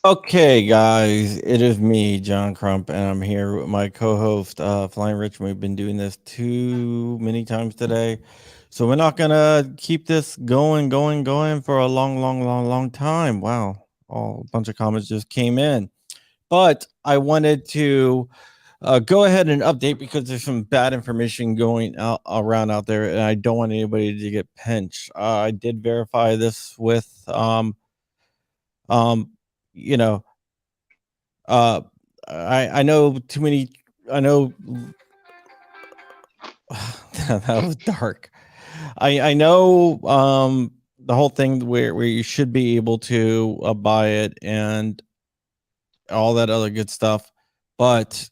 Okay, guys, it is me, John Crump, and I'm here with my co-host, Flying Rich. We've been doing this too many times today, so we're not gonna keep this going for a long time. Wow, a bunch of comments just came in, but I wanted to go ahead and update because there's some bad information going around out there, and I don't want anybody to get pinched. I did verify this with you know I know too many. I know that was dark. I know the whole thing where you should be able to buy it and all that other good stuff, but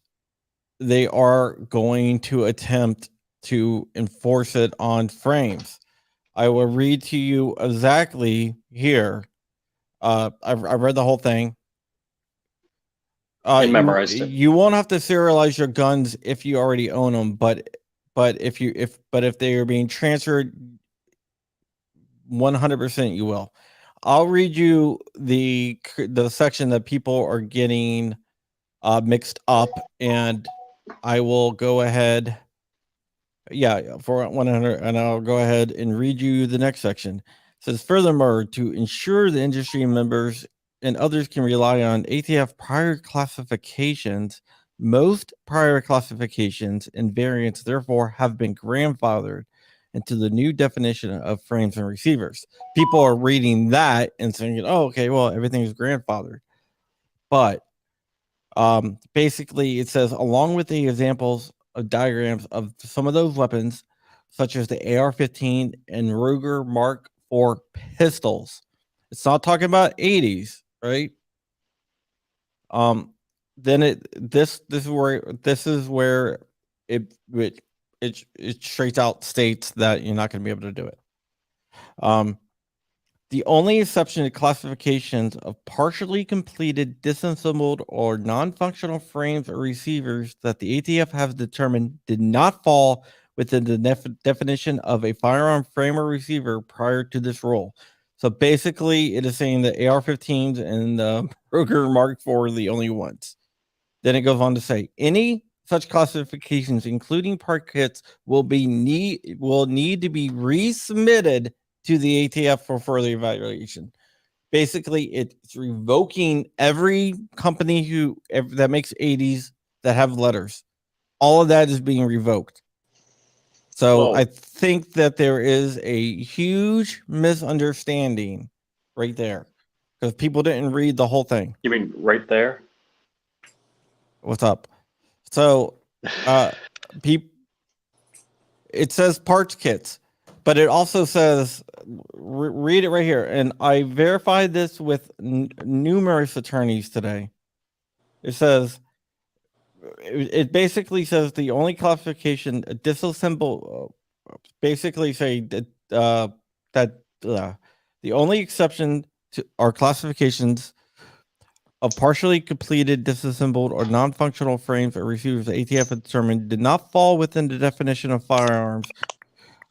they are going to attempt to enforce it on frames. I will read to you exactly here. I've read the whole thing. And memorized it. You won't have to serialize your guns if you already own them, but if they are being transferred, 100% you will. I'll read you the section that people are getting mixed up, and I will go ahead. Yeah, for 100, and I'll go ahead and read you the next section. It says, furthermore, to ensure the industry members and others can rely on ATF prior classifications, most prior classifications and variants therefore have been grandfathered into the new definition of frames and receivers. People are reading that and saying, oh, okay, well, everything is grandfathered. But basically, it says, along with the examples of diagrams of some of those weapons, such as the AR-15 and Ruger Mark IV pistols. It's not talking about 80s, right? Then this is where it straight out states that you're not going to be able to do it. The only exception to classifications of partially completed, disassembled, or non-functional frames or receivers that the ATF has determined did not fall within the definition of a firearm frame or receiver prior to this rule. So basically, it is saying the AR-15s and the Ruger Mark IV are the only ones. Then it goes on to say, any such classifications, including part kits, will need to be resubmitted to the ATF for further evaluation. Basically, it's revoking every company that makes 80s that have letters. All of that is being revoked. So I think that there is a huge misunderstanding right there because people didn't read the whole thing. You mean right there? What's up? So it says parts kits, but it also says, read it right here. And I verified this with numerous attorneys today. It says, it basically says the only classification disassemble, basically say that the only exception to our classifications of partially completed, disassembled, or non-functional frames or receivers the ATF had determined did not fall within the definition of firearms.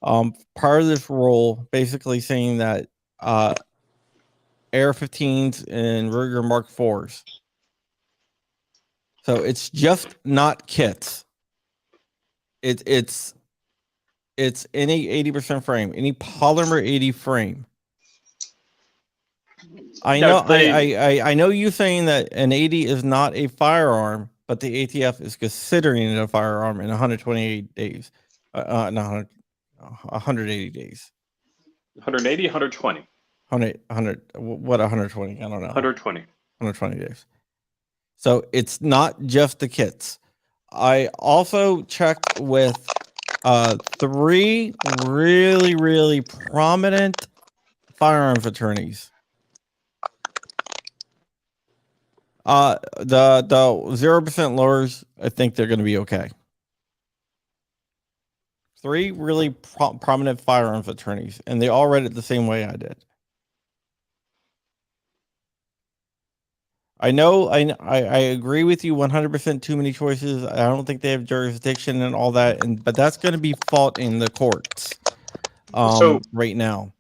Part of this rule basically saying that AR-15s and Ruger Mark IVs. So it's just not kits. It's any 80% frame, any polymer 80 frame. I know you saying that an 80 is not a firearm, but the ATF is considering it a firearm in 128 days. 180 days. 180, 120. What 120? I don't know. 120. 120 days. So it's not just the kits. I also checked with 3 really, really prominent firearms attorneys. The 0% lowers, I think they're going to be okay. 3 really prominent firearms attorneys, and they all read it the same way I did. I know I agree with you 100%. Too many choices. I don't think they have jurisdiction and all that, but that's going to be fought in the courts. So right now,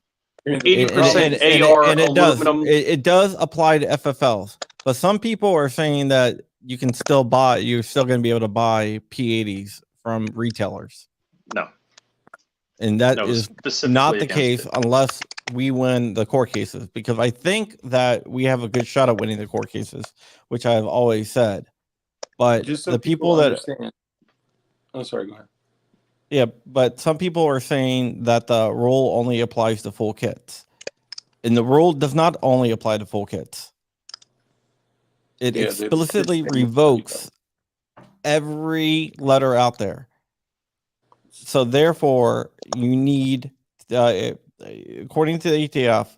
80% AR and it does aluminum. it does apply to FFLs, but some people are saying that you're still going to be able to buy P80s from retailers. No. And that No, is not specifically the against case it. unless we win the court cases, because I think that we have a good shot at winning the court cases, which I've always said. But just so the people that understand. Oh, sorry, go ahead. Yeah, but some people are saying that the rule only applies to full kits. And the rule does not only apply to full kits. It explicitly revokes every letter out there. So therefore, you need, according to the ATF,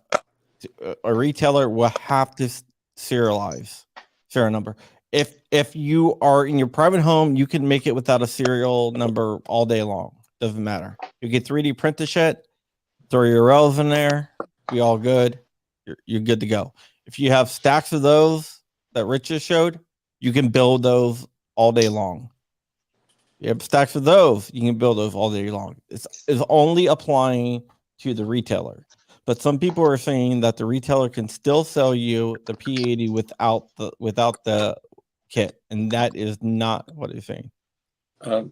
a retailer will have to serialize serial number. If you are in your private home, you can make it without a serial number all day long. Doesn't matter. You get 3D print the shit, throw your rails in there, be all good. You're good to go. If you have stacks of those that Rich just showed, you can build those all day long. You have stacks of those, you can build those all day long. It's only applying to the retailer. But some people are saying that the retailer can still sell you the P80 without the kit, and that is not what he's saying.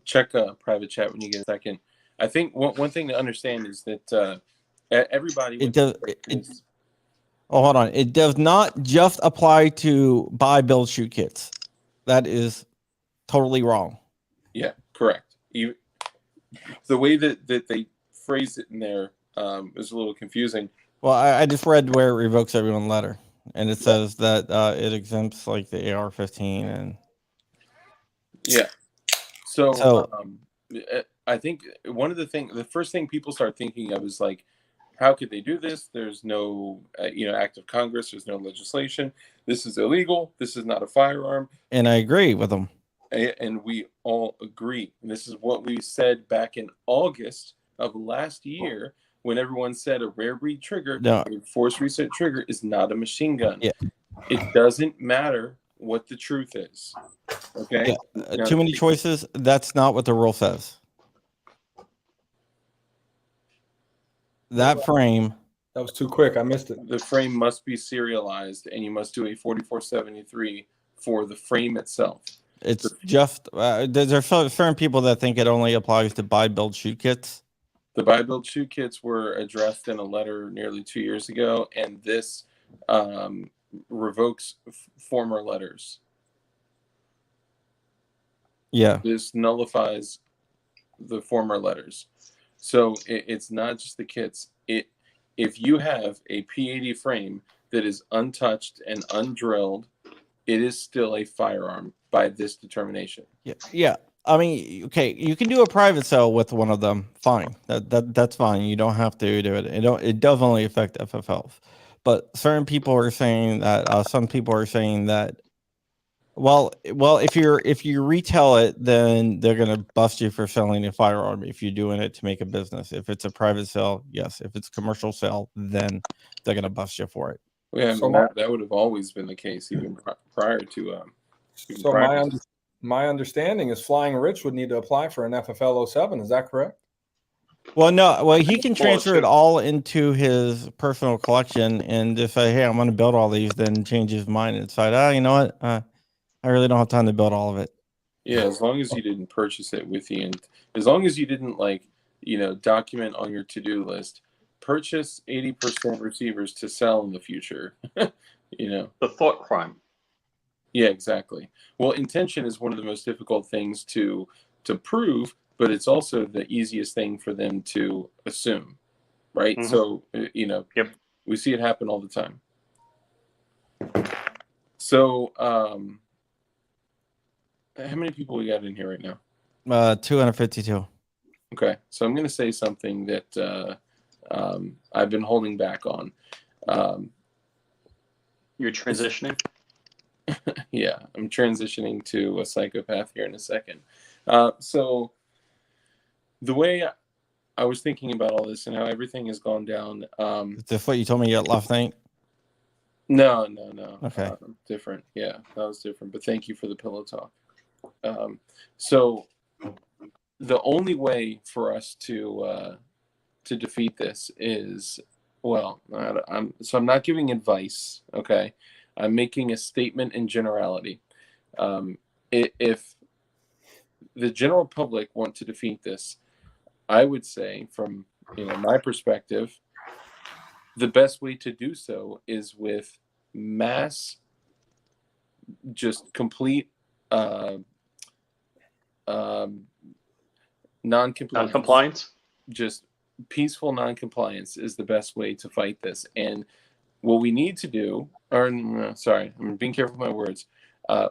Check private chat when you get a second. I think one thing to understand is that everybody. Hold on. It does not just apply to buy, build, shoot kits. That is totally wrong. Yeah, correct. The way that they phrase it in there is a little confusing. Well, I just read where it revokes everyone letter, and it says that it exempts like the AR-15 and. Yeah. So I think the first thing people start thinking of is like, how could they do this? There's no, act of Congress. There's no legislation. This is illegal. This is not a firearm. And I agree with them. And we all agree. And this is what we said back in August of last year when everyone said a rare breed trigger, a force reset trigger is not a machine gun. Yeah. It doesn't matter what the truth is. Okay. Yeah. Too many choices. That's not what the rule says. That frame. That was too quick. I missed it. The frame must be serialized, and you must do a 4473 for the frame itself. It's just there's certain people that think it only applies to buy, build, shoot kits. The buy, build, shoot kits were addressed in a letter nearly 2 years ago, and this revokes former letters. Yeah. This nullifies the former letters. So it's not just the kits. If you have a P80 frame that is untouched and undrilled, it is still a firearm by this determination. Yeah. I mean, okay, you can do a private sale with one of them. Fine. That's fine. You don't have to do it. It does only affect FFLs. But certain people are saying that some people are saying that well, if you retail it, then they're gonna bust you for selling a firearm if you're doing it to make a business. If it's a private sale, yes. If it's commercial sale, then they're gonna bust you for it. Yeah, that would have always been the case, even prior to. My understanding is Flying Rich would need to apply for an FFL 07. Is that correct? Well, no. Well, he can transfer it all into his personal collection and just say, "Hey, I'm going to build all these." Then change his mind and decide, you know what? I really don't have time to build all of it. Yeah, as long as you didn't purchase it with you, and as long as you didn't document on your to-do list, purchase 80% receivers to sell in the future. The thought crime. Yeah, exactly. Well, intention is one of the most difficult things to prove, but it's also the easiest thing for them to assume, right? Mm-hmm. So, Yep. We see it happen all the time. So, how many people we got in here right now? 252. Okay, so I'm going to say something that I've been holding back on. You're transitioning? Yeah, I'm transitioning to a psychopath here in a second. So the way I was thinking about all this and how everything has gone down. Is this what you told me last night? No. Okay. Different. Yeah, that was different. But thank you for the pillow talk. So the only way for us to defeat this is, well, I'm not giving advice. Okay, I'm making a statement in generality. If the general public want to defeat this, I would say, from my perspective, the best way to do so is with mass, just complete Non-compliance? Just peaceful non-compliance is the best way to fight this. And what we need to do, sorry, I'm being careful with my words.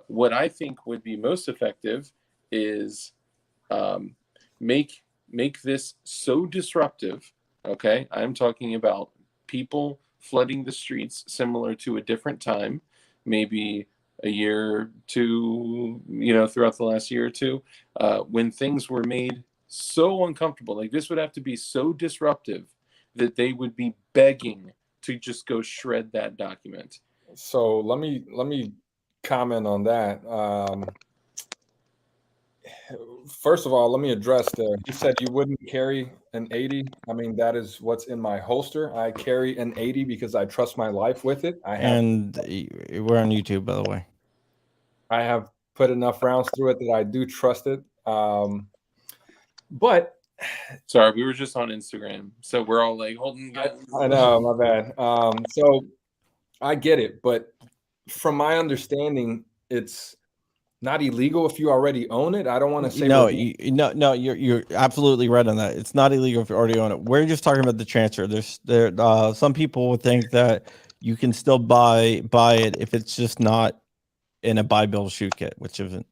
What I think would be most effective is make this so disruptive. Okay, I'm talking about people flooding the streets similar to a different time, maybe a year, two, throughout the last year or two, when things were made so uncomfortable. Like, this would have to be so disruptive that they would be begging to just go shred that document. So let me comment on that. First of all, let me address you said you wouldn't carry an 80. I mean, that is what's in my holster. I carry an 80 because I trust my life with it. And we're on YouTube, by the way. I have put enough rounds through it that I do trust it. But sorry, we were just on Instagram, so we're all like holding guns. I know, my bad. So I get it, but from my understanding, it's not illegal if you already own it. I don't want to say no. You're absolutely right on that. It's not illegal if you already own it. We're just talking about the transfer. Some people would think that you can still buy it if it's just not in a buy build shoot kit, which isn't.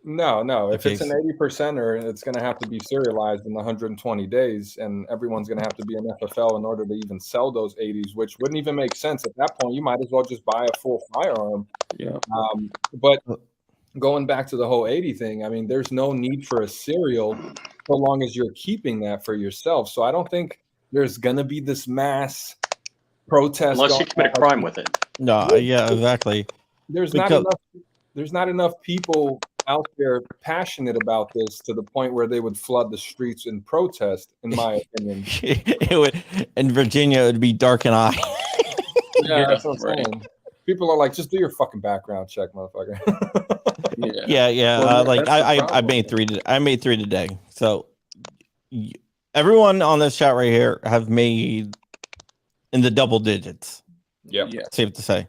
No. If it's an 80%er, it's going to have to be serialized in 120 days, and everyone's going to have to be an FFL in order to even sell those 80s, which wouldn't even make sense at that point. You might as well just buy a full firearm. Yeah. But going back to the whole 80 thing, I mean, there's no need for a serial so long as you're keeping that for yourself. So I don't think there's going to be this mass protest. Unless you commit a crime with it. No, yeah, exactly. There's not enough people out there passionate about this to the point where they would flood the streets in protest, in my opinion. It would, in Virginia, it would be dark and eye. Yeah, that's what I'm saying. People are like, just do your fucking background check, motherfucker. Yeah. Well, I made 3. I made 3 today. So everyone on this chat right here have made in the double digits. Yeah. Safe to say.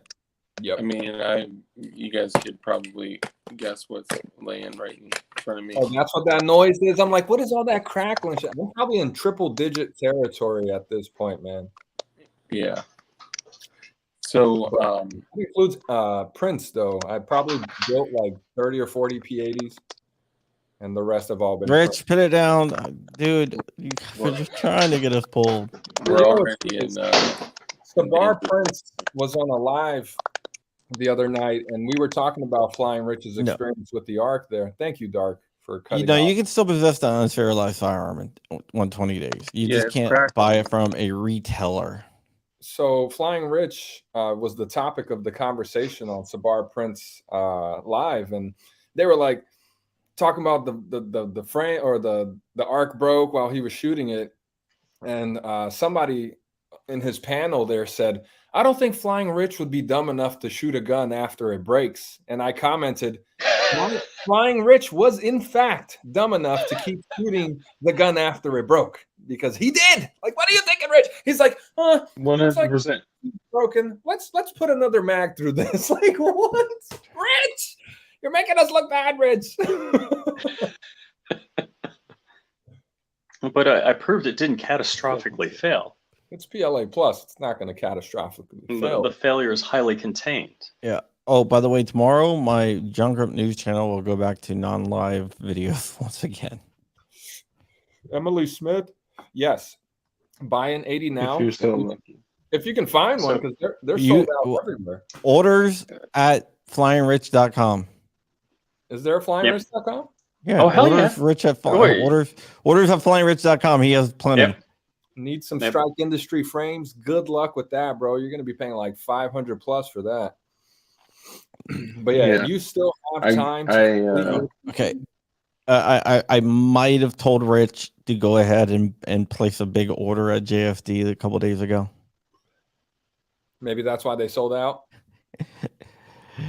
Yep. I mean, you guys could probably guess what's laying right in front of me. Oh, that's what that noise is. I'm like, what is all that crackling shit? I'm probably in triple digit territory at this point, man. Yeah. So it includes Prince, though. I probably built like 30 or 40 P80s, and the rest have all been. Rich, put it down, dude. We're just trying to get us pulled. We're already in. Sabar Prince was on a live the other night, and we were talking about Flying Rich's experience with the ARC there. Thank you, Dark, for cutting. You can still possess the unserialized firearm in 120 days. You just can't buy it from a retailer. So Flying Rich was the topic of the conversation on Sabar Prince live, and they were like talking about the frame or the ARC broke while he was shooting it, and somebody in his panel there said, I don't think Flying Rich would be dumb enough to shoot a gun after it breaks. And I commented, Flying Rich was in fact dumb enough to keep shooting the gun after it broke, because he did. Like, what are you thinking, Rich? He's like, 100%. Like, broken. Let's put another mag through this. Like, what? Rich, you're making us look bad, Rich. But I proved it didn't catastrophically fail. It's PLA plus. It's not going to catastrophically fail. The failure is highly contained. Yeah. Oh, by the way, tomorrow my John Grump News channel will go back to non-live videos once again. Emily Smith, yes. Buy an 80 now. If you're still lucky. If you can find one, because they're sold out everywhere. Orders at flyingrich.com. Is there a flyingrich.com? Yeah. Oh, hell orders yeah. Rich at orders at flyingrich.com. He has plenty. Yep. Need some Strike Industry frames. Good luck with that, bro. You're going to be paying like 500 plus for that. But yeah, you still have time. Okay. I might have told Rich to go ahead and place a big order at JFD a couple days ago. Maybe that's why they sold out.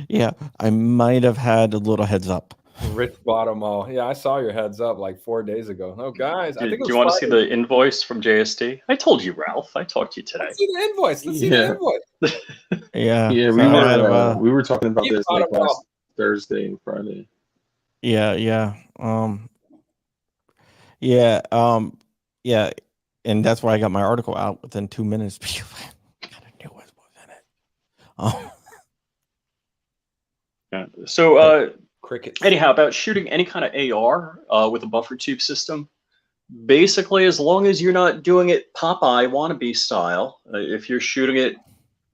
Yeah, I might have had a little heads up. Rich bought them all. Yeah, I saw your heads up like 4 days ago. Oh, guys, I think. Do you want to see the invoice from JSD? I told you, Ralph. I talked to you today. Let's see the invoice. Let's see the invoice. Yeah. We were talking about this like last Thursday and Friday. Yeah. And that's why I got my article out within 2 minutes because I kind of knew what was in it. Yeah. So, crickets. Anyhow, about shooting any kind of AR with a buffer tube system, basically, as long as you're not doing it Popeye wannabe style, if you're shooting it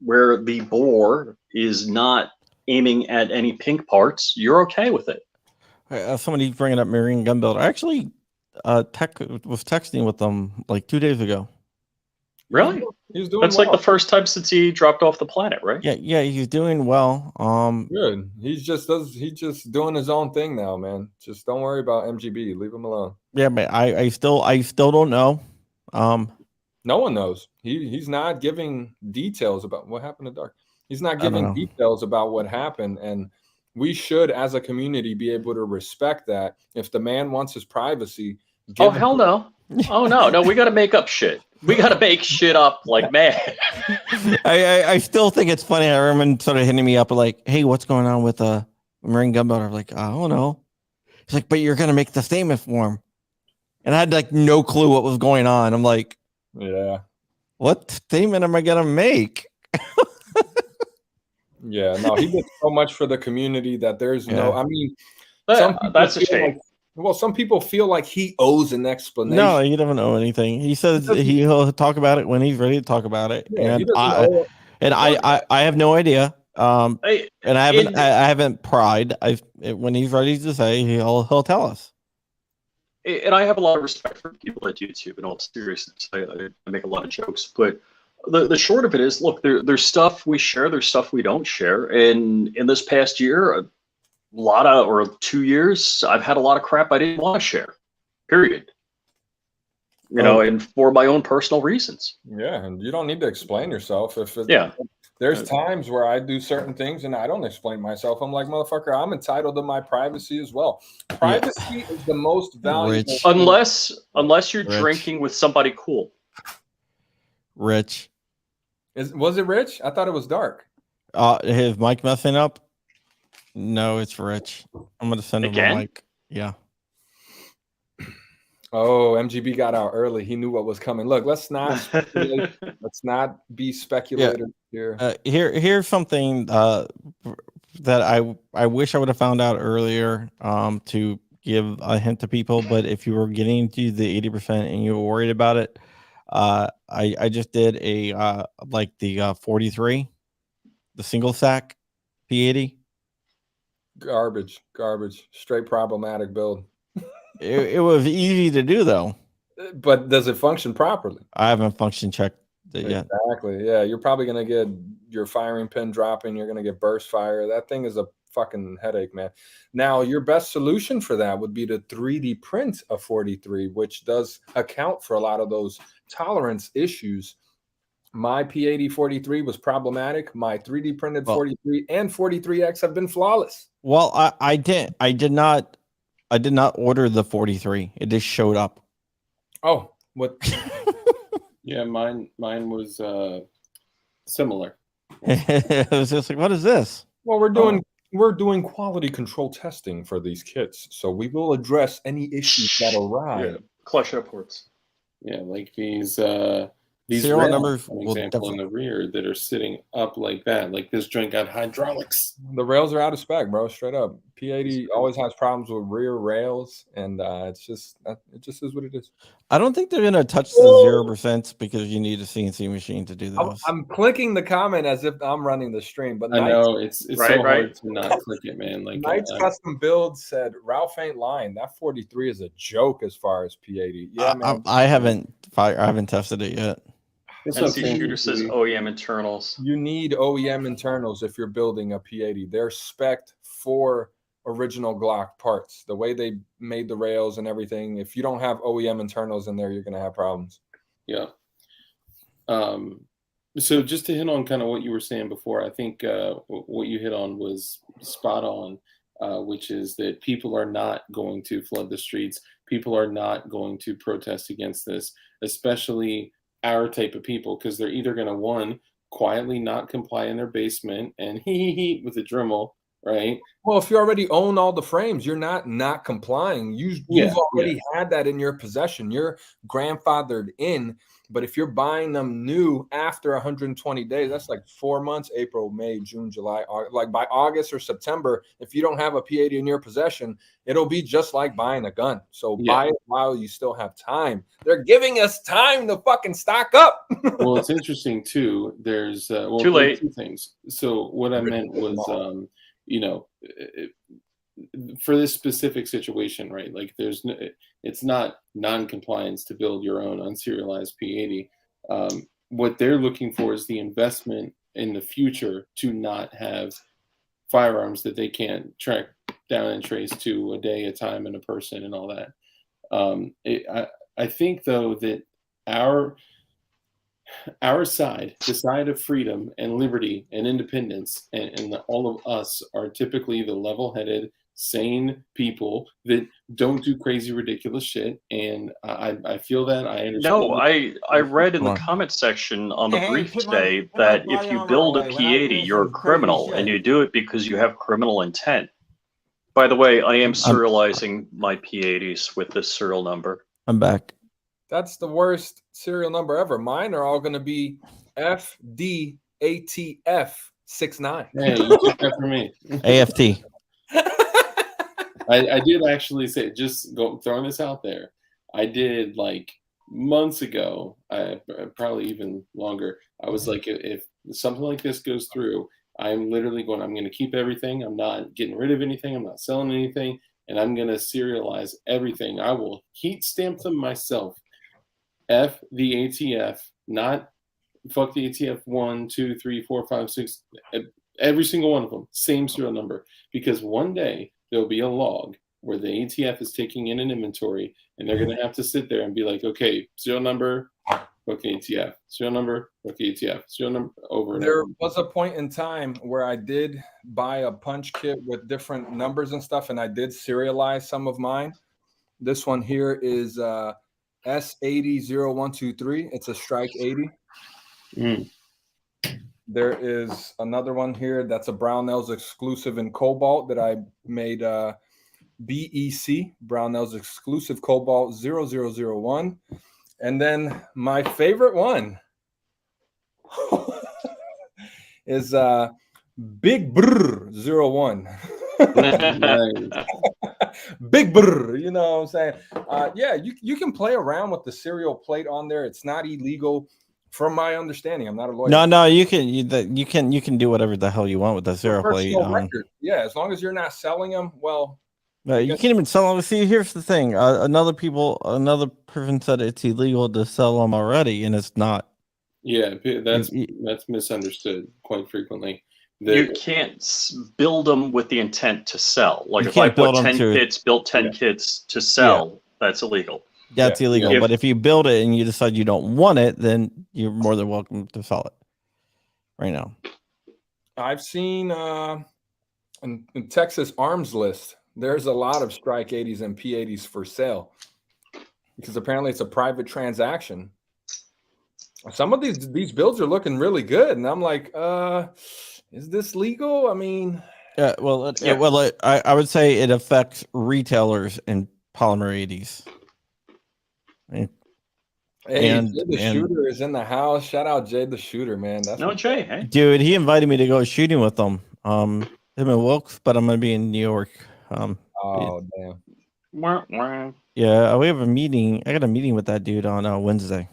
where the bore is not aiming at any pink parts, you're okay with it. Somebody bringing up Marine Gun Builder. I actually was texting with them like 2 days ago. Really? He's doing That's well. like the first time since he dropped off the planet, right? Yeah, he's doing well. Good. He's just doing his own thing now, man. Just don't worry about MGB. Leave him alone. Yeah, but I still don't know. No one knows. He's not giving details about what happened to Dark. He's not giving details about what happened, and we should, as a community, be able to respect that. If the man wants his privacy, oh hell no! Oh no! We got to make up shit. We got to make shit up like mad. I still think it's funny. I remember sort of hitting me up like, "Hey, what's going on with Marine Gun Builder?" I'm like, I don't know. He's like, "But you're gonna make the statement for him," and I had like no clue what was going on. I'm like, "Yeah, what statement am I gonna make?" Yeah, no, he did so much for the community that there's no. I mean, that's a shame. Some people feel like he owes an explanation. No, he doesn't owe anything. He says he'll talk about it when he's ready to talk about it. Yeah, and I have no idea. And I haven't pried. When he's ready to say, he'll tell us. And I have a lot of respect for people at YouTube. In all seriousness, I make a lot of jokes, but the short of it is, look, there's stuff we share, there's stuff we don't share, and in this past year, 2 years, I've had a lot of crap I didn't want to share. Period. You know, and for my own personal reasons. Yeah, and you don't need to explain yourself. There's times where I do certain things and I don't explain myself. I'm like, motherfucker, I'm entitled to my privacy as well. Privacy is the most valuable. Unless you're drinking with somebody cool. Rich. Was it Rich? I thought it was Dark. His mic messing up? No, it's Rich. I'm gonna send him a mic. Yeah. Oh, MGB got out early. He knew what was coming. Look, let's not speculate. Let's not be speculators here. Here's something that I wish I would have found out earlier to give a hint to people. But if you were getting to the 80% and you were worried about it, I just did a like the 43, the single sack P80. Garbage, straight problematic build. It was easy to do though. But does it function properly? I haven't function checked it yet. Exactly. Yeah, you're probably gonna get your firing pin dropping. You're gonna get burst fire. That thing is a fucking headache, man. Now, your best solution for that would be to 3D print a 43, which does account for a lot of those tolerance issues. My P80 43 was problematic. My 3D printed 43 and 43X have been flawless. Well, I did not order the 43. It just showed up. Oh, what? Yeah, mine was similar. It was just like, what is this? Well, we're doing quality control testing for these kits, so we will address any issues that arise. Clutch up ports. Yeah, like these these serial rails, numbers for will example, in the rear that are sitting up like that, like this joint got hydraulics. The rails are out of spec, bro. Straight up. P80 always has problems with rear rails, and it just is what it is. I don't think they're gonna touch the 0% because you need a CNC machine to do those. I'm clicking the comment as if I'm running the stream, but I know it's Right, so right. hard to not click it, man. Like Knight's Custom Build said Ralph ain't lying. That 43 is a joke as far as P80. Yeah, man. I haven't tested it yet. NC Shooter says OEM internals. You need OEM internals if you're building a P80. They're spec'd for original Glock parts. The way they made the rails and everything. If you don't have OEM internals in there, you're gonna have problems. Yeah. So just to hit on kind of what you were saying before, I think what you hit on was spot on, which is that people are not going to flood the streets. People are not going to protest against this, especially our type of people, because they're either going to, one, quietly not comply in their basement and with a Dremel, right? Well, if you already own all the frames, you're not complying. You've already had that in your possession. You're grandfathered in. But if you're buying them new after 120 days, that's like 4 months, April, May, June, July, like by August or September, if you don't have a P80 in your possession, it'll be just like buying a gun. So buy it while you still have time. They're giving us time to fucking stock up. Well, it's interesting too. There's too late. Two things. So what I meant was, for this specific situation, right? Like it's not non-compliance to build your own unserialized P80. What they're looking for is the investment in the future to not have firearms that they can't track down and trace to a day, a time, and a person and all that. I think though that our side, the side of freedom and liberty and independence, and all of us are typically the level-headed, sane people that don't do crazy, ridiculous shit. And I feel that. I understand. No, I read in the comment section on the brief today that if you build a P80, you're a criminal, and you do it because you have criminal intent. By the way, I am serializing my P80s with this serial number. I'm back. That's the worst serial number ever. Mine are all going to be FDATF69. Hey, you took that from me. AFT. I did actually say, just throwing this out there, I did like months ago, probably even longer. I was like, if something like this goes through, I'm literally I'm going to keep everything. I'm not getting rid of anything. I'm not selling anything. And I'm going to serialize everything. I will heat stamp them myself. F the ATF, not fuck the ATF 1, 2, 3, 4, 5, 6, every single one of them, same serial number. Because one day there'll be a log where the ATF is taking in an inventory, and they're going to have to sit there and be like, okay, serial number, fuck ATF, serial number, fuck ATF, serial number, over and there over. was a point in time where I did buy a punch kit with different numbers and stuff, and I did serialize some of mine. This one here is S800123. It's a Strike 80. There is another one here that's a Brownells exclusive in Cobalt that I made BEC, Brownells exclusive Cobalt 0001. And then my favorite one is Big Brr 01. Big Brr, you know what I'm saying? Yeah, you can play around with the serial plate on there. It's not illegal, from my understanding. I'm not a lawyer. No, you can do whatever the hell you want with the serial plate. Yeah, as long as you're not selling them. Well, you can't even sell them. See, here's the thing. Another person said it's illegal to sell them already, and it's not. Yeah, that's misunderstood quite frequently. You can't build them with the intent to sell. Like if I bought 10 kits, built 10 kits to sell, that's illegal. Yeah, it's illegal. But if you build it and you decide you don't want it, then you're more than welcome to sell it right now. I've seen in Texas Arms List, there's a lot of Strike 80s and P80s for sale because apparently it's a private transaction. Some of these builds are looking really good, and I'm like, is this legal? I mean, I would say it affects retailers and polymer 80s. Hey, Jay the Shooter is in the house. Shout out Jay the Shooter, man. That's no Jay, hey dude. He invited me to go shooting with him. Him and Wilkes, but I'm gonna be in New York. Oh damn. Yeah, we have a meeting. I got a meeting with that dude on Wednesday.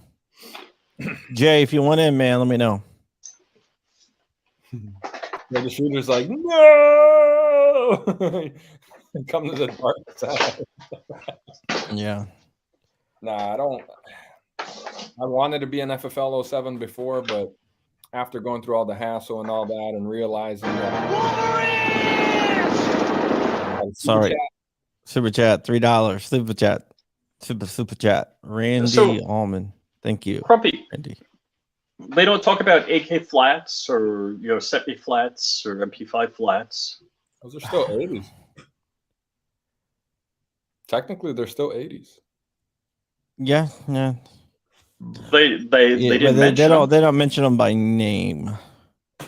Jay, if you want in, man, let me know. The Shooter's like, no. Come to the dark side. Yeah. Nah, I don't. I wanted to be an FFL 07 before, but after going through all the hassle and all that and realizing that. Sorry. Super chat, $3. Super chat. Super chat. Randy Allman. Thank you. Crumpy. Randy. They don't talk about AK flats or SETI flats or MP5 flats. Those are still 80s. Technically, they're still 80s. Yeah. They didn't mention them. They don't mention them by name. I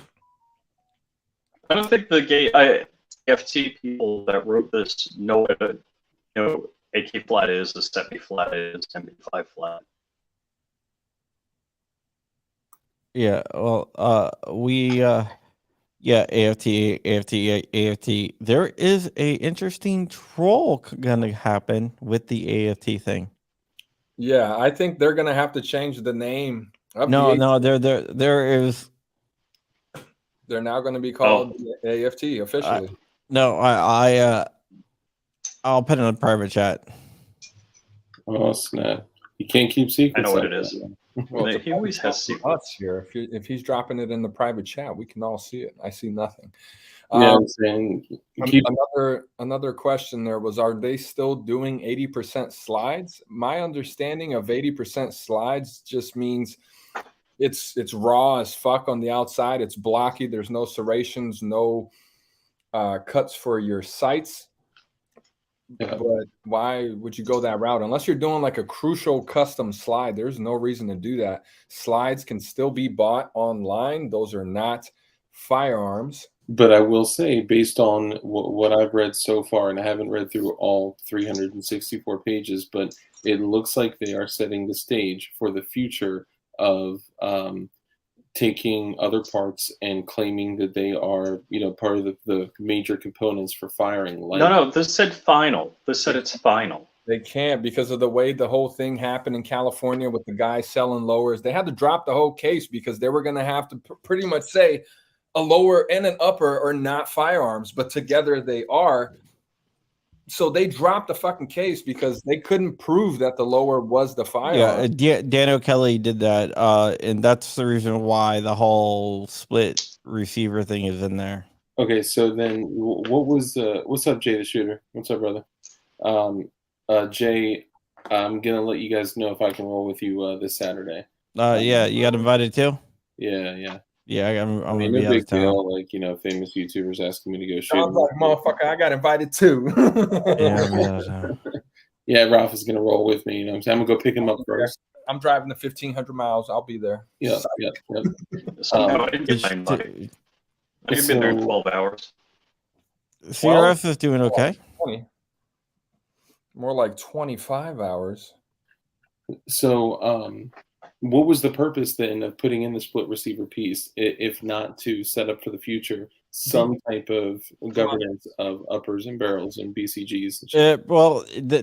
don't think the gay FT people that wrote this know what AK flat is, a SETI flat is, MP5 flat. Yeah. Well, AFT. There is a interesting troll gonna happen with the AFT thing. Yeah, I think they're gonna have to change the name. There is. They're now going to be called AFT officially. I'll put it in a private chat. Oh snap! You can't keep secrets. I know what it is. Well, he always has secrets here. If he's dropping it in the private chat, we can all see it. I see nothing. Yeah, I'm saying. Another question there was: are they still doing 80% slides? My understanding of 80% slides just means it's raw as fuck on the outside. It's blocky. There's no serrations, no cuts for your sights. Yeah. But why would you go that route? Unless you're doing like a crucial custom slide, there's no reason to do that. Slides can still be bought online. Those are not firearms. But I will say, based on what I've read so far, and I haven't read through all 364 pages, but it looks like they are setting the stage for the future of taking other parts and claiming that they are, part of the major components for firing. No, this said final. This said it's final. They can't because of the way the whole thing happened in California with the guy selling lowers. They had to drop the whole case because they were going to have to pretty much say a lower and an upper are not firearms, but together they are. So they dropped the fucking case because they couldn't prove that the lower was the firearm. Yeah, Dan O'Kelly did that, and that's the reason why the whole split receiver thing is in there. Okay, so then what's up, Jay the Shooter? What's up, brother? Jay, I'm gonna let you guys know if I can roll with you this Saturday. Yeah, you got invited too? Yeah. Yeah, I'm gonna no be out of town. Deal, like famous YouTubers asking me to go shoot. I'm like, motherfucker, I got invited too. Yeah, Ralph is gonna roll with me. I'm gonna go pick him up first. I'm driving the 1,500 miles. I'll be there. Yeah. I didn't get my invite. I've been there in 12 hours. CRS is doing okay. 20. More like 25 hours. So, what was the purpose then of putting in the split receiver piece, if not to set up for the future some type of governance of uppers and barrels and BCGs?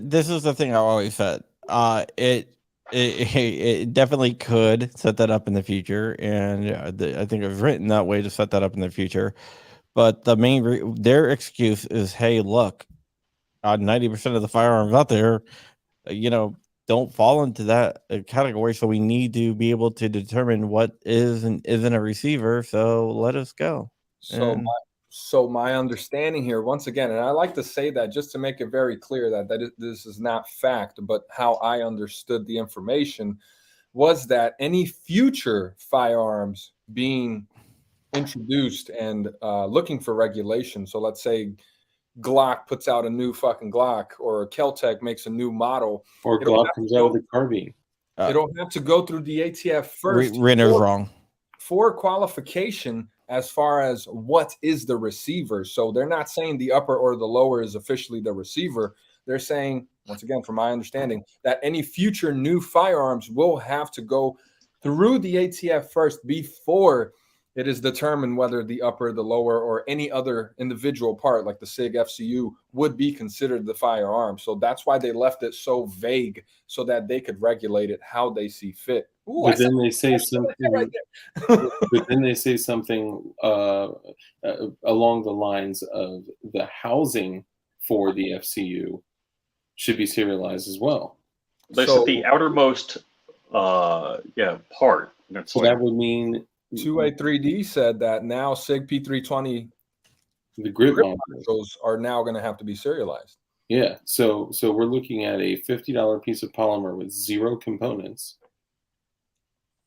This is the thing I always said. It definitely could set that up in the future, and I think it was written that way to set that up in the future. But the their excuse is, hey, look, 90% of the firearms out there, don't fall into that category. So we need to be able to determine what is and isn't a receiver. So let us go. So my understanding here, once again, and I like to say that just to make it very clear that this is not fact, but how I understood the information was that any future firearms being introduced and looking for regulation. So let's say Glock puts out a new fucking Glock, or Keltec makes a new model, or Glock comes out with a carbine. It'll have to go through the ATF first. Renner's wrong. For qualification as far as what is the receiver. So they're not saying the upper or the lower is officially the receiver. They're saying once again, from my understanding, that any future new firearms will have to go through the ATF first before it is determined whether the upper, the lower, or any other individual part, like the SIG FCU, would be considered the firearm. So that's why they left it so vague, so that they could regulate it how they see fit. Ooh, but then they say something. right But then they say something along the lines of the housing for the FCU should be serialized as well. They said the outermost, part. So that would mean 2A3D said that now SIG P320 the grip modules are now going to have to be serialized. Yeah, so we're looking at a $50 piece of polymer with 0 components.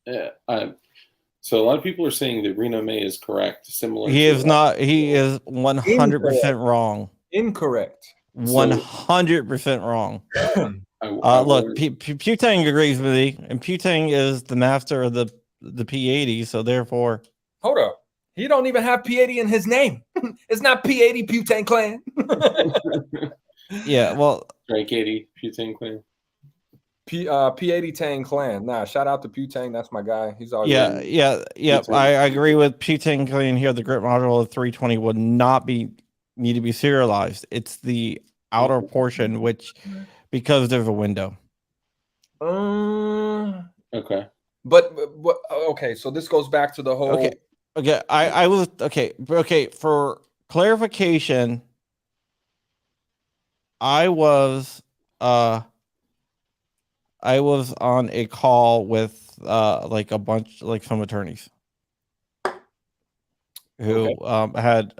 So a lot of people are saying that Reno May is correct. Similar, he is not. He is 100% wrong. Incorrect. 100% wrong. Look, Putang agrees with me, and Putang is the master of the P80, so therefore. Hold up. He don't even have P80 in his name. It's not P80 Putang Clan. Yeah, well, Strike 80 Putang Clan. P80 Tang Clan. Nah, shout out to Putang. That's my guy. He's always yeah. I agree with Putang Clan here. The grip module of 320 would not need to be serialized. It's the outer portion, which because there's a window. Okay. But okay, so this goes back to the whole. Okay. I was okay. For clarification, I was on a call with like a bunch, like some attorneys who had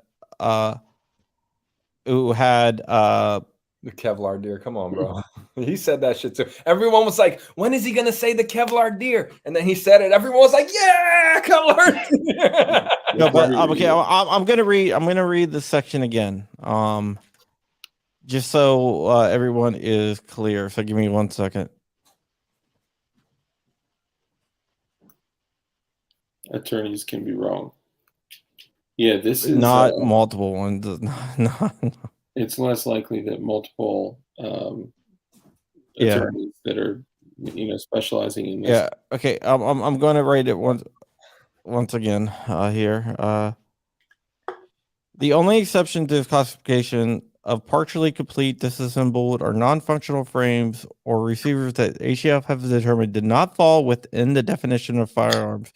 the Kevlar deer. Come on, bro. He said that shit too. Everyone was like, when is he gonna say the Kevlar deer? And then he said it. Everyone was like, yeah, Kevlar deer. No, but okay, I'm gonna read this section again. Just so everyone is clear. So give me 1 second. Attorneys can be wrong. Yeah, this is not multiple ones. No. It's less likely that multiple attorneys that are specializing in this. Yeah. Okay. I'm going to write it once again here. The only exception to this classification of partially complete, disassembled, or non-functional frames or receivers that ATF have determined did not fall within the definition of firearms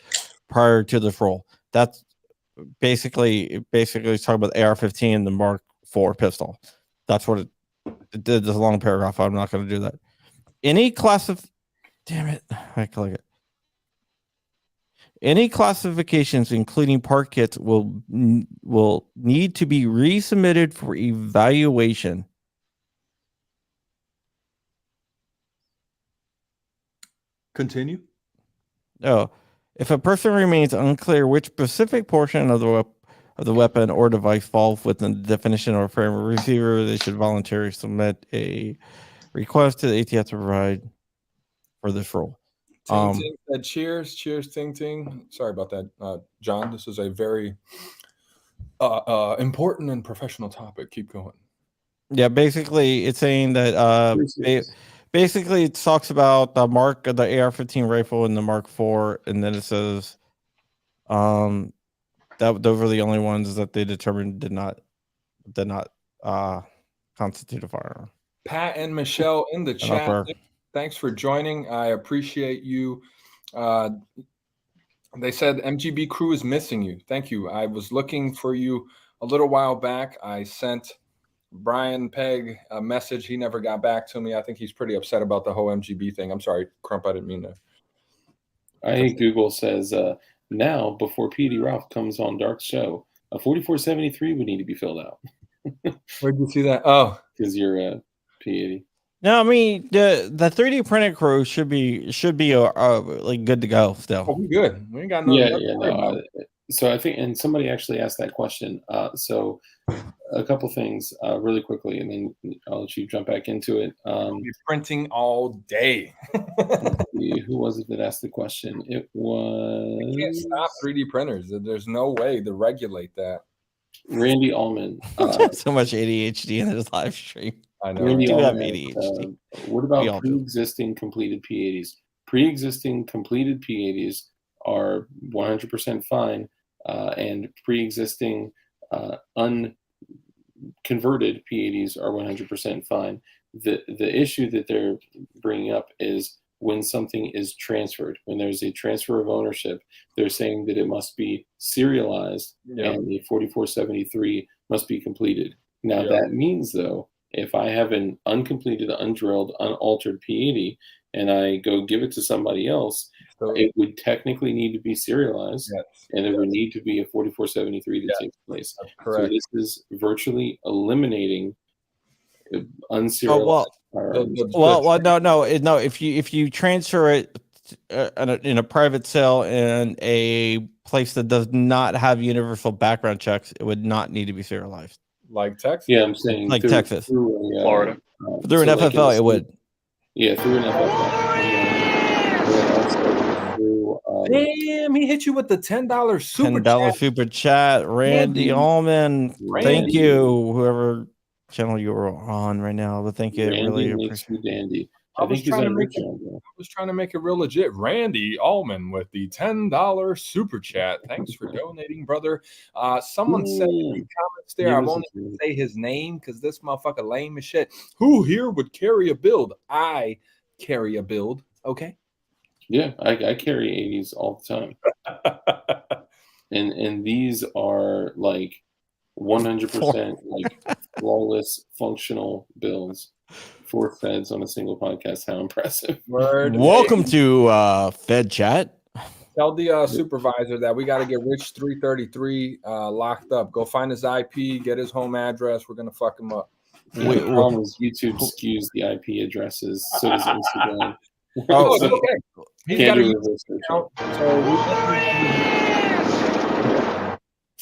prior to this rule. That's basically it's talking about the AR-15 and the Mark IV pistol. That's what it did. This long paragraph. I'm not going to do that. Damn it! I click it. Any classifications, including part kits, will need to be resubmitted for evaluation. Continue. Oh, if a person remains unclear which specific portion of the weapon or device falls within the definition of a frame or receiver, they should voluntarily submit a request to the ATF to provide for this rule. Ting Ting said, cheers, Ting Ting. Sorry about that, John. This is a very important and professional topic. Keep going. Yeah, basically, it's saying that basically it talks about the AR-15 rifle and the Mark IV, and then it says that those were the only ones that they determined did not constitute a firearm. Pat and Michelle in the chat. Thanks for joining. I appreciate you. They said MGB crew is missing you. Thank you. I was looking for you a little while back. I sent Brian Pegg a message. He never got back to me. I think he's pretty upset about the whole MGB thing. I'm sorry, Crump. I didn't mean to. I think Google says now before PD Ralph comes on Dark's show, a 4473 would need to be filled out. Where'd you see that? Oh, because you're P80. No, I mean the 3D printed crew should be like good to go still. Oh, we good. We ain't got no. No. So I think, and somebody actually asked that question. So a couple things really quickly, and then I'll let you jump back into it. We're printing all day. Who was it that asked the question? It was. You can't stop 3D printers. There's no way to regulate that. Randy Allman. So much ADHD in his live stream. I know. Randy do have Allman, ADHD. what We all about do. pre-existing completed P80s? Pre-existing completed P80s are 100% fine, and pre-existing unconverted P80s are 100% fine. The issue that they're bringing up is when something is transferred, when there's a transfer of ownership, they're saying that it must be serialized and the 4473 must be completed. Now that means, though, if I have an uncompleted, undrilled, unaltered P80 and I go give it to somebody else, it would technically need to be serialized, and there would need to be a 4473 that takes place. So this is virtually eliminating unserialized firearms. No. If you transfer it in a private sale in a place that does not have universal background checks, it would not need to be serialized. Like Texas? Yeah, I'm saying like Texas, Florida. Through an FFL, it would. Yeah, through an FFL. Damn, he hit you with the $10 super $10 chat. super chat. Randy Allman. Thank you, whoever channel you were on right now. But thank you. Randy really makes appreciate me dandy. I was trying to make it real legit. Randy Allman with the $10 super chat. Thanks for donating, brother. Someone said in the comments there, I won't even say his name because this motherfucker lame as shit. Who here would carry a build? I carry a build. Okay. Yeah, I carry 80s all the time. and these are like 100% like flawless functional builds. 4 feds on a single podcast. How impressive. Welcome to Fed Chat. Tell the supervisor that we got to get Rich 333 locked up. Go find his IP, get his home address. We're going to fuck him up. Yeah, the problem is YouTube skews the IP addresses. So does Instagram. Oh, it's okay. He's got a reverse account.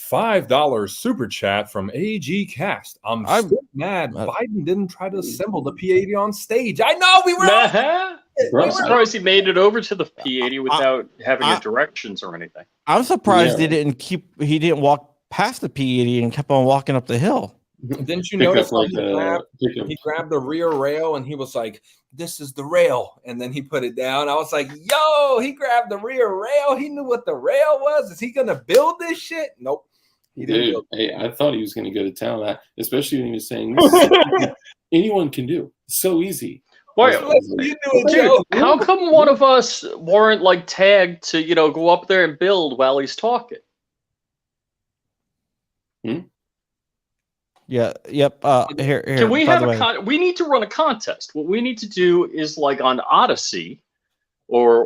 $5 super chat from AG Cast. I'm still mad Biden didn't try to assemble the P80 on stage. I know we were. I'm surprised he made it over to the P80 without having your directions or anything. I'm surprised he didn't walk past the P80 and kept on walking up the hill. Didn't you notice he grabbed the rear rail and he was like, "This is the rail," and then he put it down. I was like, "Yo, he grabbed the rear rail. He knew what the rail was. Is he gonna build this shit?" Nope. Dude, hey, I thought he was going to go to town, especially when he was saying anyone can do. So easy. Wait, dude, how come one of us weren't like tagged to go up there and build while he's talking? Yeah. Yep. Here. Can we have we need to run a contest. What we need to do is like on Odyssey or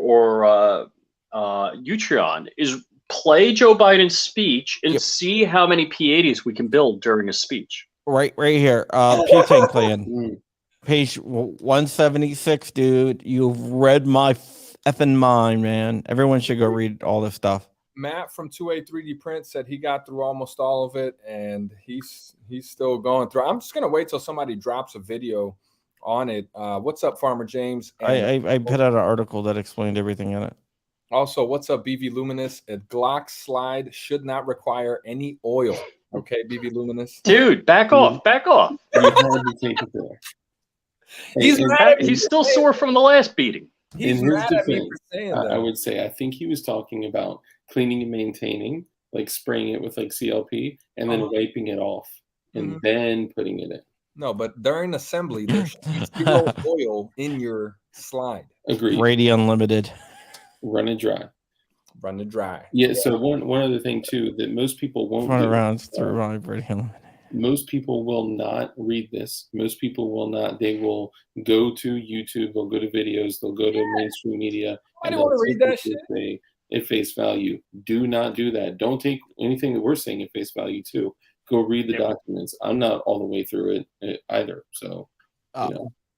Utreon is play Joe Biden's speech and see how many P80s we can build during a speech. Right here. Butane plan. Page 176, dude. You've read my effing mind, man. Everyone should go read all this stuff. Matt from 2A3D Print said he got through almost all of it, and he's still going through. I'm just gonna wait till somebody drops a video on it. What's up, Farmer James? And I put out an article that explained everything in it. Also, what's up, BV Luminous? A Glock slide should not require any oil. Okay, BV Luminous. Dude, back off. He's still sore from the last beating. In his defense, I would say I think he was talking about cleaning and maintaining, like spraying it with like CLP and then wiping it off and then putting it in. No, but during assembly, there's zero oil in your slide. Agreed. Brady Unlimited. Run it dry. Yeah. So one other thing too that most people won't run around through my Brady Unlimited. Most people will not read this. Most people will not. They will go to YouTube. They'll go to videos. They'll go to mainstream media. I don't want to read that shit. At face value. Do not do that. Don't take anything that we're saying at face value too. Go read the documents. I'm not all the way through it either. So,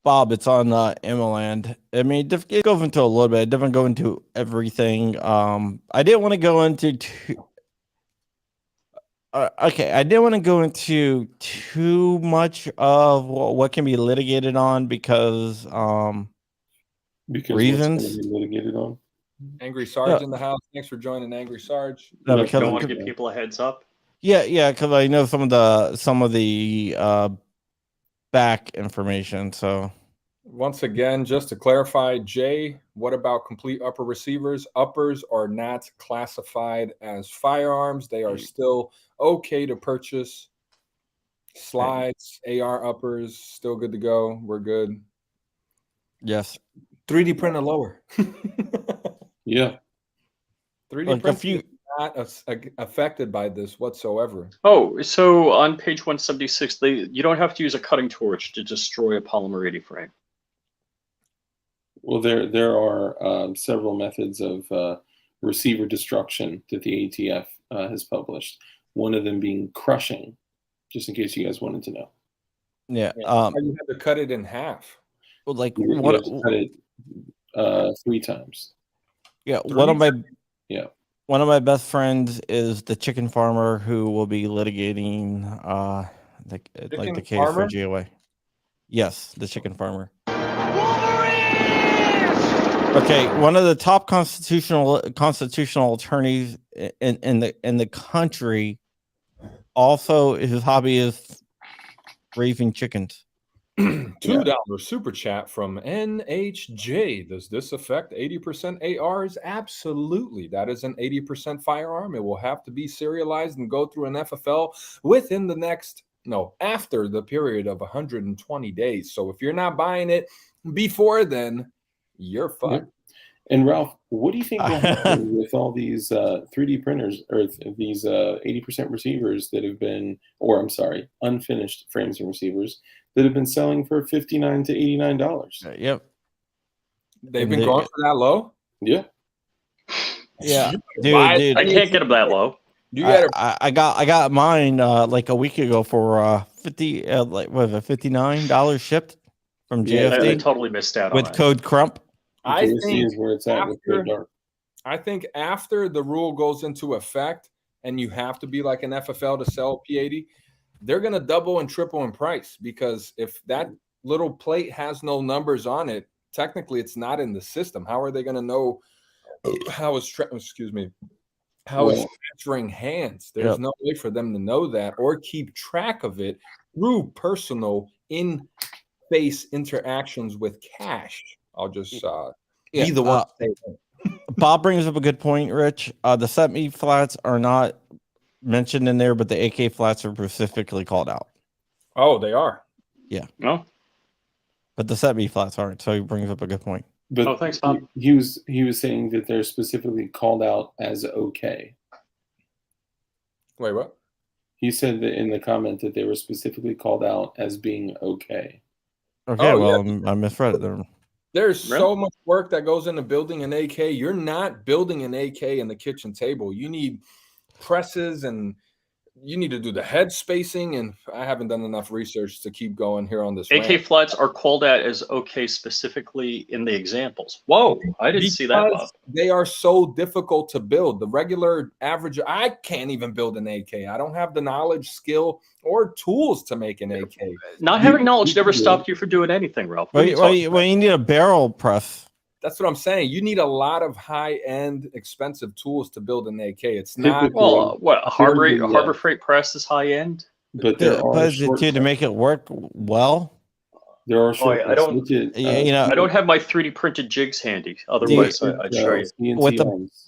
Bob, it's on Emmaland. I mean, it goes into a little bit. It doesn't go into everything. I didn't want to go into I didn't want to go into too much of what can be litigated on because reasons. What's gonna be litigated on? Angry Sarge in the house. Thanks for joining, Angry Sarge. No, you don't want to give people a heads up. Yeah, because I know some of the back information. So once again, just to clarify, Jay, what about complete upper receivers? Uppers are not classified as firearms. They are still okay to purchase. Slides, AR uppers, still good to go. We're good. yes, 3D printer lower. Yeah. 3D like a printer few. is not affected by this whatsoever. Oh, so on page 176, you don't have to use a cutting torch to destroy a polymer 80 frame. Well, there are several methods of receiver destruction that the ATF has published. One of them being crushing, just in case you guys wanted to know. Yeah. You had to cut it in half. Like You what? have to cut it 3 times. Yeah. Yeah. One of my best friends is the chicken farmer who will be litigating the case farmer? for GOA. Yes, the chicken farmer. Okay, one of the top constitutional attorneys in the country. Also, his hobby is raising chickens. $2 super chat from NHJ. Does this affect 80% ARs? Absolutely. That is an 80% firearm. It will have to be serialized and go through an FFL within after the period of 120 days. So if you're not buying it before then, you're fucked. Yeah. And Ralph, what do you think will happen with all these 3D printers or these 80% receivers that have been, unfinished frames and receivers that have been selling for $59 to $89? Yep. They've been going for that low? Yeah. Yeah. Dude, I can't get them that low. I got mine like a week ago for $59 shipped from JFD. I totally missed out on with that. code Crump. I think is where it's at with Code Dark. I think after the rule goes into effect and you have to be like an FFL to sell P80, they're going to double and triple in price, because if that little plate has no numbers on it, technically it's not in the system. How are they going to know how it's transferring hands? There's no way for them to know that or keep track of it through personal in-face interactions with cash. I'll just be the one to say that. Bob brings up a good point, Rich. The semi flats are not mentioned in there, but the AK flats are specifically called out. Oh, they are. Yeah. No. But the semi flats aren't. So he brings up a good point. But thanks, Bob. He was saying that they're specifically called out as okay. Wait, what? He said that in the comment that they were specifically called out as being okay. Okay, I misread it there. There's so much work that goes into building an AK. You're not building an AK in the kitchen table. You need presses and you need to do the head spacing. And I haven't done enough research to keep going here on this. AK flats are called out as okay specifically in the examples. Whoa, I didn't see that, Bob. They are so difficult to build. The regular average, I can't even build an AK. I don't have the knowledge, skill, or tools to make an AK. Not having knowledge never stopped you from doing anything, Ralph. Well, you need a barrel press. That's what I'm saying. You need a lot of high-end, expensive tools to build an AK. It's not Harbor Freight press is high-end. But there are to make it work well. There are shortcuts. I don't have my 3D printed jigs handy. Otherwise, I'd show you.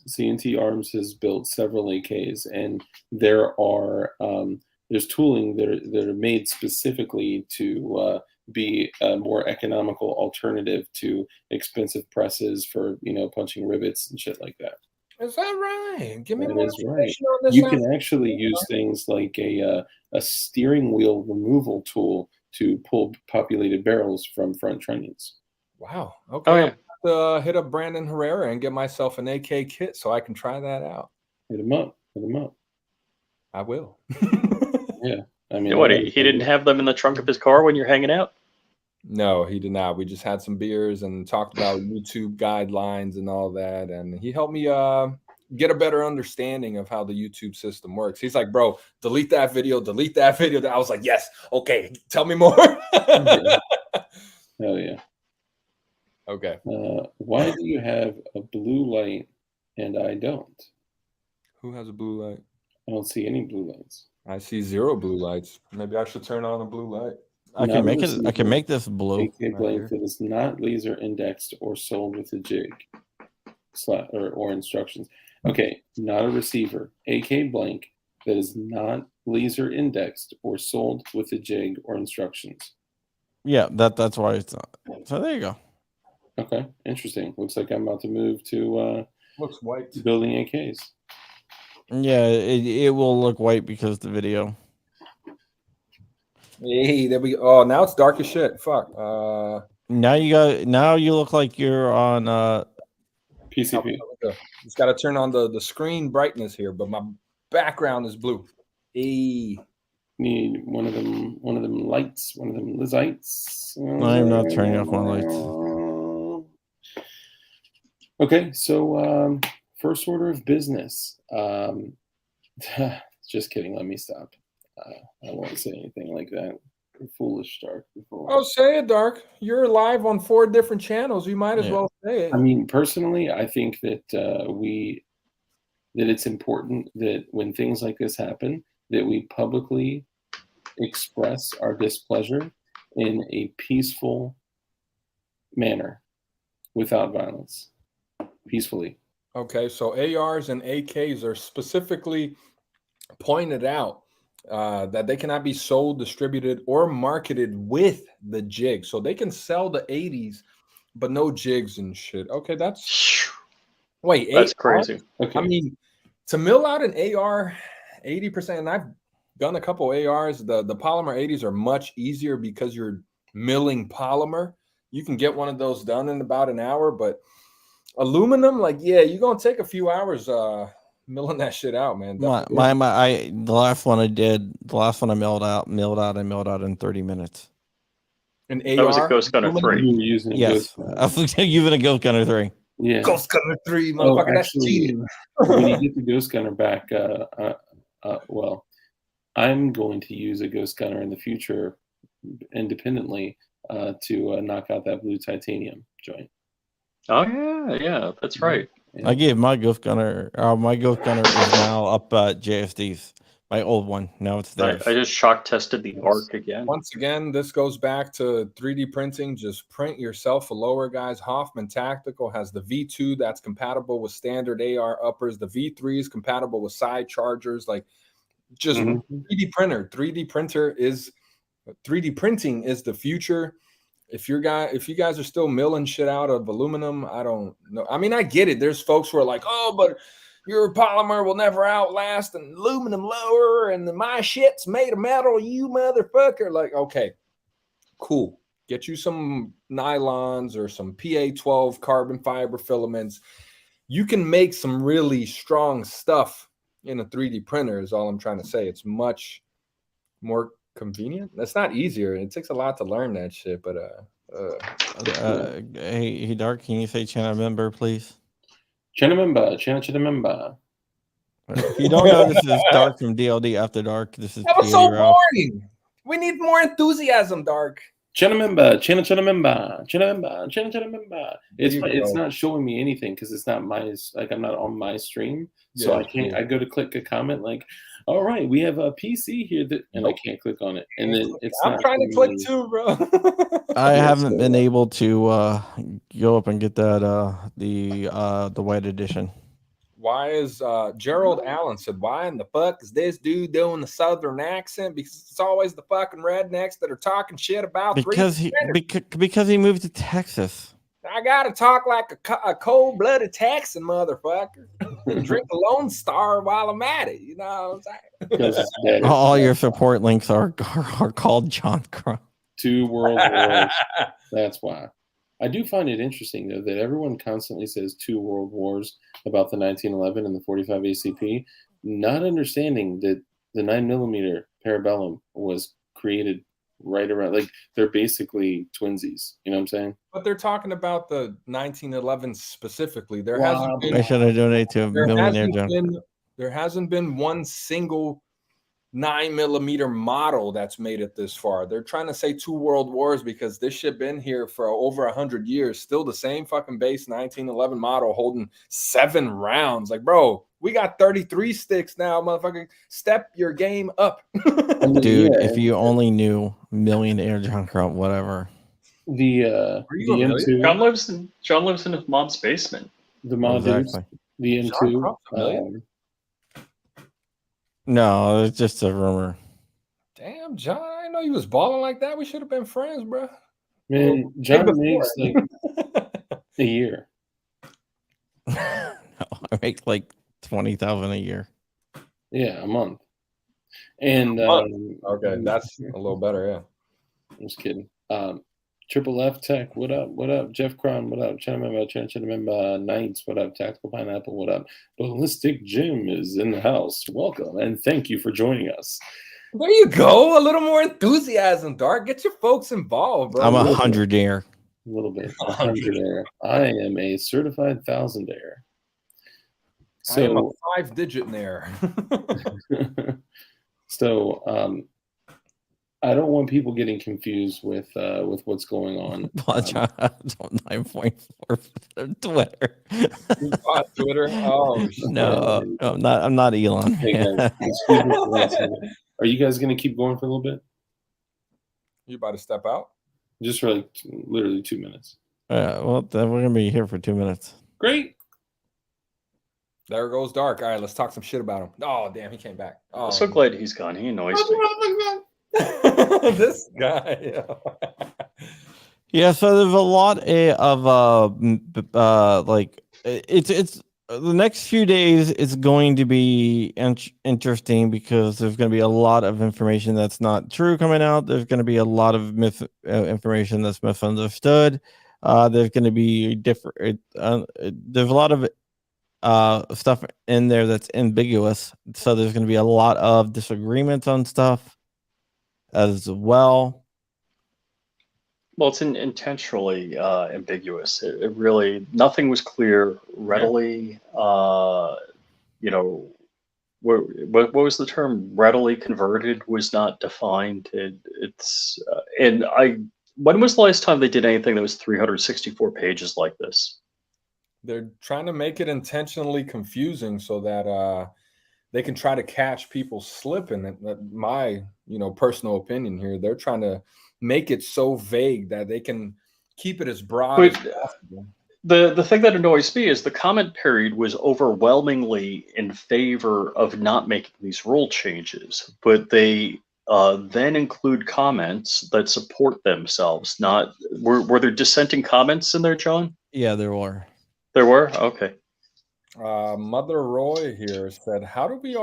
CNT Arms has built several AKs, and there's tooling that are made specifically to be a more economical alternative to expensive presses for punching rivets and shit like that. Is that right? Give me that more is information right. on this. You can actually use things like a steering wheel removal tool to pull populated barrels from front trunnions. Wow. Okay. Oh, yeah. I'll have to hit up Brandon Herrera and get myself an AK kit so I can try that out. Hit him up. I will. Yeah. I mean, he didn't have them in the trunk of his car when you're hanging out? No, he did not. We just had some beers and talked about YouTube guidelines and all that. And he helped me get a better understanding of how the YouTube system works. He's like, bro, delete that video. I was like, yes. Okay. Tell me more. Hell yeah. Okay. Why do you have a blue light and I don't? Who has a blue light? I don't see any blue lights. I see 0 blue lights. Maybe I should turn on a blue light. I can make it. I can make this blue. AK blank that is not laser indexed or sold with a jig or instructions. Okay, not a receiver. AK blank that is not laser indexed or sold with a jig or instructions. Yeah, that's why it's not. So there you go. Okay, interesting. Looks like I'm about to move to Looks white. building AKs. Yeah, it will look white because of the video. Hey, there we go. Oh, now it's dark as shit. Fuck. Now you look like you're on PCP. Just got to turn on the screen brightness here, but my background is blue. Hey. Need one of them lights, one of them lights. I'm not turning off my lights. Okay, so first order of business. Just kidding. Let me stop. I won't say anything like that. You're foolish, Dark. Oh, say it, Dark. You're live on 4 different channels. You might as well say it. I mean, personally, I think that that it's important that when things like this happen, that we publicly express our displeasure in a peaceful manner, without violence, peacefully. Okay, so ARs and AKs are specifically pointed out that they cannot be sold, distributed, or marketed with the jig. So they can sell the 80s, but no jigs and shit. Okay, that's crazy. Okay. I mean, to mill out an AR 80%, and I've done a couple ARs, the polymer 80s are much easier because you're milling polymer. You can get one of those done in about an hour, but aluminum, like, yeah, you're gonna take a few hours milling that shit out, man. The last one I milled out in 30 minutes. An AR? That was a Ghost Gunner 3. You were using a Yes, I was using a Ghost Gunner 3. Yeah. Ghost Gunner 3, motherfucker. That's cheating. When you get the Ghost Gunner back, well, I'm going to use a Ghost Gunner in the future independently to knock out that blue titanium joint. Oh yeah, that's right. I gave my Ghost Gunner. My Ghost Gunner is now up at JSD's. My old one. Now it's theirs. I just shock tested the ARC again. Once again, this goes back to 3D printing. Just print yourself a lower, guys. Hoffman Tactical has the V2 that's compatible with standard AR uppers. The V3 is compatible with side chargers. Like, just 3D printer. 3D printing is the future. If you guys are still milling shit out of aluminum, I don't know. I mean, I get it. There's folks who are like, oh, but your polymer will never outlast an aluminum lower, and my shit's made of metal, you motherfucker. Like, okay, cool. Get you some nylons or some PA12 carbon fiber filaments. You can make some really strong stuff in a 3D printer is all I'm trying to say. It's much more convenient. That's not easier. It takes a lot to learn that shit, but hey Dark, can you say channel member, please? Channel member. If you don't know, this is Dark from DLD After Dark. This is that was so boring. We need more enthusiasm, Dark. Channel member. It's not showing me anything because it's not I'm not on my stream, so I can't. I go to click a comment like, all right, we have a PC here and I can't click on it, and then I'm trying to click too, bro. I haven't been able to go up and get that the white edition. Why is Gerald Allen said, why in the fuck is this dude doing the southern accent? Because it's always the fucking rednecks that are talking shit about because he moved to Texas. I gotta talk like a cold-blooded Texan motherfucker and drink a Lone Star while I'm at it. You know what I'm saying? All your support links are called John Crow. 2 World Wars. That's why. I do find it interesting, though, that everyone constantly says 2 World Wars about the 1911 and the 45 ACP, not understanding that the 9mm Parabellum was created right around, like, they're basically twinsies. You know what I'm saying? But they're talking about the 1911 specifically. There I should have donated to a millionaire, John. There hasn't been one single 9mm model that's made it this far. They're trying to say 2 world wars because this shit been here for over 100 years. Still the same fucking base 1911 model holding 7 rounds. Like, bro, We got 33 sticks now, motherfucker. Step your game up. Dude, if you only knew Millionaire John Crump, whatever. The M2. John lives in his mom's basement. The modders. Exactly. The M2. No, it's just a rumor. Damn, John, I didn't know you was balling like that. We should have been friends, bro. Man, John makes like a year. No, I make like 20,000 a year. Yeah, a month. And okay, that's a little better. Yeah, I'm just kidding. Triple F Tech, what up? What up? Jeff Cron, what up? Remember Knights, what up? Tactical Pineapple, what up? Ballistic Jim is in the house. Welcome and thank you for joining us. There you go. A little more enthusiasm, Dark. Get your folks involved, bro. I'm 100-aire. A little bit. 100-aire. I am a certified 1000-aire. So I am a 5-digit there. So I don't want people getting confused with what's going on. 9.4 Twitter. Twitter? Oh no, I'm not Elon. Hey guys, are you guys gonna keep going for a little bit? You about to step out? Just for like literally 2 minutes. Well, then we're gonna be here for 2 minutes. Great. There goes Dark. All right, let's talk some shit about him. Oh, damn, he came back. Oh, I'm so glad he's gone. He annoys me. This guy. Yeah, so there's a lot of like it's the next few days is going to be interesting because there's going to be a lot of information that's not true coming out. There's going to be a lot of information that's misunderstood. There's going to be different. There's a lot of stuff in there that's ambiguous, so there's going to be a lot of disagreements on stuff as well. Well, it's intentionally ambiguous. It really, nothing was clear readily. You know, what was the term? Readily converted was not defined. When was the last time they did anything that was 364 pages like this? They're trying to make it intentionally confusing so that they can try to catch people slipping. My, personal opinion here, they're trying to make it so vague that they can keep it as broad as possible. The thing that annoys me is the comment period was overwhelmingly in favor of not making these rule changes, but they then include comments that support themselves. Were there dissenting comments in there, John? Yeah, there were. There were? Okay. Mother Roy here said, how do we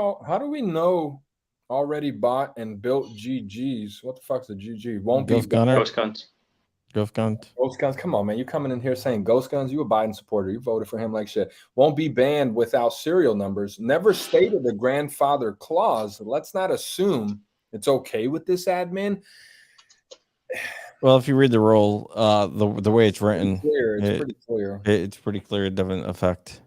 know already bought and built GGs? What the fuck's a GG? Won't Ghost be Gunner. Ghost Guns. Ghost Guns. Come on, man. You coming in here saying Ghost Guns? You a Biden supporter. You voted for him like shit. Won't be banned without serial numbers. Never stated a grandfather clause. Let's not assume it's okay with this admin. Well, if you read the rule, the way it's written, it's pretty clear. It's pretty clear. It doesn't affect.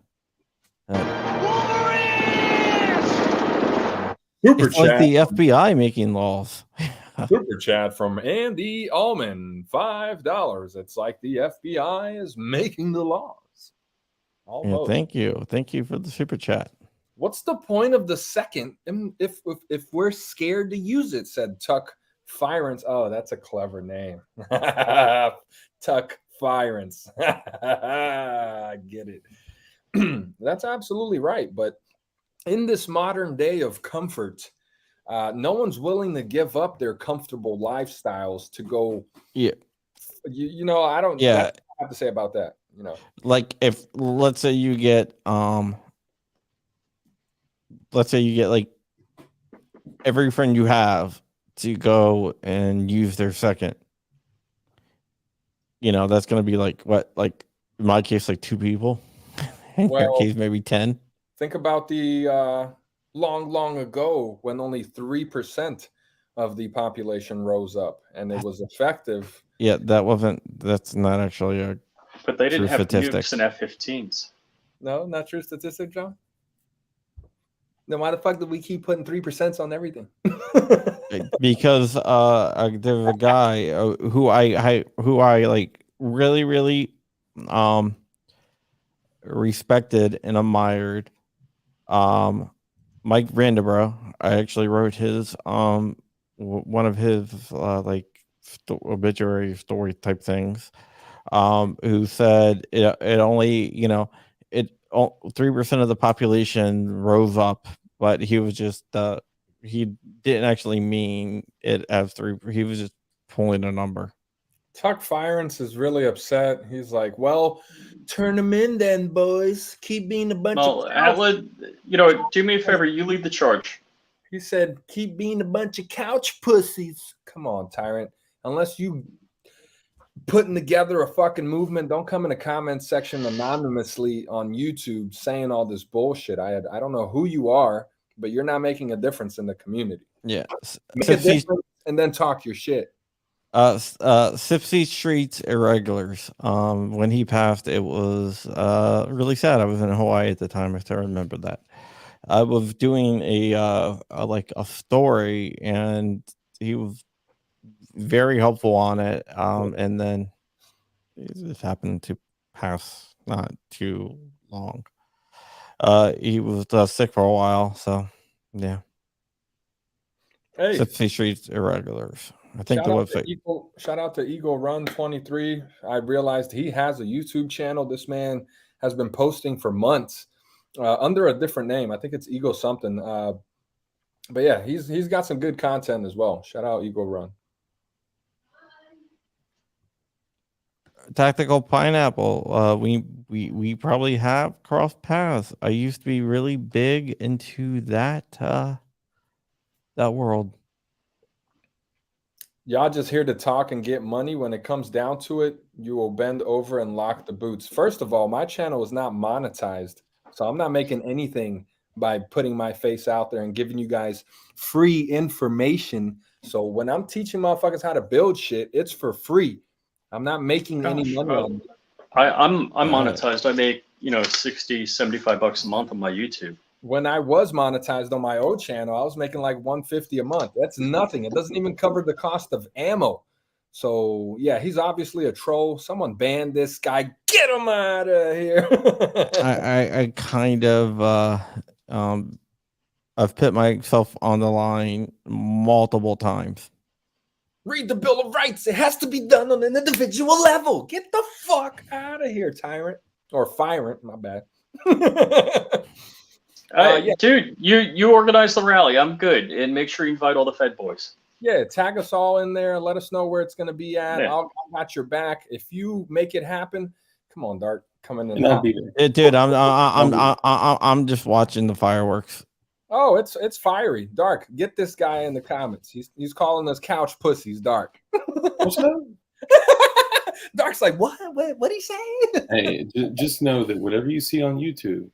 It's like the FBI making laws. Super chat from Andy Allman, $5. It's like the FBI is making the laws. Yeah, thank you for the super chat. What's the point of the second if we're scared to use it? Said Tuck Firance. Oh, that's a clever name. Tuck Firance. I get it. That's absolutely right. But in this modern day of comfort, no one's willing to give up their comfortable lifestyles to go. Yeah. I don't. Yeah. That's what I have to say about that. Like if let's say you get like every friend you have to go and use their second. That's going to be like what? Like in my case, like 2 people. In your case, maybe 10. Think about the long ago when only 3% of the population rose up and it was effective. Yeah, that's not actually a But they didn't have statistics. nukes and F-15s. No, not true statistic, John. Then why the fuck did we keep putting 3% on everything? Because there's a guy who I like really respected and admired, Mike Vandenborough. I actually wrote his one of his like obituary story type things. Who said it only, you know, 3% of the population rose up, but he was just he didn't actually mean it as 3. He was just pulling a number. Tuck Firance is really upset. He's like, "Well, turn them in then, boys. Keep being a bunch Well, of couch." do me a favor. You lead the charge. He said, "Keep being a bunch of couch pussies." Come on, Tyrant. Unless you putting together a fucking movement, don't come in the comment section anonymously on YouTube saying all this bullshit. I don't know who you are, but you're not making a difference in the community. Yeah, Make a difference and then talk your shit. Sipsy Street's Irregulars. When he passed, it was really sad. I was in Hawaii at the time. I still remember that. I was doing a story, and he was very helpful on it. And then it just happened to pass not too long. He was sick for a while, so yeah. Hey, Sipsy Street's Irregulars. I think the website. Shout out to Eagle Run 23. I realized he has a YouTube channel. This man has been posting for months under a different name. I think it's Eagle something. But yeah, he's got some good content as well. Shout out Eagle Run. Tactical Pineapple. We probably have crossed paths. I used to be really big into that world. Y'all just here to talk and get money. When it comes down to it, you will bend over and lock the boots. First of all, my channel is not monetized, so I'm not making anything by putting my face out there and giving you guys free information. So when I'm teaching motherfuckers how to build shit, it's for free. I'm not making any money on it. I'm monetized. I make, $60-$75 a month on my YouTube. When I was monetized on my old channel, I was making like $150 a month. That's nothing. It doesn't even cover the cost of ammo. So yeah, he's obviously a troll. Someone banned this guy. Get him out of here. I kind of I've put myself on the line multiple times. Read the Bill of Rights. It has to be done on an individual level. Get the fuck out of here, tyrant. Or firant, my bad. Yeah. Dude, you organize the rally. I'm good. And make sure you invite all the Fed boys. Yeah, tag us all in there. Let us know where it's going to be at. Yeah. I'll got your back. If you make it happen, come on, Dart. Come in. And I'll be there. Dude, I'm just watching the fireworks. Oh, it's fiery. Dark, get this guy in the comments. He's calling us couch pussies, Dark. What's up? Dark's like, what'd he say? Hey, just know that whatever you see on YouTube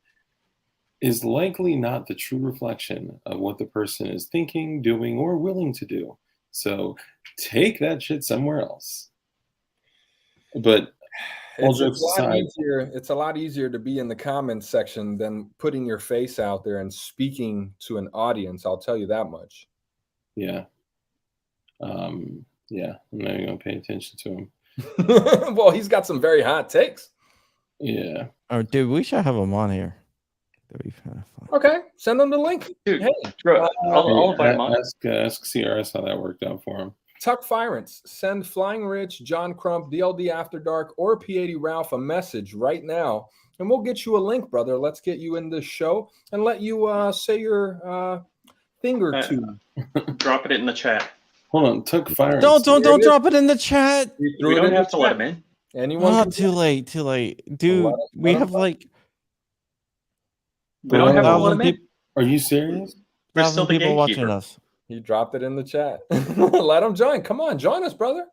is likely not the true reflection of what the person is thinking, doing, or willing to do. So take that shit somewhere else. But all jokes aside, it's a lot easier to be in the comments section than putting your face out there and speaking to an audience. I'll tell you that much. Yeah. Yeah, I'm not even gonna pay attention to him. Well, he's got some very hot takes. Yeah. Oh, dude, we should have him on here. That'd be kind of fun. Okay, send him the link. Dude, hey, I'll invite him on. Ask CRS how that worked out for him. Tuck Firance, send Flying Rich, John Crump, DLD After Dark, or P80 Ralph a message right now, and we'll get you a link, brother. Let's get you in this show and let you say your thing or two. Drop it in the chat. Hold on, Tuck Firance. Don't drop it in the chat. We don't have to let him in. Anyone? Oh, too late, dude. We have like. We don't have to let him in. Are you serious? We're still the people watching gatekeeper. us. He dropped it in the chat. Let him join. Come on, join us, brother.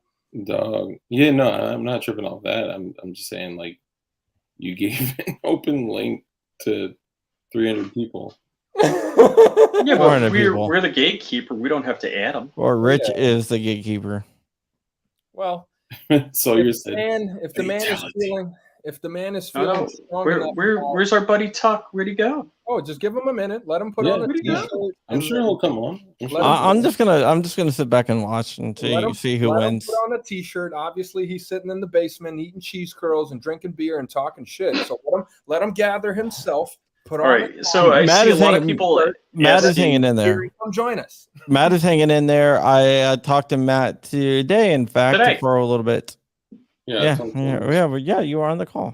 Dog. Yeah, no, I'm not tripping off that. I'm just saying, like, you gave an open link to 300 people. Yeah, but 400 we're the gatekeeper. We don't have to add them. Or Rich is the gatekeeper. Well, so you're saying if the man is feeling strong enough, where's our buddy Tuck? Where'd he go? Oh, just give him a minute. Let him put on a t-shirt. I'm sure he'll come on. I'm just gonna sit back and watch and see who wins. Put on a t-shirt. Obviously, he's sitting in the basement eating cheese curls and drinking beer and talking shit. So let him gather himself, Put All on right. So I Matt see a is lot of hanging- people. Matt is asking- hanging in there. Come join us. Matt is hanging in there. I talked to Matt today, in fact, Today. for a little bit. Yeah. Yeah, you were on the call.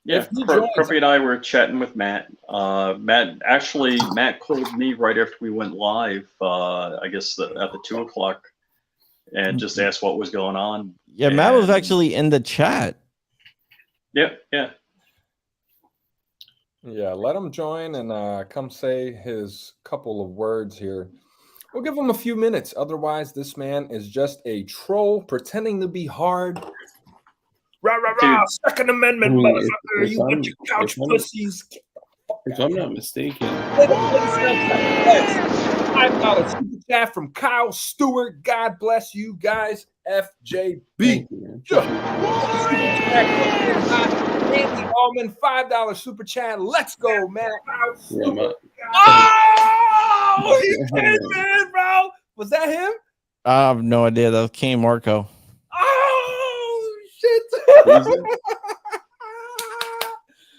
Yeah, If he joins- Croppy and I were chatting with Matt. Matt called me right after we went live. I guess at the 2:00, and just asked what was going on. Yeah, Matt was And- actually in the chat. Yeah. Yeah, let him join and come say his couple of words here. We'll give him a few minutes. Otherwise, this man is just a troll pretending to be hard. Rah, rah, rah. Dude. Second Amendment, I mean, motherfucker. if You I'm- got your couch if I'm- pussies. If I'm not mistaken, $5 super chat from Kyle Stewart. God bless you guys. FJB. thank you, man. Andy Allman, $5 super chat. Let's go, man. Yeah, Oh, he came in, bro. Was that him? I have no idea. That was Kane Marco. Oh, shit.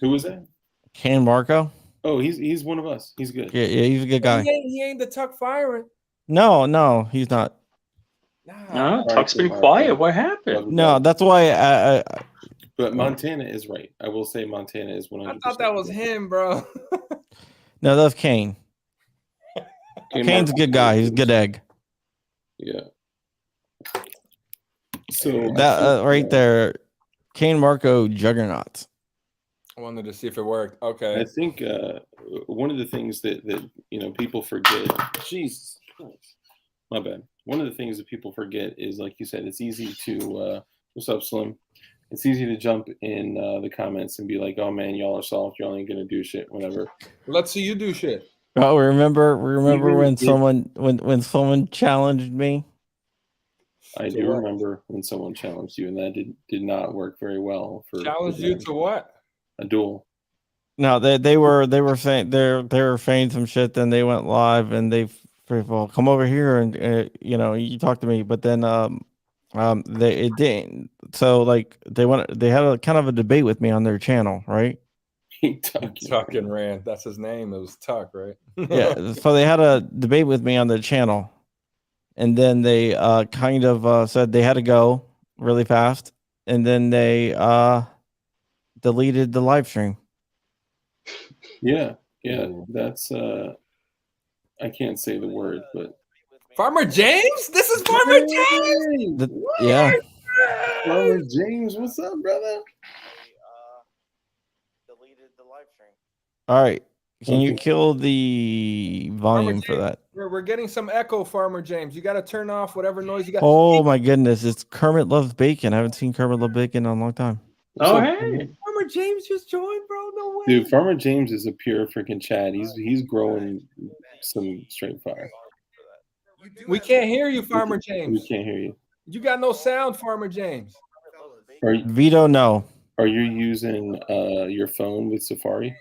Who was that? Kane Marco? Oh, he's one of us. He's good. Yeah, he's a good guy. He ain't the tuck firing. No, he's not. No, Right, Tuck's been right, quiet. right. What happened? No, that's why But Montana is right. I will say Montana is 100%. I thought that was him, bro. no, that's Kane. Kane's a good guy. He's a good egg. Yeah. So That right there, Kane Marco juggernauts. I wanted to see if it worked. Okay. I think one of the things that people forget. Jesus Christ. My bad. One of the things that people forget is, like you said, it's easy to what's up, Slim? It's easy to jump in the comments and be like, "Oh man, y'all are soft. Y'all ain't gonna do shit." Whatever. Let's see you do shit. Oh, remember Even when if- someone challenged me? I To do what? remember when someone challenged you, and that did not work very well for Challenge you to what? a duel. No, they were saying they were saying some shit. Then they went live and they well, come over here and you talk to me. But then it didn't. So like they had a kind of a debate with me on their channel, right? Tuck and Rand. That's his name. It was Tuck, right? Yeah. So they had a debate with me on their channel, and then they kind of said they had to go really fast, and then they deleted the live stream. Yeah, that's I can't say the word, but Farmer James? This is Farmer James. Yeah. Farmer James, what's up, brother? Deleted the live stream. All right. Can you Okay. kill the volume for James, that? We're getting some echo, Farmer James. You got to turn off whatever noise you got. Oh my goodness. It's Kermit Loves Bacon. I haven't seen Kermit Love Bacon in a long time. Oh, up, hey. Farmer James just joined, bro. No way. Dude, Farmer James is a pure freaking Chad. He's growing some straight fire. We can't hear you, Farmer We James. can't hear you. You got no sound, Farmer James. Are you, Vito, no. are you using your phone with Safari?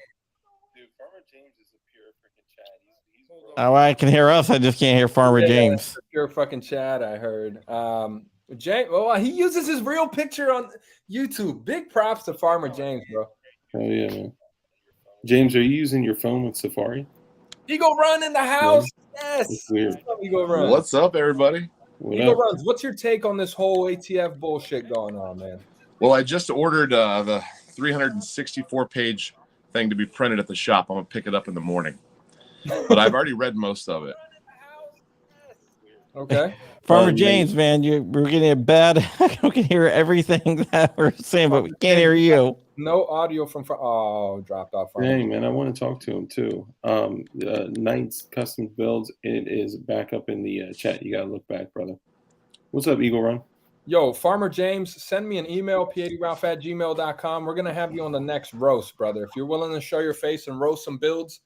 Dude, Farmer James is a pure freaking Chad. Oh, I can hear us. I just can't hear Farmer Yeah, James. You're fucking Chad, I heard. James, well, he uses his real picture on YouTube. Big props to Farmer James, bro. Oh yeah, man. James, are you using your phone with Safari? Eagle Run in the house. Yes. It's weird. What's up, Eagle Run? What's up, everybody? What Eagle up? Runs, what's your take on this whole ATF bullshit going on, man? Well, I just ordered the 364-page thing to be printed at the shop. I'm gonna pick it up in the morning, but I've already read most of it. Okay. Farmer Nate. James, man, we're getting a bad. I can hear everything that we're saying, but we can't hear you. No audio from. Oh, dropped off. Farmer. Dang, man, I want to talk to him too. Knight's Custom Builds, it is back up in the chat. You gotta look back, brother. What's up, Eagle Run? Yo, Farmer James, send me an email, p80ralph@gmail.com. We're going to have you on the next roast, brother. If you're willing to show your face and roast some builds,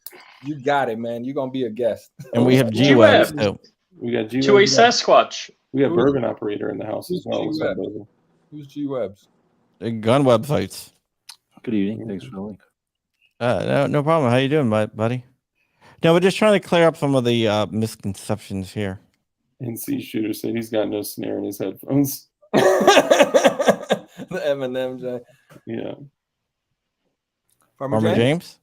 you got it, man. You're going to be a guest. And we have G-Web. G-Webs too. We got G. To a Sasquatch. We got Who's- Bourbon Operator in the house as who's well. What's up, G-Web? brother? Who's G-Webs? Gun websites. Good evening. Thanks for the link. No problem. How you doing, buddy? No, we're just trying to clear up some of the misconceptions here. NC Shooter said he's got no snare in his headphones. The Eminem, Jay. Yeah. Farmer James?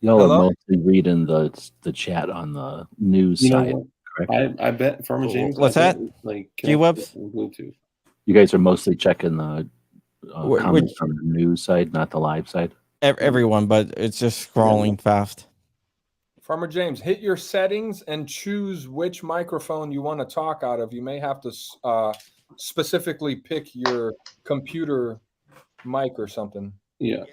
Y'all Hello? are mostly reading the chat on the news You know side, what? correct? I bet Farmer James. What's I bet that? it's, like G-Webs? Bluetooth. You guys are mostly checking the comments Which on the news side, not the live side. everyone, but it's just scrolling fast. Farmer James, hit your settings and choose which microphone you want to talk out of. You may have to specifically pick your computer mic or something. Yeah.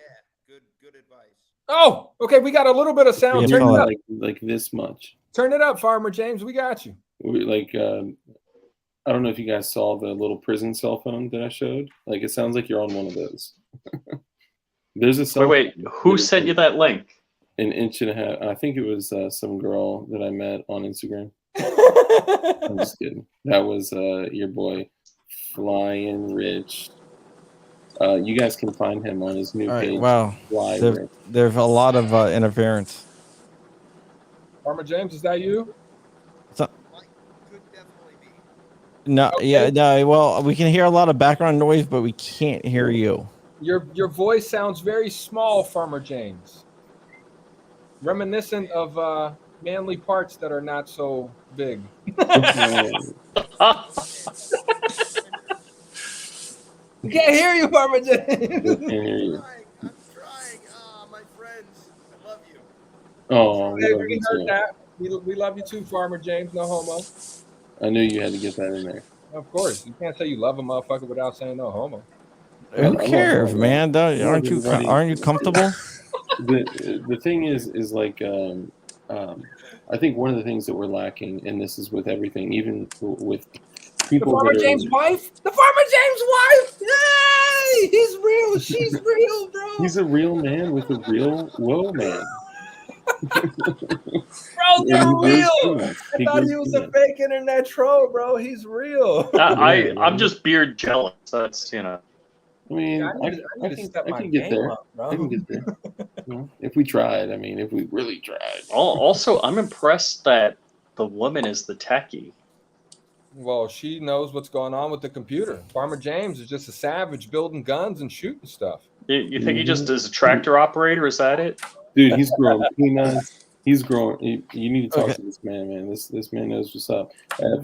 Good advice. Oh, okay. We got a little bit of sound. Yeah, Turn it up. like this much. Turn it up, Farmer James. We got you. Like I don't know if you guys saw the little prison cell phone that I showed. Like it sounds like you're on one of those. There's a cell Wait, phone who that is sent you that link? an inch and a half. I think it was some girl that I met on Instagram. I'm just kidding. That was your boy Flying Rich. You guys can find him on his new All right. page. Wow. Fly There's, Rich. there's a lot of interference. Farmer James, is that you? Could definitely be. No, Okay. yeah, no. Well, we can hear a lot of background noise, but we can't hear you. Your voice sounds very small, Farmer James. Reminiscent of manly parts that are not so big. We can't hear you, Farmer James. Can't hear you. I'm trying. My friends, I love you. Oh, we Hey, love we you heard too. that. We love you too, Farmer James. No homo. I knew you had to get that in there. Of course, you can't say you love a motherfucker without saying no homo. I Who love cares, that, man? Aren't Aren't you comfortable? The thing is like I think one of the things that we're lacking, and this is with everything, even with The people Farmer that are, James wife. The Farmer James wife. Yay! He's real. She's real, bro. he's a real man with a real whoa man. Bro, they're And he real. grows peanuts. I thought he was a fake internet troll, bro. He's real. I'm just beard jealous. That's I mean, Yeah, I need to step my can get game there. up, bro. I can get there. You know, if we tried, I mean, if we really tried. Also, I'm impressed that the woman is the techie. Well, she knows what's going on with the computer. Farmer James is just a savage building guns and shooting stuff. You think he just is a tractor operator? Is that it? Dude, he's growing peanuts. He's growing. You need to talk Okay. to this man, man. This man knows what's up.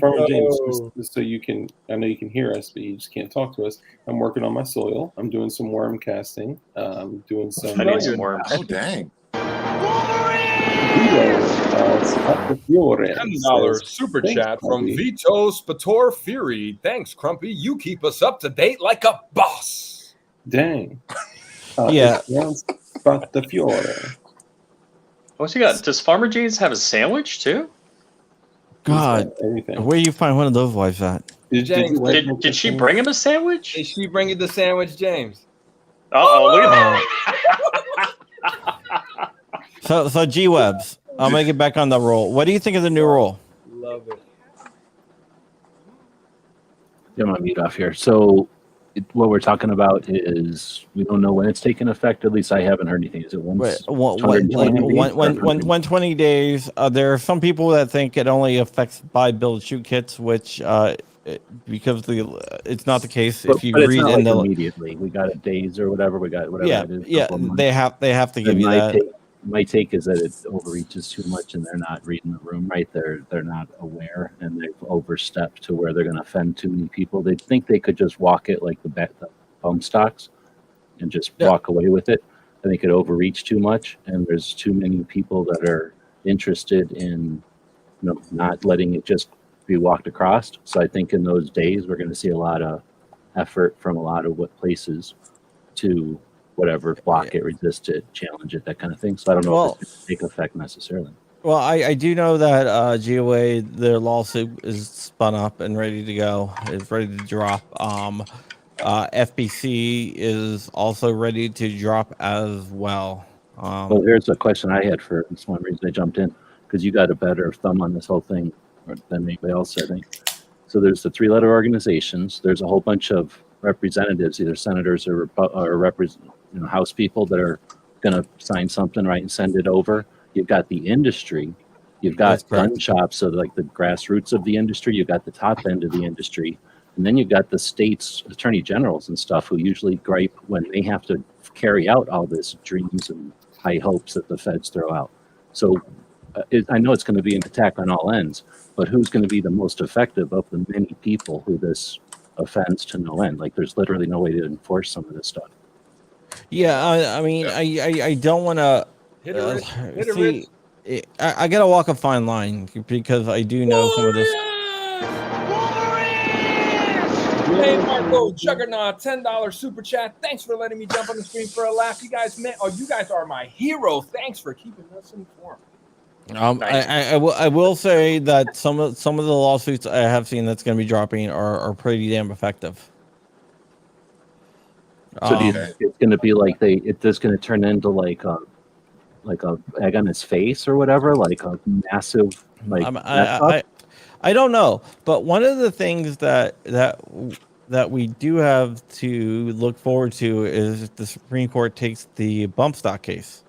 Farmer James, just so you can, I know you can hear us, but you just can't talk to us. I'm working on my soil. I'm doing some worm casting. I'm doing some. I need some worms. Oh, dang. $10 super Thanks, chat from Crumpy. Vito Spator Fury. Thanks, Crumpy. You keep us up to date like a boss. Dang. Yeah. The Fiore. What's he got? Does Farmer James have a sandwich too? God, Everything. where do you find one of those wives at? James, Did she bring him a sandwich? Is she bringing the sandwich, James? Oh, look at that. So G-Webs, I'll make it back on the roll. What do you think of the new rule? Love it. Get my mute off here. So what we're talking about is we don't know when it's taking effect. At least I haven't heard anything. Is it once? 120 days. There are some people that think it only affects buy, build, shoot kits, which because it's not the case. But, if you but it's read not in like the immediately, we got it days or whatever. We got whatever. yeah, it is, yeah, they have to give you that. My take is that it overreaches too much, and they're not reading the room right. They're not aware, and they've overstepped to where they're going to offend too many people. They think they could just walk it like the bump stocks, and just walk away with it. I think it overreached too much, and there's too many people that are interested in, not letting it just be walked across. So I think in those days we're going to see a lot of effort from a lot of places to whatever, block it, resist it, challenge it, that kind of thing. So I don't know if it's going to take effect necessarily. Well, I do know that GOA, their lawsuit is spun up and ready to go. It's ready to drop. FBC is also ready to drop as well. Well, here's a question I had for this one reason I jumped in, because you got a better thumb on this whole thing than anybody else, I think. So there's the 3-letter organizations. There's a whole bunch of representatives, either senators or House people that are going to sign something, right, and send it over. You've got the industry. You've got gun shops, so like the grassroots of the industry. You've got the top end of the industry. And then you've got the state's attorney generals and stuff who usually gripe when they have to carry out all this dreams and high hopes that the feds throw out. So I know it's going to be an attack on all ends, but who's going to be the most effective of the many people who this offends to no end? Like, there's literally no way to enforce some of this stuff. Yeah, I mean, I don't want to Hit it, Rich. Hit it, see. Rich. I gotta walk a fine line because I do know some of this. Hey, Marco Juggernaut, $10 super chat. Thanks for letting me jump on the screen for a laugh. You guys are my hero. Thanks for keeping us informed. Nice. I will say that some of the lawsuits I have seen that's going to be dropping are pretty damn effective. So do you think it's going to be like it's going to turn into like a egg on his face or whatever, like a massive I don't know, but one of the things that we do have to look forward to is if the Supreme Court takes the bump stock case.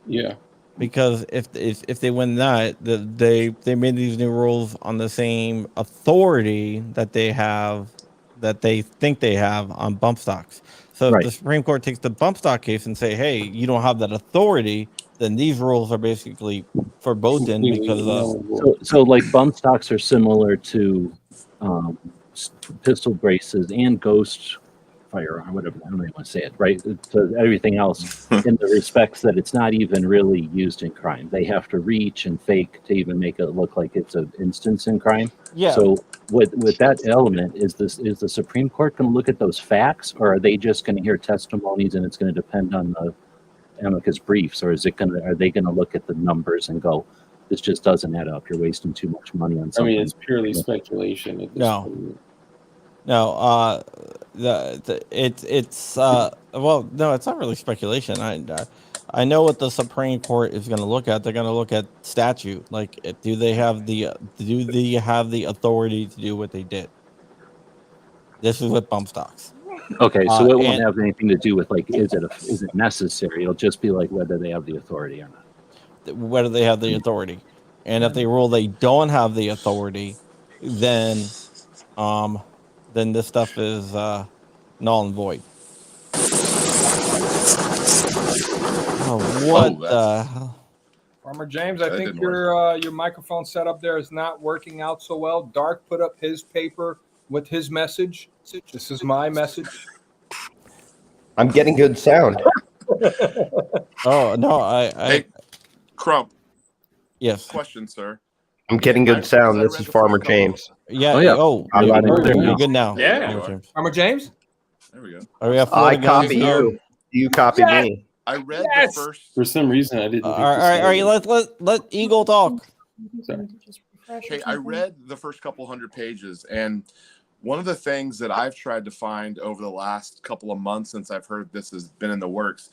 Yeah. Because if they win that, they made these new rules on the same authority that they think they have on bump stocks. So if the Supreme Court takes the bump stock case and say, hey, you don't have that authority, then these rules are basically forbidden because so like bump stocks are similar to pistol braces and ghost firearm, whatever, I don't even want to say it, right? So everything else in the respects that it's not even really used in crime. They have to reach and fake to even make it look like it's an instance in crime. Yeah. So with that element, is the Supreme Court going to look at those facts, or are they just going to hear testimonies and it's going to depend on the amicus briefs, or are they going to look at the numbers and go, this just doesn't add up, you're wasting too much money on something? I mean, it's purely speculation at this point. No, it's well, no, it's not really speculation. I know what the Supreme Court is going to look at. They're going to look at statute. Like, do they have the authority to do what they did? This is with bump stocks. Okay, so it won't have anything to do with like is it necessary? It'll just be like whether they have the authority or not. Whether they have the authority, and if they rule they don't have the authority, then this stuff is null and void. Oh, what the hell? Farmer James, I think your microphone setup there is not working out so well. Dark put up his paper with his message. This is my message. I'm getting good sound. Oh no, Hey, Crump. Yes. Question, sir. I'm getting good sound. This is Farmer James. Yeah. Oh, yeah. You're good now. Yeah. Farmer James. There we go. I copy you. You copy me. I read the first. For some reason, I didn't. All right. Let Eagle talk. Sorry. Hey, I read the first couple hundred pages, and one of the things that I've tried to find over the last couple of months since I've heard this has been in the works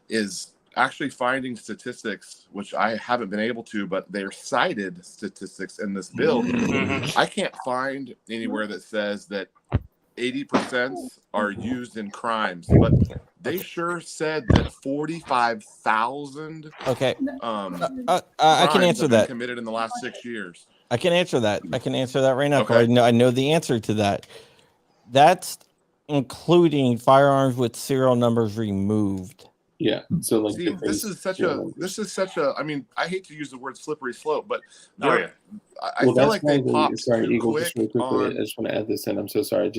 is actually finding statistics, which I haven't been able to, but they're cited statistics in this bill. I can't find anywhere that says that 80% are used in crimes, but they sure said that 45,000 I can answer that. Committed in the last 6 years. I can answer that. Right now. Okay. I know the answer to that. That's including firearms with serial numbers removed. Yeah. So like, see, this is such a. I mean, I hate to use the word slippery slope, but I feel like they popped too quick. I just want to add this in. I'm so sorry.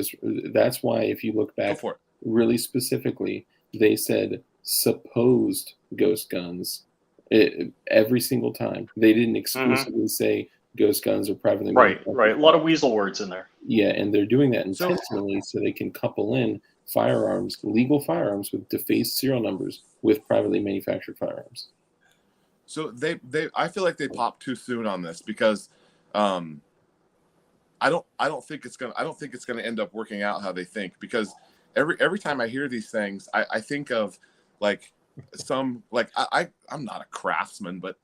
That's why if you look back really specifically, they said supposed ghost guns every single time. They didn't exclusively say ghost guns or privately right. A lot of weasel words in there. Yeah, and they're doing that intentionally so they can couple in firearms, legal firearms with defaced serial numbers with privately manufactured firearms. So I feel like they popped too soon on this because I don't think it's gonna end up working out how they think, because every time I hear these things, I think of like I'm not a craftsman, but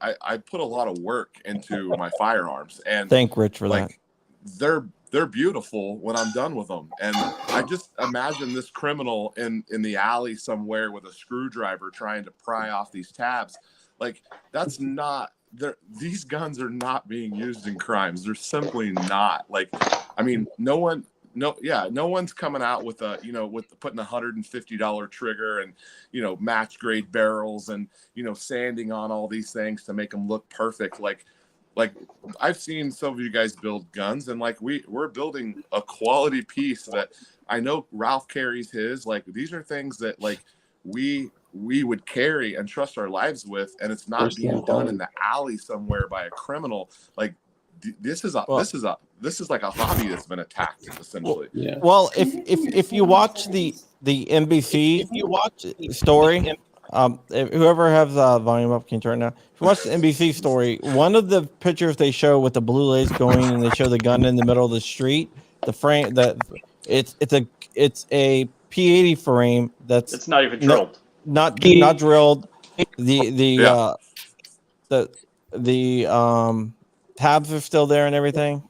I put a lot of work into my firearms, and thank Rich for that. They're beautiful when I'm done with them. And I just imagine this criminal in the alley somewhere with a screwdriver trying to pry off these tabs. Like, that's not these guns are not being used in crimes. They're simply not. Like, I mean, no one no one's coming out with with putting $150 trigger and match grade barrels and sanding on all these things to make them look perfect. Like I've seen some of you guys build guns, and like we're building a quality piece that I know Ralph carries his. Like these are things that like we would carry and trust our lives with, and it's not being done in the alley somewhere by a criminal. Like this is like a hobby that's been attacked essentially. Yeah. Well, if you watch the NBC story, if whoever has volume up can turn it down. If you watch the NBC story, one of the pictures they show with the blue lace going, and they show the gun in the middle of the street. The frame that it's a P80 frame It's not even drilled. Not drilled. The tabs are still there and everything.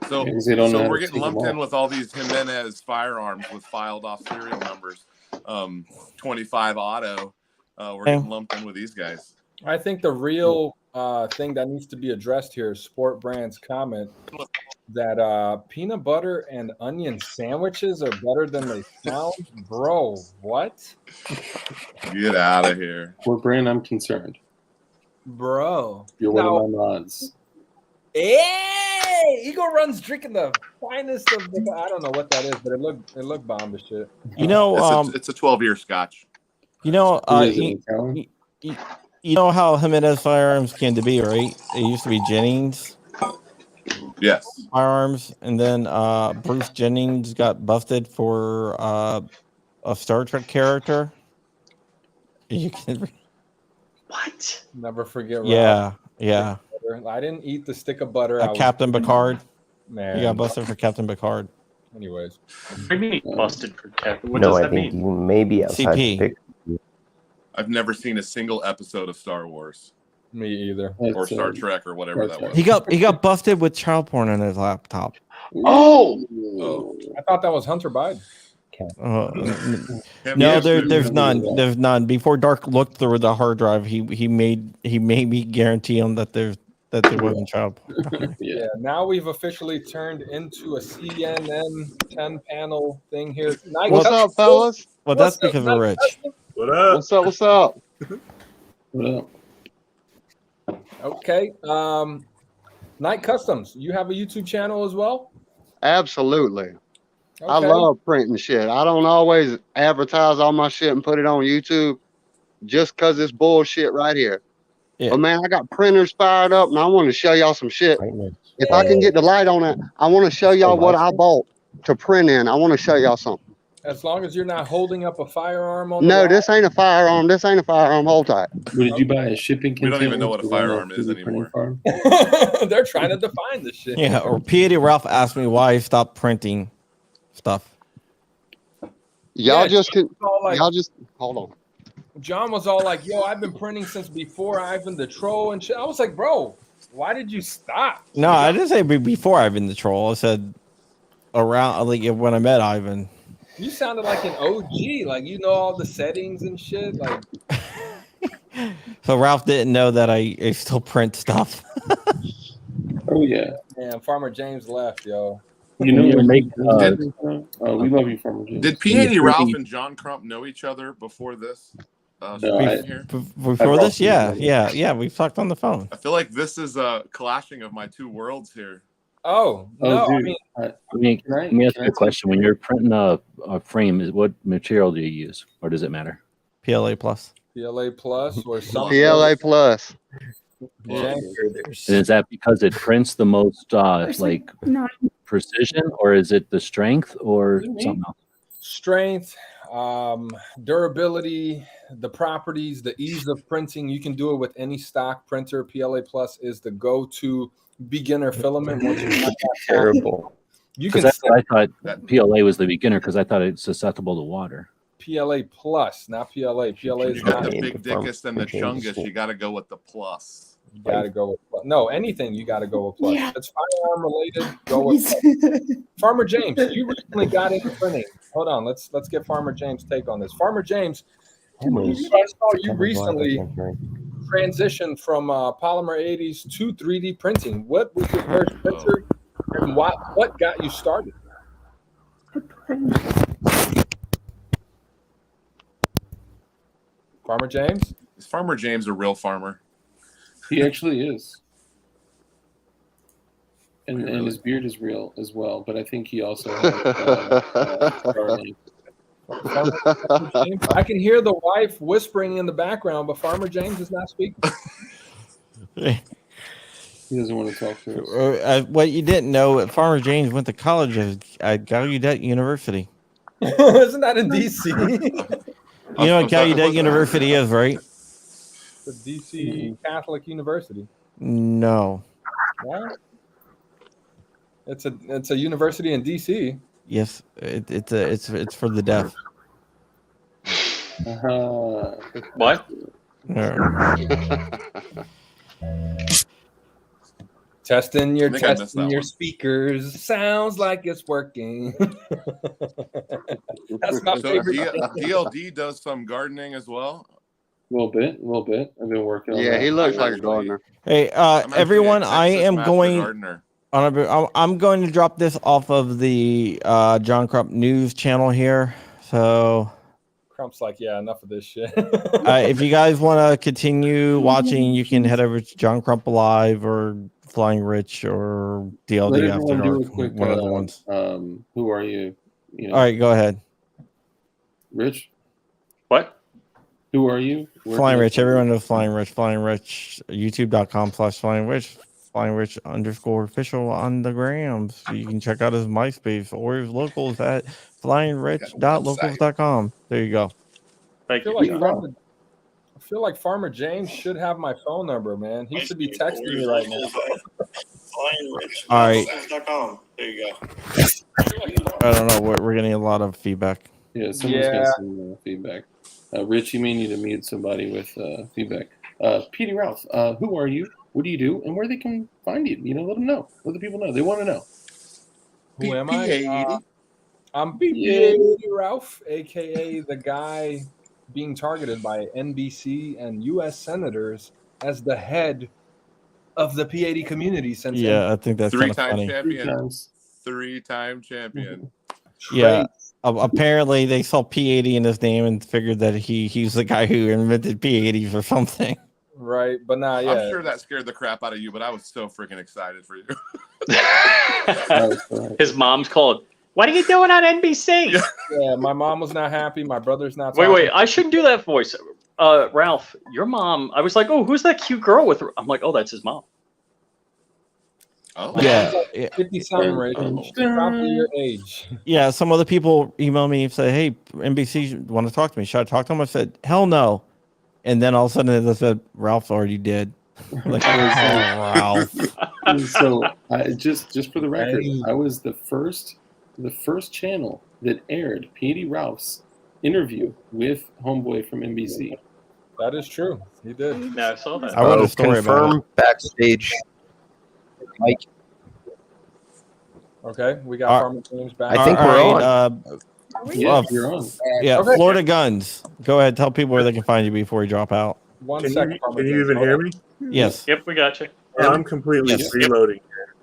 So we're getting lumped in with all these Jimenez firearms with filed off serial numbers. 25 auto. We're getting lumped in with these guys. I think the real thing that needs to be addressed here is Sport Brand's comment that peanut butter and onion sandwiches are better than they sound. Bro, what? Get out of here. Sport Brand, I'm concerned. Bro. You're one of my mods. Hey, Eagle Run's drinking the finest of the. I don't know what that is, but it looked bomb as shit. It's a 12-year Scotch. You know how Jimenez firearms came to be, right? It used to be Jennings. Yes. Firearms, and then Bruce Jennings got busted for a Star Trek character. You can. What? Never forget. Yeah. I didn't eat the stick of butter. Captain Picard. Man, he got busted for Captain Picard. Anyways, what do you mean busted for Captain? What no, does I that think mean? you may be outside. CP. I've never seen a single episode of Star Wars. Me either. Or Star Trek or whatever that was. He got busted with child porn on his laptop. Oh. I thought that was Hunter Biden. No, there's none. There's none. Before Dark looked through the hard drive, he made me guarantee him that there wasn't child porn. Yeah. Now we've officially turned into a CNN 10-panel thing here. What's up, fellas? Well, that's because we're rich. What up? What's up? What up? Okay. Night Customs, you have a YouTube channel as well? Absolutely. Okay. I love printing shit. I don't always advertise all my shit and put it on YouTube just because it's bullshit right here. Yeah. But man, I got printers fired up and I want to show y'all some shit. If I can get the light on it, I want to show y'all what I bought to print in. I want to show y'all something. As long as you're not holding up a firearm on No, this ain't a firearm. This ain't a firearm. Hold tight. What did you buy? A shipping container? We don't even know what a firearm is anymore. They're trying to define this shit. Yeah, or P80 Ralph asked me why I stopped printing stuff. Y'all just hold on. John was all like, yo, I've been printing since before Ivan the Troll and shit. I was like, bro, why did you stop? No, I didn't say before Ivan the Troll. I said around, like, when I met Ivan. You sounded like an OG, like you know all the settings and shit. Like, so Ralph didn't know that I still print stuff. Oh yeah. Man, Farmer James left, yo. You know, we love you, Farmer James. Did P80 Ralph and John Crump know each other before this? Before this, yeah, we've talked on the phone. I feel like this is a clashing of my two worlds here. Oh, no, dude. Let me ask you a question. When you're printing a frame, what material do you use, or does it matter? PLA plus. PLA plus or something. PLA plus. Yeah. And is that because it prints the most like precision, or is it the strength, or something else? Strength, durability, the properties, the ease of printing. You can do it with any stock printer. PLA plus is the go-to beginner filament. Once you have that Terrible. You can. I thought PLA was the beginner because I thought it's susceptible to water. PLA plus, not PLA. PLA is You got not the big dickest and the chungus. You got to go with the plus. You got to go with plus. No, anything you got to go with plus. If it's firearm related, go with plus. Farmer James, you recently got into printing. Hold on, let's get Farmer James' take on this. Farmer James, I saw you recently transitioned from polymer 80s to 3D printing. What was your first printer? And what got you started? Farmer James? Is Farmer James a real farmer? He actually is. And his beard is real as well, but I think he also has Starlink. Farmer James? I can hear the wife whispering in the background, but Farmer James is not speaking. He doesn't want to talk to us. What you didn't know, Farmer James went to college at Gallaudet University. Isn't that in DC? You know what Gallaudet University is, right? The DC Catholic University. No. What? It's a university in DC. Yes, it's for the deaf. What? Testing your speakers. Sounds like it's working. That's my favorite. DLD does some gardening as well. A little bit. I've been working on Yeah, that. he looks like a gardener. Hey, everyone, I am going. I'm going to drop this off of the John Crump News channel here. So Crump's like, yeah, enough of this shit. if you guys want to continue watching, you can head over to John Crump Live or Flying Rich or DLD After Dark. One of the ones. Who are you? All right, go ahead. Rich? What? Who are you? Flying Rich. Everyone knows Flying Rich. Flying Rich. YouTube.com/Flying Rich. Flying Rich _official on the grams. So you can check out his MySpace or his locals at flyingrich.locals.com. There you go. Thank you. I feel like Farmer James should have my phone number, man. He should be texting me right now. All right. There you go. I don't know. We're getting a lot of feedback. Yeah, someone's got some feedback. Rich, you may need to mute somebody with feedback. Petey Ralph, who are you? What do you do? And where they can find you? Let them know. Let the people know. They want to know. Who am I? I'm Petey Ralph, a.k.a. the guy being targeted by NBC and U.S. senators as the head of the P80 community. Since I think that's kind of three-time funny. champion. Three-time champion. Yeah. Apparently, they saw P80 in his name and figured that he's the guy who invented P80s or something. Right, but nah, yeah. I'm sure that scared the crap out of you, but I was so freaking excited for you. His mom's called. What are you doing on NBC? Yeah, my mom was not happy. My brother's not. Wait! I shouldn't do that voice. Ralph, your mom. I was like, oh, who's that cute girl with her? I'm like, oh, that's his mom. Oh yeah, 50-something, right? About your age. Yeah, some other people email me and say, "Hey, NBC want to talk to me? Should I talk to them?" I said, "Hell no." And then all of a sudden they said, "Ralph's already dead." Like, Ralph. So, just for the record, I was the first channel that aired Petey Ralph's interview with Homeboy from NBC. That is true. He did. Yeah, I saw that. I read a story about it. Backstage. Mike. Okay, we got Farmer James back. I think we're on. You're on. Yeah, Okay. Florida Guns. Go ahead, tell people where they can find you before we drop out. One Can second. you even hear me? Yes. Yep, we got you. I'm completely freeloading here.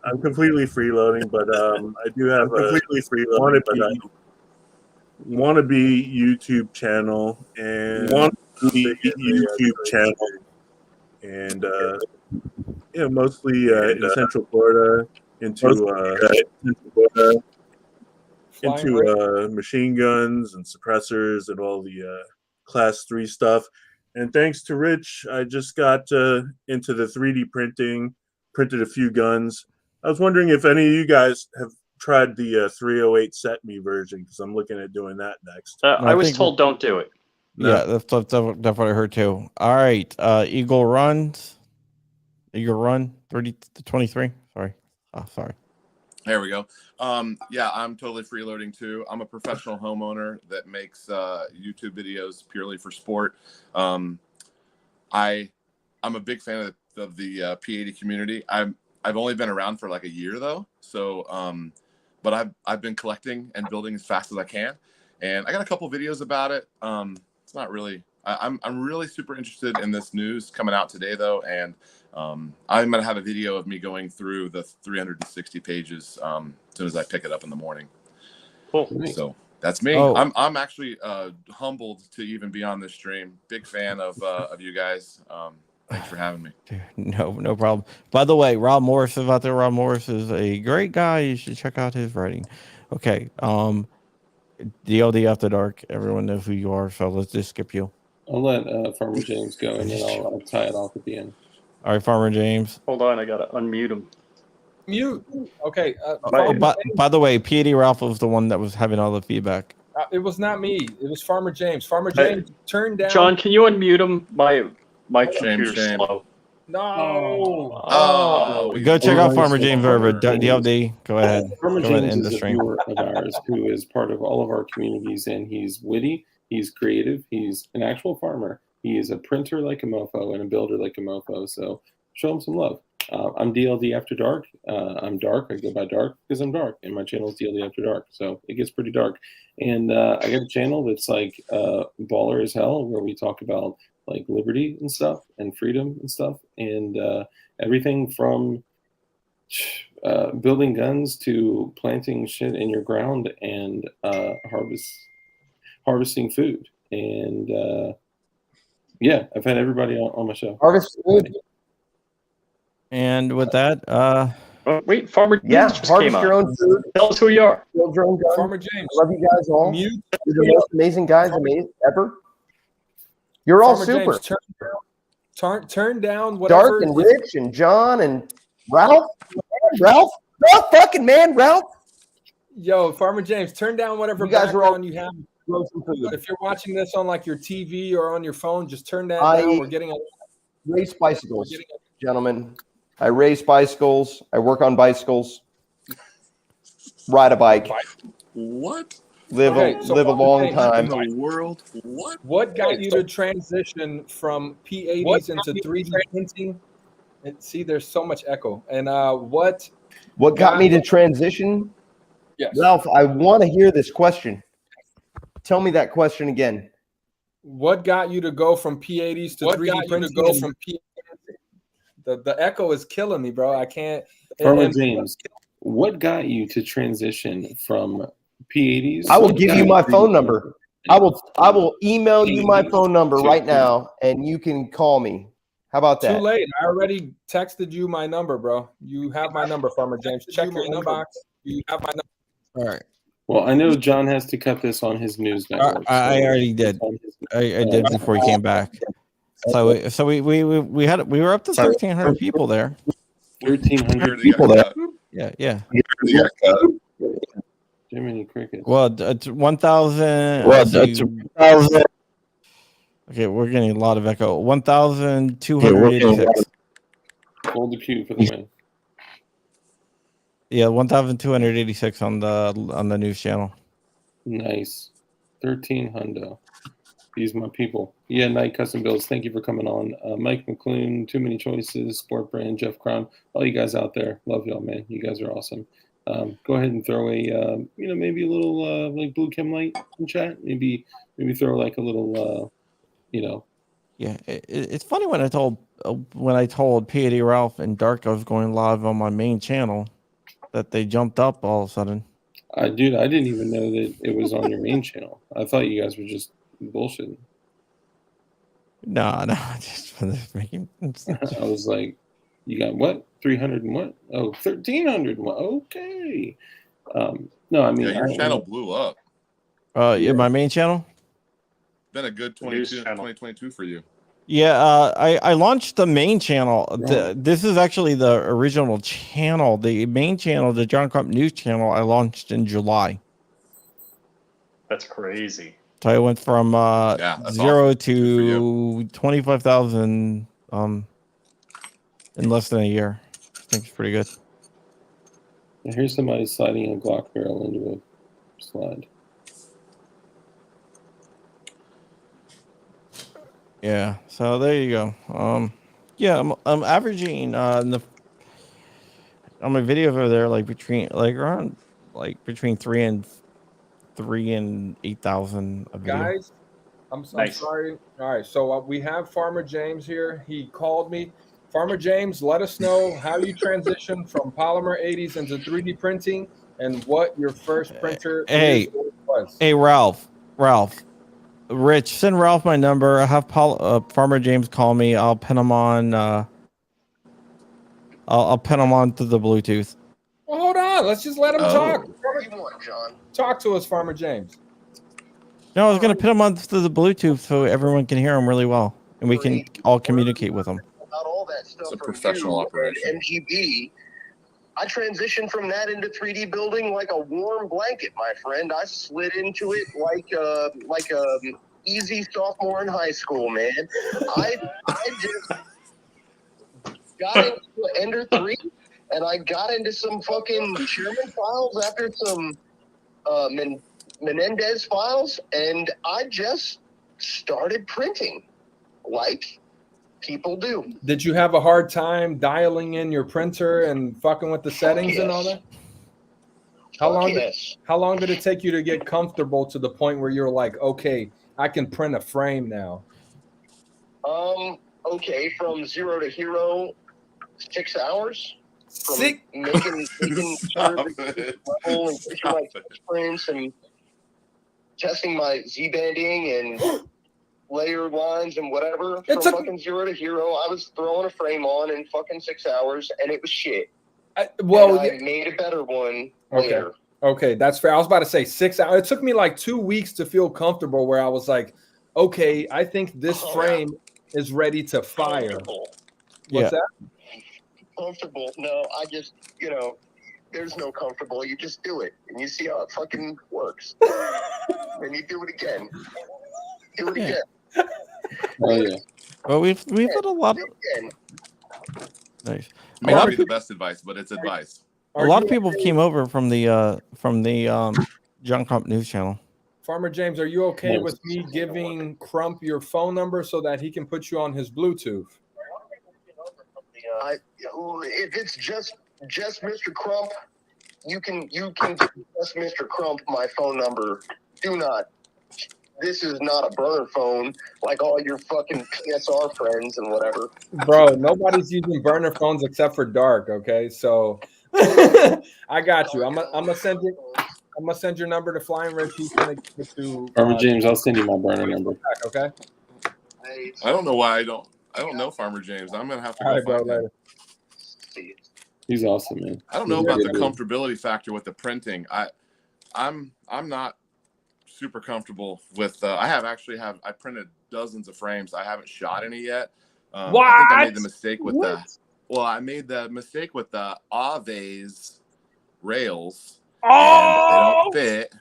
I'm completely freeloading, but I do have a wannabe YouTube channel and mostly in Central Florida into machine guns and suppressors and all the Class 3 stuff. And thanks to Rich, I just got into the 3D printing, printed a few guns. I was wondering if any of you guys have tried the 308 Set Me version, because I'm looking at doing that next. I was told don't do it. Yeah, that's what I heard too. All right, Eagle Run 30 to 23. Sorry. Sorry. There we go. Yeah, I'm totally freeloading too. I'm a professional homeowner that makes YouTube videos purely for sport. I'm a big fan of the P80 community. I've only been around for like a year though, so but I've been collecting and building as fast as I can, and I got a couple videos about it. It's not really. I'm really super interested in this news coming out today, though, and I'm gonna have a video of me going through the 360 pages as soon as I pick it up in the morning. Cool. So that's me. Oh. I'm actually humbled to even be on this stream. Big fan of you guys. Thanks for having me. Dude, no problem. By the way, Rob Morris is out there. Rob Morris is a great guy. You should check out his writing. Okay. DLD After Dark. Everyone knows who you are, so let's just skip you. I'll let Farmer James go, and then I'll tie it off at the end. All right, Farmer James. Hold on, I gotta unmute him. Mute. Okay. By the way, P.A.D. Ralph was the one that was having all the feedback. It was not me. It was Farmer James. Farmer James, turn down. John, can you unmute him? My computer's slow. No. Oh. Go check out Farmer James over DLD. Go ahead. Farmer Go ahead and James end the is a stream. viewer of ours who is part of all of our communities, and he's witty, he's creative, he's an actual farmer. He is a printer like a mofo and a builder like a mofo. So show him some love. I'm DLD After Dark. I'm dark. I go by dark because I'm dark, and my channel is DLD After Dark. So it gets pretty dark. And I got a channel that's like baller as hell, where we talk about like liberty and stuff and freedom and stuff, and everything from building guns to planting shit in your ground and harvesting food. And yeah, I've had everybody on my show. Harvest food. And with that, wait, Farmer James just harvest came your on. own food. Tell us who you are. Build your own gun. Farmer James. I love you guys all. Mute. You're the most amazing guys ever. You're all Farmer super. James, turn down whatever. Dark and Rich and John and Ralph. Ralph, fucking man, Ralph. Yo, Farmer James, turn down whatever You guys are all background you have. grow some food. If you're watching this on like your TV or on your phone, just turn that down. We're getting race bicycles, gentlemen. I race bicycles. I work on bicycles. Ride a bike. What? Live a long time. In the world? What got you to transition from P80s into 3D printing? And see, there's so much echo. And what got me to transition? Yes. Ralph, I want to hear this question. Tell me that question again. What got you to go from P80s to 3D printing? The echo is killing me, bro. I can't. Farmer James, what got you to transition from P80s? I will give you my phone number. I will email you my phone number right now, and you can call me. How about that? Too late. I already texted you my number, bro. You have my number, Farmer James. Check your inbox. You have my number. All right. Well, I know John has to cut this on his news network. I already did. I did before he came back. So we were up to 1,300 people there. 1,300 people there. Yeah. Jiminy Cricket. Well, it's 1,000. Okay, we're getting a lot of echo. 1,286. Hold the queue for the win. Yeah, 1,286 on the news channel. Nice. 1,300. These my people. Yeah, Night Custom Builds. Thank you for coming on. Mike McClune, Too Many Choices, Sport Brand, Jeff Crown, all you guys out there. Love y'all, man. You guys are awesome. Go ahead and throw a maybe a little like Blue Chem Light in chat. Maybe throw like a little Yeah, it's funny when I told P80 Ralph and Dark I was going live on my main channel that they jumped up all of a sudden. I didn't even know that it was on your main channel. I thought you guys were just bullshitting. No, just making. I was like, you got what? 300 and what? Oh, 1,300 and what? Okay. No, I mean, your channel blew up. Yeah, my main channel. Been a good 2022 for you. Yeah, I launched the main channel. This is actually the original channel. The main channel, the John Crump News channel, I launched in July. That's crazy. So I went from 0 awesome. to 25,000 in less than a year. I think it's pretty good. Here's somebody sliding a Glock barrel into a slide. Yeah, so there you go. Yeah, I'm averaging on my videos over there between 3 and 8,000 a video. Guys, I'm Nice. sorry. All right, so we have Farmer James here. He called me. Farmer James, let us know how you transitioned from polymer 80s into 3D printing and what your first printer is or was. Hey, Ralph, Rich, send Ralph my number. I have Farmer James call me. I'll pin him on. I'll pin him on to the Bluetooth. Well, hold on. Let's just let him talk. What do you want, John? Talk to us, Farmer James. No, I was going to pin him on to the Bluetooth so everyone can hear him really well, and we can all communicate with him. About all that stuff It's a from professional you operation. and MGB, I transitioned from that into 3D building like a warm blanket, my friend. I slid into it like a easy sophomore in high school, man. I just got into Ender 3 and I got into some fucking Sherman files after some Menendez files, and I just started printing like people do. Did you have a hard time dialing in your printer and fucking with the settings and all that? How long did it take you to get comfortable to the point where you're like, okay, I can print a frame now? Okay, from 0 to hero, 6 hours. From making sure that level and pushing my prints and testing my Z-banding and layer lines and whatever. From fucking 0 to hero, I was throwing a frame on in fucking 6 hours, and it was shit. I made a better one later. Okay, that's fair. I was about to say 6 hours. It took me like 2 weeks to feel comfortable where I was like, okay, I think this frame is ready to fire. What's that? Comfortable? No, I just, there's no comfortable. You just do it, and you see how it fucking works. And you do it again. Do it again. Oh yeah. Well, we've had a lot of nice. May not be the best advice, but it's advice. A lot of people came over from the John Crump News Channel. Farmer James, are you okay with me giving Crump your phone number so that he can put you on his Bluetooth? If it's just Mr. Crump, you can just Mr. Crump my phone number. Do not. This is not a burner phone like all your fucking PSR friends and whatever. Bro, nobody's using burner phones except for Dark. Okay, so I got you. I'm gonna send you. I'm gonna send your number to Flying Red. He's gonna get to Farmer James. I'll send you my burner number. Okay. I don't know why I don't know Farmer James. I'm gonna have to go find him. He's awesome, man. I don't know about the comfortability factor with the printing. I'm not super comfortable with. I printed dozens of frames. I haven't shot any yet. I think I made the mistake with I made the mistake with the Aves rails. And they don't fit.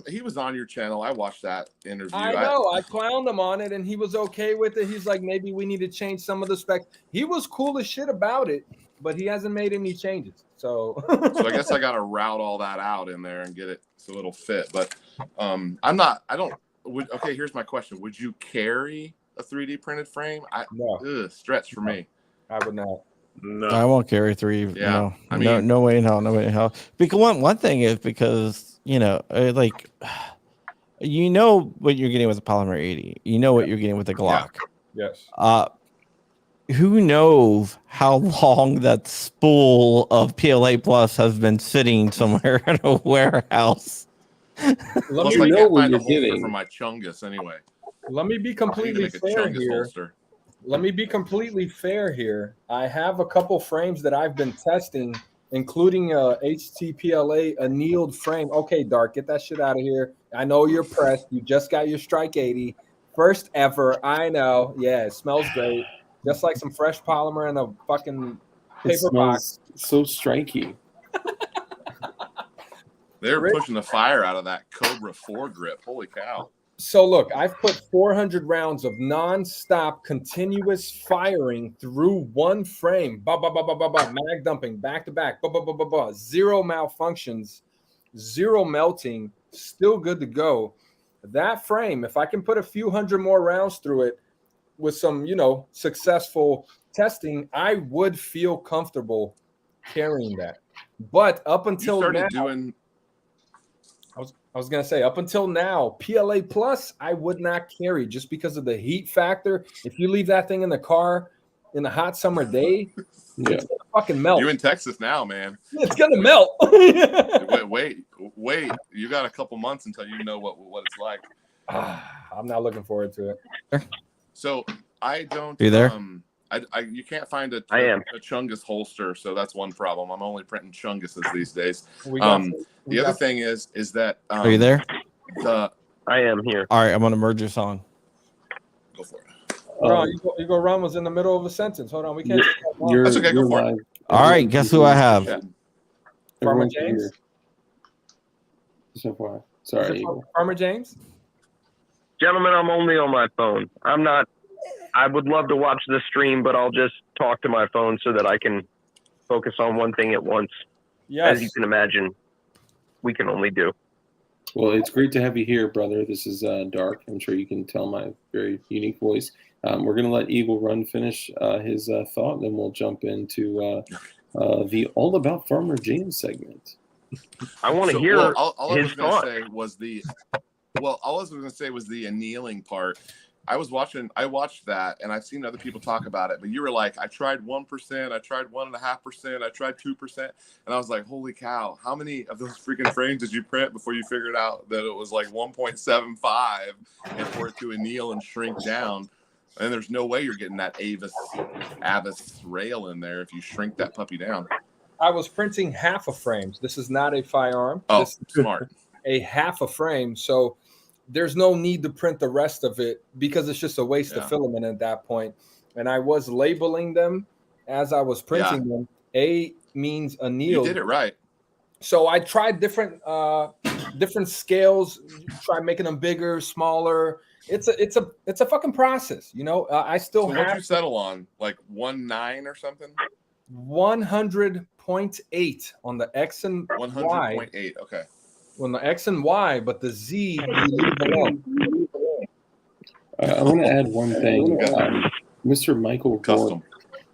He was on your channel. I watched that interview. I know. I clowned him on it, and he was okay with it. He's like, maybe we need to change some of the specs. He was cool as shit about it, but he hasn't made any changes. So I guess I got to route all that out in there and get it so it'll fit. But okay, here's my question. Would you carry a 3D printed frame? No. Stretch for me. I would not. No, I won't carry 3. Yeah, no, no way in hell. No way in hell. Because one thing is because what you're getting with a Polymer 80. You know what you're getting with the Glock. Yes. Who knows how long that spool of PLA Plus has been sitting somewhere in a warehouse? Let me know what you're getting for my Chungus anyway. Let me be completely fair here. Let me be completely fair here. I have a couple frames that I've been testing, including a HTPLA annealed frame. Okay, Dark, get that shit out of here. I know you're pressed. You just got your Strike 80. First ever. I know. Yeah, it smells great. Just like some fresh polymer in a fucking paper box. So striky. They're pushing the fire out of that Cobra 4 grip. Holy cow. So look, I've put 400 rounds of non-stop continuous firing through one frame. Mag dumping back to back. Zero malfunctions, zero melting, still good to go. That frame, if I can put a few hundred more rounds through it with some, successful testing, I would feel comfortable carrying that. But up until now, I was gonna say, up until now, PLA Plus I would not carry just because of the heat factor. If you leave that thing in the car in a hot summer day, it's gonna fucking melt. You in Texas now, man? It's gonna melt. wait! You got a couple months until you know what it's like. I'm not looking forward to it. So I don't. Are you there? You can't find a Chungus holster, so that's one problem. I'm only printing Chunguses these days. The other thing is that are you there? I am here. All right, I'm gonna merge your song. Go for it. Hugo Ramos in the middle of a sentence. Hold on, we can't. That's okay. Go for it. All right, guess who I have? Farmer James. So far, sorry, Farmer James. Gentlemen, I'm only on my phone. I would love to watch the stream, but I'll just talk to my phone so that I can focus on one thing at once. Yes. As you can imagine, we can only do. Well, it's great to have you here, brother. This is Dark. I'm sure you can tell my very unique voice. We're going to let Eagle Run finish his thought, and then we'll jump into the All About Farmer James segment. I want to hear all his thought. All I was going to say was the annealing part. I watched that, and I've seen other people talk about it, but you were like, I tried 1%, I tried 1.5%, I tried 2%, and I was like, holy cow, how many of those freaking frames did you print before you figured out that it was like 1.75 and for it to anneal and shrink down? And there's no way you're getting that Avis rail in there if you shrink that puppy down. I was printing half a frame. This is not a firearm. Oh, this smart. A half a frame, so there's no need to print the rest of it because it's just a waste of filament at that point. And I was labeling them as I was printing them. A means annealed. You did it right. So I tried different scales, try making them bigger, smaller. It's a fucking process, you know. I still so have. What did you settle on? Like 1.9 or something? 100.8 on the X and 100.8. Okay. On the X and Y, but the Z you leave alone. I want to add one thing. Mr. Michael Custom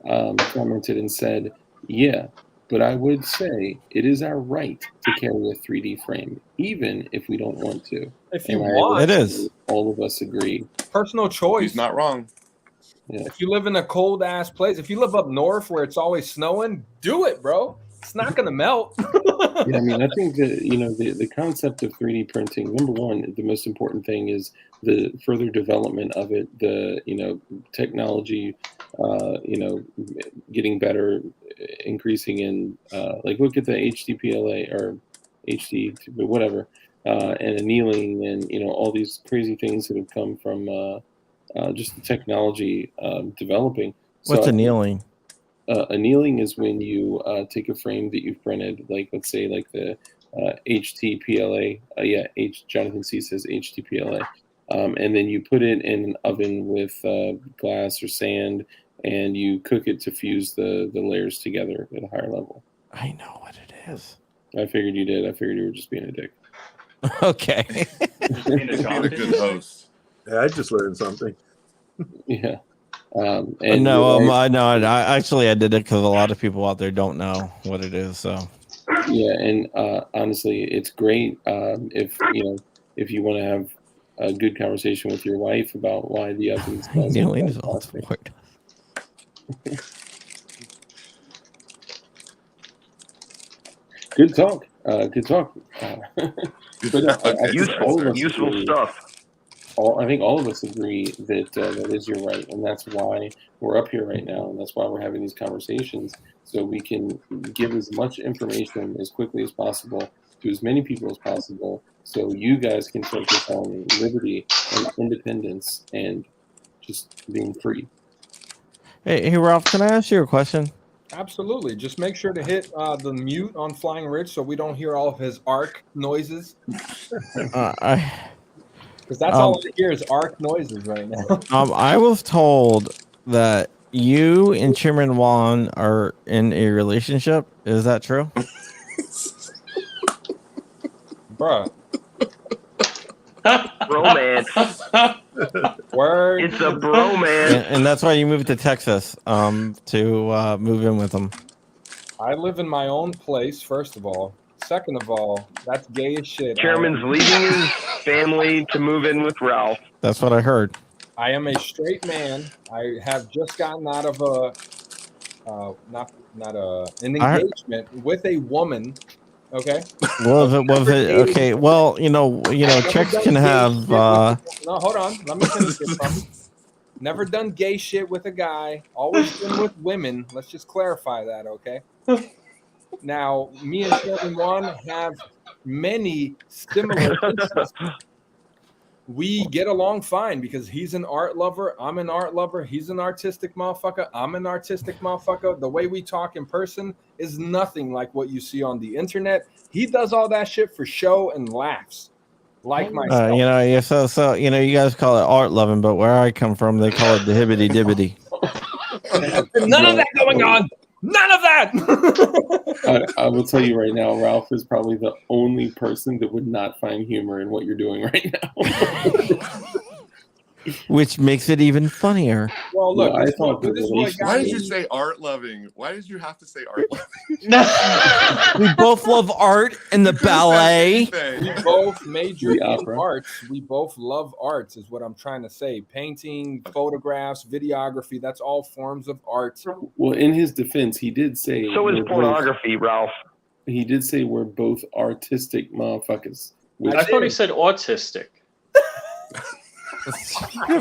commented and said, "Yeah, but I would say it is our right to carry a 3D frame, even if we don't want to." If you want, it is. All of us agree. Personal choice. He's not wrong. Yeah. If you live in a cold ass place, if you live up north where it's always snowing, do it, bro. It's not gonna melt. Yeah, I mean, I think that the concept of 3D printing. Number one, the most important thing is the further development of it. The technology, getting better, increasing in like look at the HDPLA or HD, whatever, and annealing, and all these crazy things that have come from just the technology developing. What's annealing? Annealing is when you take a frame that you've printed, like let's say like the HTPLA. Jonathan C says HTPLA, and then you put it in an oven with glass or sand, and you cook it to fuse the layers together at a higher level. I know what it is. I figured you did. I figured you were just being a dick. Okay. Being a good host. Yeah, I just learned something. Yeah. And I actually did it because a lot of people out there don't know what it is. So yeah, and honestly, it's great if you want to have a good conversation with your wife about why the oven smells. Annealing is all sport. Good talk. Good talk. Useful stuff. I think all of us agree that that is your right, and that's why we're up here right now, and that's why we're having these conversations, so we can give as much information as quickly as possible to as many people as possible, so you guys can focus on liberty and independence and just being free. Hey, Ralph, can I ask you a question? Absolutely. Just make sure to hit the mute on Flying Rich so we don't hear all of his arc noises. Because that's all I hear is arc noises right now. I was told that you and Chairman Juan are in a relationship. Is that true? Bruh. Bromance. Word. It's a bromance. And that's why you moved to Texas to move in with them. I live in my own place, first of all. second of all, that's gay as shit. Chairman's leaving his family to move in with Ralph. That's what I heard. I am a straight man. I have just gotten out of an engagement with a woman. Okay. Was it okay? Well, chicks can have. No, hold on. Let me finish this. Never done gay shit with a guy. Always been with women. Let's just clarify that, okay? Now, me and Sherman Juan have many similar interests. We get along fine because he's an art lover. I'm an art lover. He's an artistic motherfucker. I'm an artistic motherfucker. The way we talk in person is nothing like what you see on the internet. He does all that shit for show and laughs, like myself. So you guys call it art loving, but where I come from, they call it the hibbity dibbity. None of that going on. None of that. I will tell you right now, Ralph is probably the only person that would not find humor in what you're doing right now. Which makes it even funnier. Well, look, I thought why did you say art loving? Why did you have to say art loving? We both love art and the ballet. We both major in arts. We both love arts, is what I'm trying to say. Painting, photographs, videography, that's all forms of art. Well, in his defense, he did say... So is pornography, Ralph. He did say we're both artistic motherfuckers. I thought he said autistic.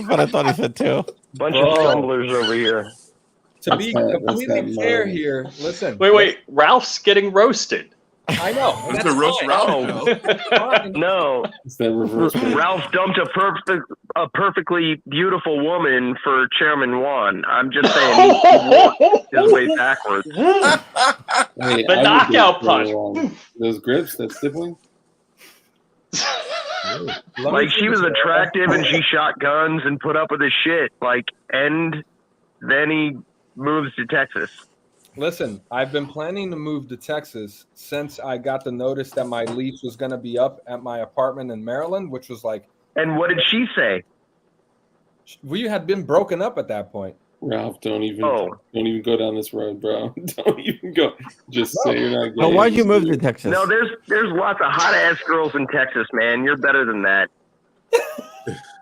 But I thought he said too. Bunch of stumblers over here. To be completely fair here, listen. Wait. Ralph's getting roasted. I know. It's a roast Ralph. No. It's that reverse. Ralph dumped a perfectly beautiful woman for Chairman Juan. I'm just saying he walked his way backwards. Hey, the knockout punch. Those grips, that stippling. Like she was attractive and she shot guns and put up with his shit. And then he moves to Texas. Listen, I've been planning to move to Texas since I got the notice that my lease was going to be up at my apartment in Maryland, which was like. And what did she say? We had been broken up at that point. Ralph, don't even go down this road, bro. Don't even go. Just say you're not gay. Well, why'd you move to Texas? No, there's lots of hot ass girls in Texas, man. You're better than that.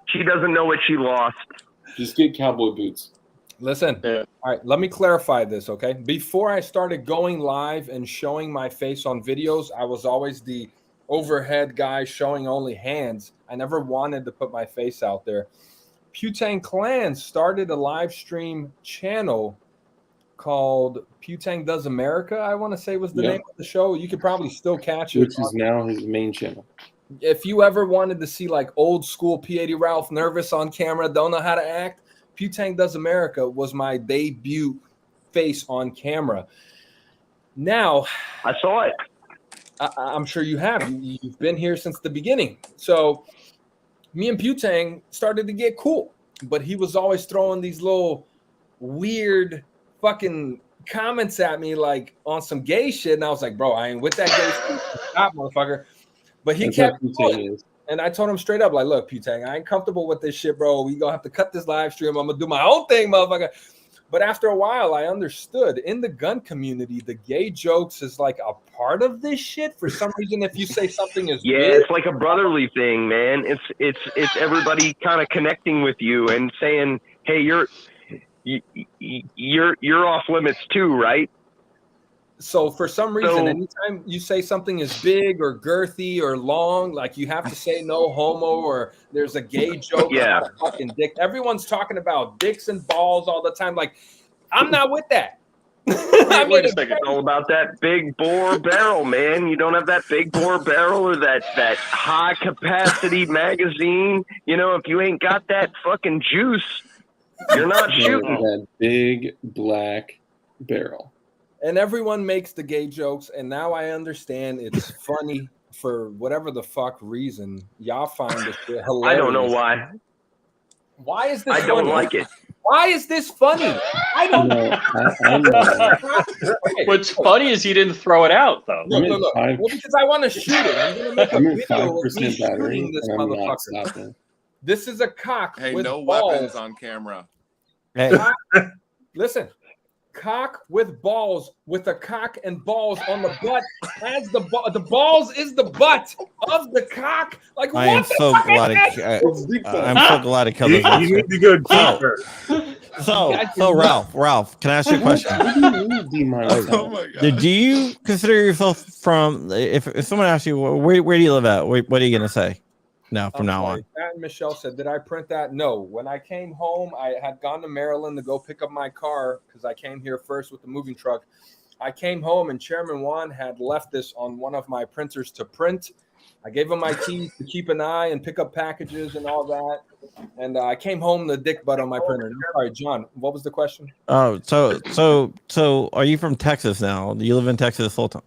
She doesn't know what she lost. Just get cowboy boots. Listen, all right, let me clarify this, okay? Before I started going live and showing my face on videos, I was always the overhead guy showing only hands. I never wanted to put my face out there. Putang Clan started a live stream channel called Putang Does America, I want to say was the name of the show. You could probably still catch it. Which is now his main channel. If you ever wanted to see like old school P80 Ralph nervous on camera, don't know how to act, Putang Does America was my debut face on camera. Now, I saw it. I'm sure you have. You've been here since the beginning. So me and Putang started to get cool, but he was always throwing these little weird fucking comments at me like on some gay shit. And I was like, bro, I ain't with that gay shit. Stop, motherfucker. But he kept going. And I told him straight up, like, look, Putang, I ain't comfortable with this shit, bro. We gonna have to cut this live stream. I'm gonna do my own thing, motherfucker. But after a while, I understood in the gun community, the gay jokes is like a part of this shit. For some reason, if you say something is weird, it's like a brotherly thing, man. It's everybody kind of connecting with you and saying, hey, you're off limits too, right? So for some reason, anytime you say something is big or girthy or long, like you have to say no homo or there's a gay joke. Yeah. About a fucking dick. Everyone's talking about dicks and balls all the time. Like, I'm not with that. Wait a second. It's all about that big bore barrel, man. You don't have that big bore barrel or that high capacity magazine. You know, if you ain't got that fucking juice, you're not shooting. That big black barrel. And everyone makes the gay jokes, and now I understand it's funny for whatever the fuck reason. Y'all find this shit hilarious. I don't know why. Why is this I don't like it. Why is this funny? I don't know. What's funny is he didn't throw it out, though. No. Well, because I want to shoot it. I'm going to make a video of me 5% battery, shooting this and I'm not motherfucker. stopping. This is a cock Hey, with no balls. weapons on camera. Hey. Listen. cock with balls, with a cock and balls on the butt as the balls is the butt of the cock. Like I am so glad I'm so glad it killed this. You need to go deeper. So Ralph, can I ask you a question? Oh my god. Do you consider yourself from if someone asks you where do you live at? What are you gonna say? No, from now on. Pat and Michelle said, did I print that? No. When I came home, I had gone to Maryland to go pick up my car because I came here first with the moving truck. I came home and Chairman Juan had left this on one of my printers to print. I gave him my keys to keep an eye and pick up packages and all that. And I came home the dick butt on my printer. Sorry, John, what was the question? Oh, so are you from Texas now? Do you live in Texas full time?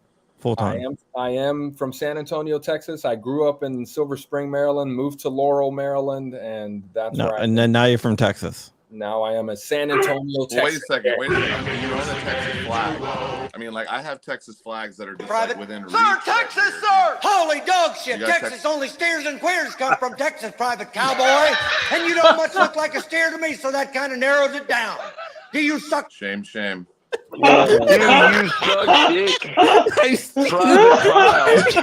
I am from San Antonio, Texas. I grew up in Silver Spring, Maryland, moved to Laurel, Maryland, and that's where and then now you're from Texas. Now I am a San Antonio, Texas. Wait a second. You own a Texas flag. I mean, like, I have Texas flags that are just like within reach. Sir, Texas, sir! Holy dog shit! Texas only steers and queers come from Texas, Private Cowboy. And you don't much look like a steer to me, so that kind of narrows it down. Do you suck? Shame. Do you suck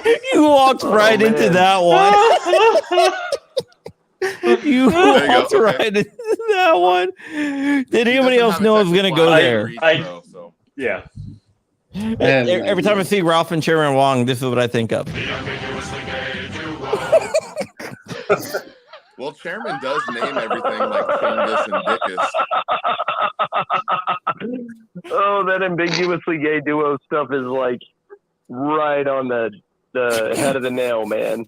dick? You walked right into that one. You walked right into that one. Did anybody else know I was going to go there? Yeah. Every time I see Ralph and Chairman Wong, this is what I think of. Well, Chairman does name everything like Chungus and Dickus. Oh, that ambiguously gay duo stuff is like right on the head of the nail, man.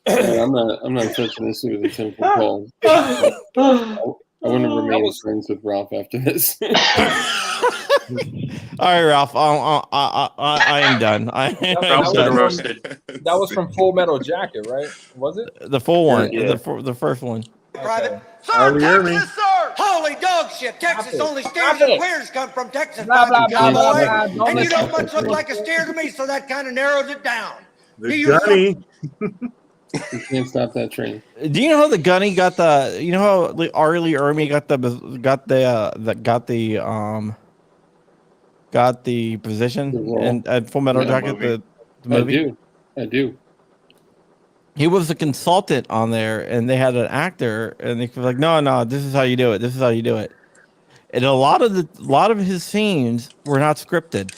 I'm not touching this with a 10-foot pole. I want to remain friends with Ralph after this. All right, Ralph. I am done. That was from Full Metal Jacket, right? Was it the full one? Yeah. The first one. Private. Sir, Texas, sir! Holy dog shit! Texas only steers and queers come from Texas, Private Cowboy. And you don't much look like a steer to me, so that kind of narrows it down. The Gunny. You can't stop that train. Do you know how the Gunny got the? You know how Arlie Ermy got the position in Full Metal Jacket, the movie? I do. He was a consultant on there, and they had an actor, and they were like, "No, this is how you do it. This is how you do it." And a lot of his scenes were not scripted.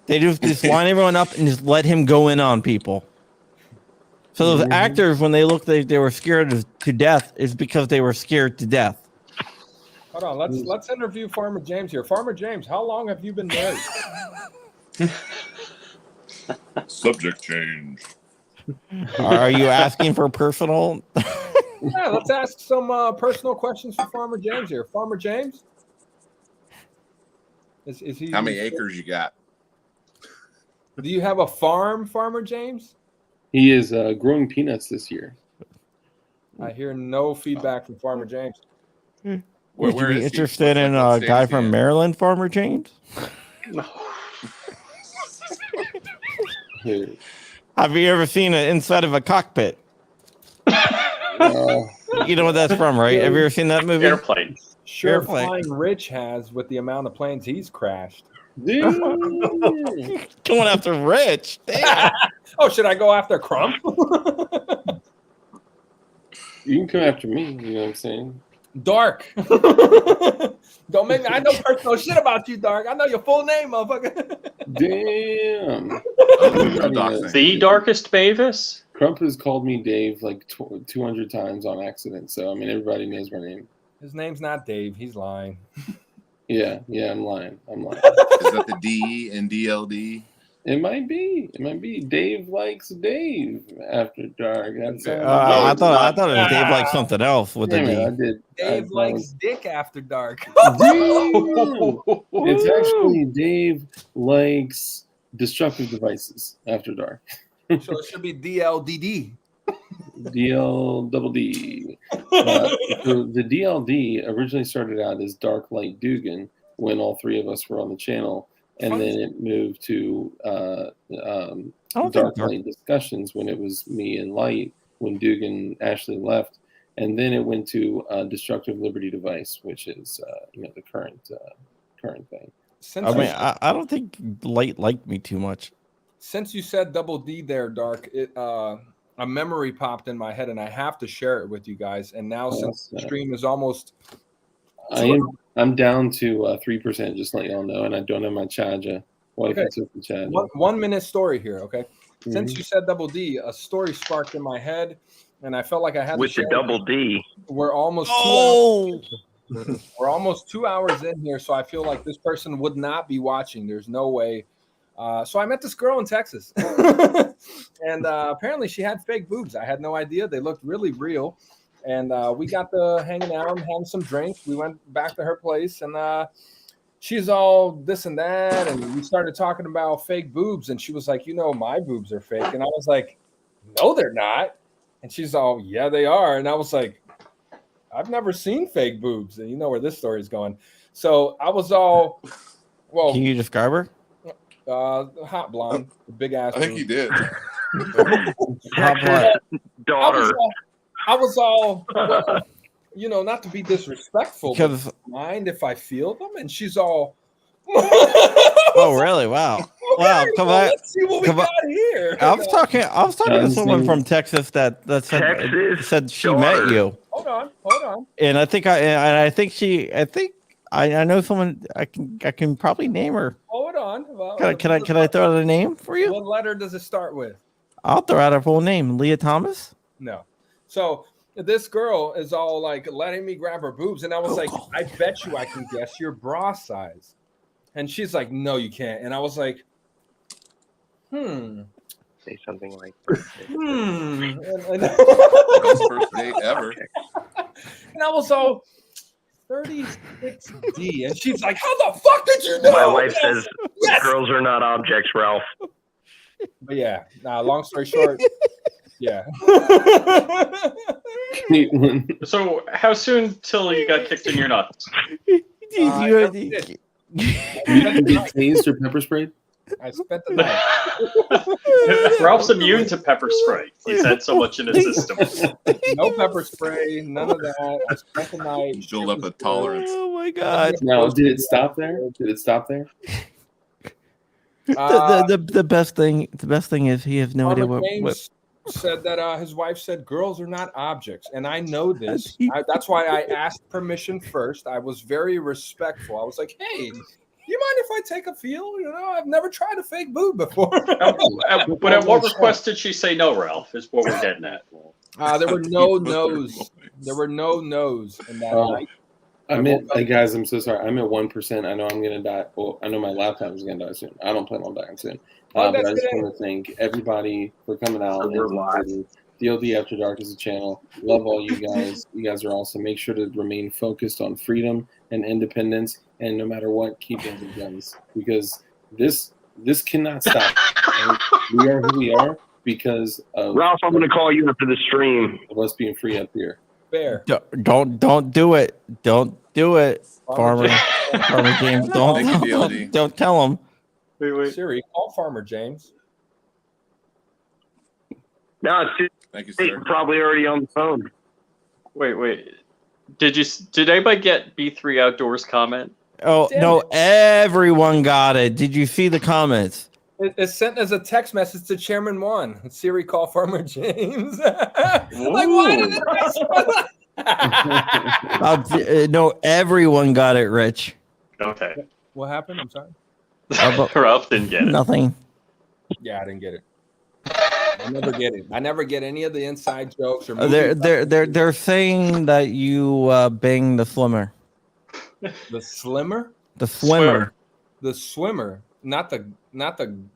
They just line everyone up and just let him go in on people. So those actors, when they looked, they were scared to death, is because they were scared to death. Hold on, let's interview Farmer James here. Farmer James, how long have you been married? Subject change. Are you asking for personal? Yeah, let's ask some personal questions for Farmer James here. Farmer James, is he? How many acres you got? Do you have a farm, Farmer James? He is growing peanuts this year. I hear no feedback from Farmer James. Would you be interested in a guy from Maryland, Farmer James? Have you ever seen it inside of a cockpit? You know what that's from, right? Have you ever seen that movie? Airplane. Sure, Airplane. Flying Rich has with the amount of planes he's crashed. Going after Rich. Damn. Oh, should I go after Crump? You can come after me. You know what I'm saying? Dark. Don't make me. I know personal shit about you, Dark. I know your full name, motherfucker. Damn. The Darkest Mavis? Crump has called me Dave like 200 times on accident. So, I mean, everybody knows my name. His name's not Dave. He's lying. Yeah, I'm lying. Is that the D and DLD? It might be. Dave likes Dave after dark. That's I thought it was Dave likes something else with the D. I did. Dave likes dick after dark. It's actually Dave likes destructive devices after dark. So it should be DLDD. DLDD. So the DLD originally started out as Dark Light Dugan when all three of us were on the channel. And then it moved to Dark Light Discussions when it was me and Light, when Dugan Ashley left. and then it went to destructive liberty device, which is the current thing. I don't think Light liked me too much. Since you said Double D there, Dark, a memory popped in my head, and I have to share it with you guys. And now, since the stream is almost, I'm down to 3%. Just let y'all know, and I don't have my charger. Okay. 1 minute story here. Okay. Mm-hmm. Since you said Double D, a story sparked in my head, and I felt like I had with to share the Double D. We're almost we're almost 2 hours in here, so I feel like this person would not be watching. There's no way. So I met this girl in Texas, and apparently she had fake boobs. I had no idea. They looked really real, and we got to hanging out and having some drinks. We went back to her place, and she's all this and that, and we started talking about fake boobs, and she was like, my boobs are fake, and I was like, no, they're not, and she's all, yeah, they are, and I was like, I've never seen fake boobs, and you know where this story is going. So I was all, well, can you describe her? Hot blonde, big ass. I think he did. Hot blonde daughter. I was all well, not to be disrespectful, because but mind if I feel them? And she's all, oh, really? Wow. Wow. Come on. Let's see what we got here. I was talking to someone from Texas that said she met you. Hold on. And I think I know someone. I can probably name her. Hold on. Well, can I throw out a name for you? What letter does it start with? I'll throw out her full name. Leah Thomas? No. So this girl is all like letting me grab her boobs, and I was like, I bet you I can guess your bra size. And she's like, no, you can't. And I was like, Say something like First date ever. And I was all 36D, and she's like, how the fuck did you know? My wife says girls are not objects, Ralph. But yeah, long story short, yeah. So how soon till you got kicked in your nuts? You get tased or pepper sprayed? I spent the night. Ralph's immune to pepper spray. He's had so much in his system. No pepper spray, none of that. I spent the night. Build up a tolerance. Oh my god! Now, did it stop there? The best thing is he has no idea what said that his wife said girls are not objects, and I know this. That's why I asked permission first. I was very respectful. I was like, hey, you mind if I take a feel? I've never tried a fake boob before. But at what request did she say no, Ralph, is what we're getting at. There were no no's. There were no no's in that night. Guys, I'm so sorry. I'm at 1%. I know I'm going to die. Well, I know my laptop is going to die soon. I don't plan on dying soon. But I just want to thank everybody for coming out. DLD After Dark is a channel. Love all you guys. You guys are awesome. Make sure to remain focused on freedom and independence. And no matter what, keep building guns. Because this cannot stop. We are who we are because of Ralph, I'm going to call you after the stream. Of us being free up here. Fair. Don't do it. Don't do it, Farmer James. Don't tell him. Wait. Siri, call Farmer James. No, thank you, sir. Probably already on the phone. Wait. Did anybody get B3 Outdoors comment? Oh, no, everyone got it. Did you see the comments? It's sent as a text message to Chairman Juan. Siri, call Farmer James. Like, why did it? No, everyone got it, Rich. Okay. What happened? I'm sorry. Ralph didn't get it. Nothing. Yeah, I didn't get it. I never get it. I never get any of the inside jokes or. They're saying that you banged the swimmer. The slimmer? The swimmer. The swimmer, not the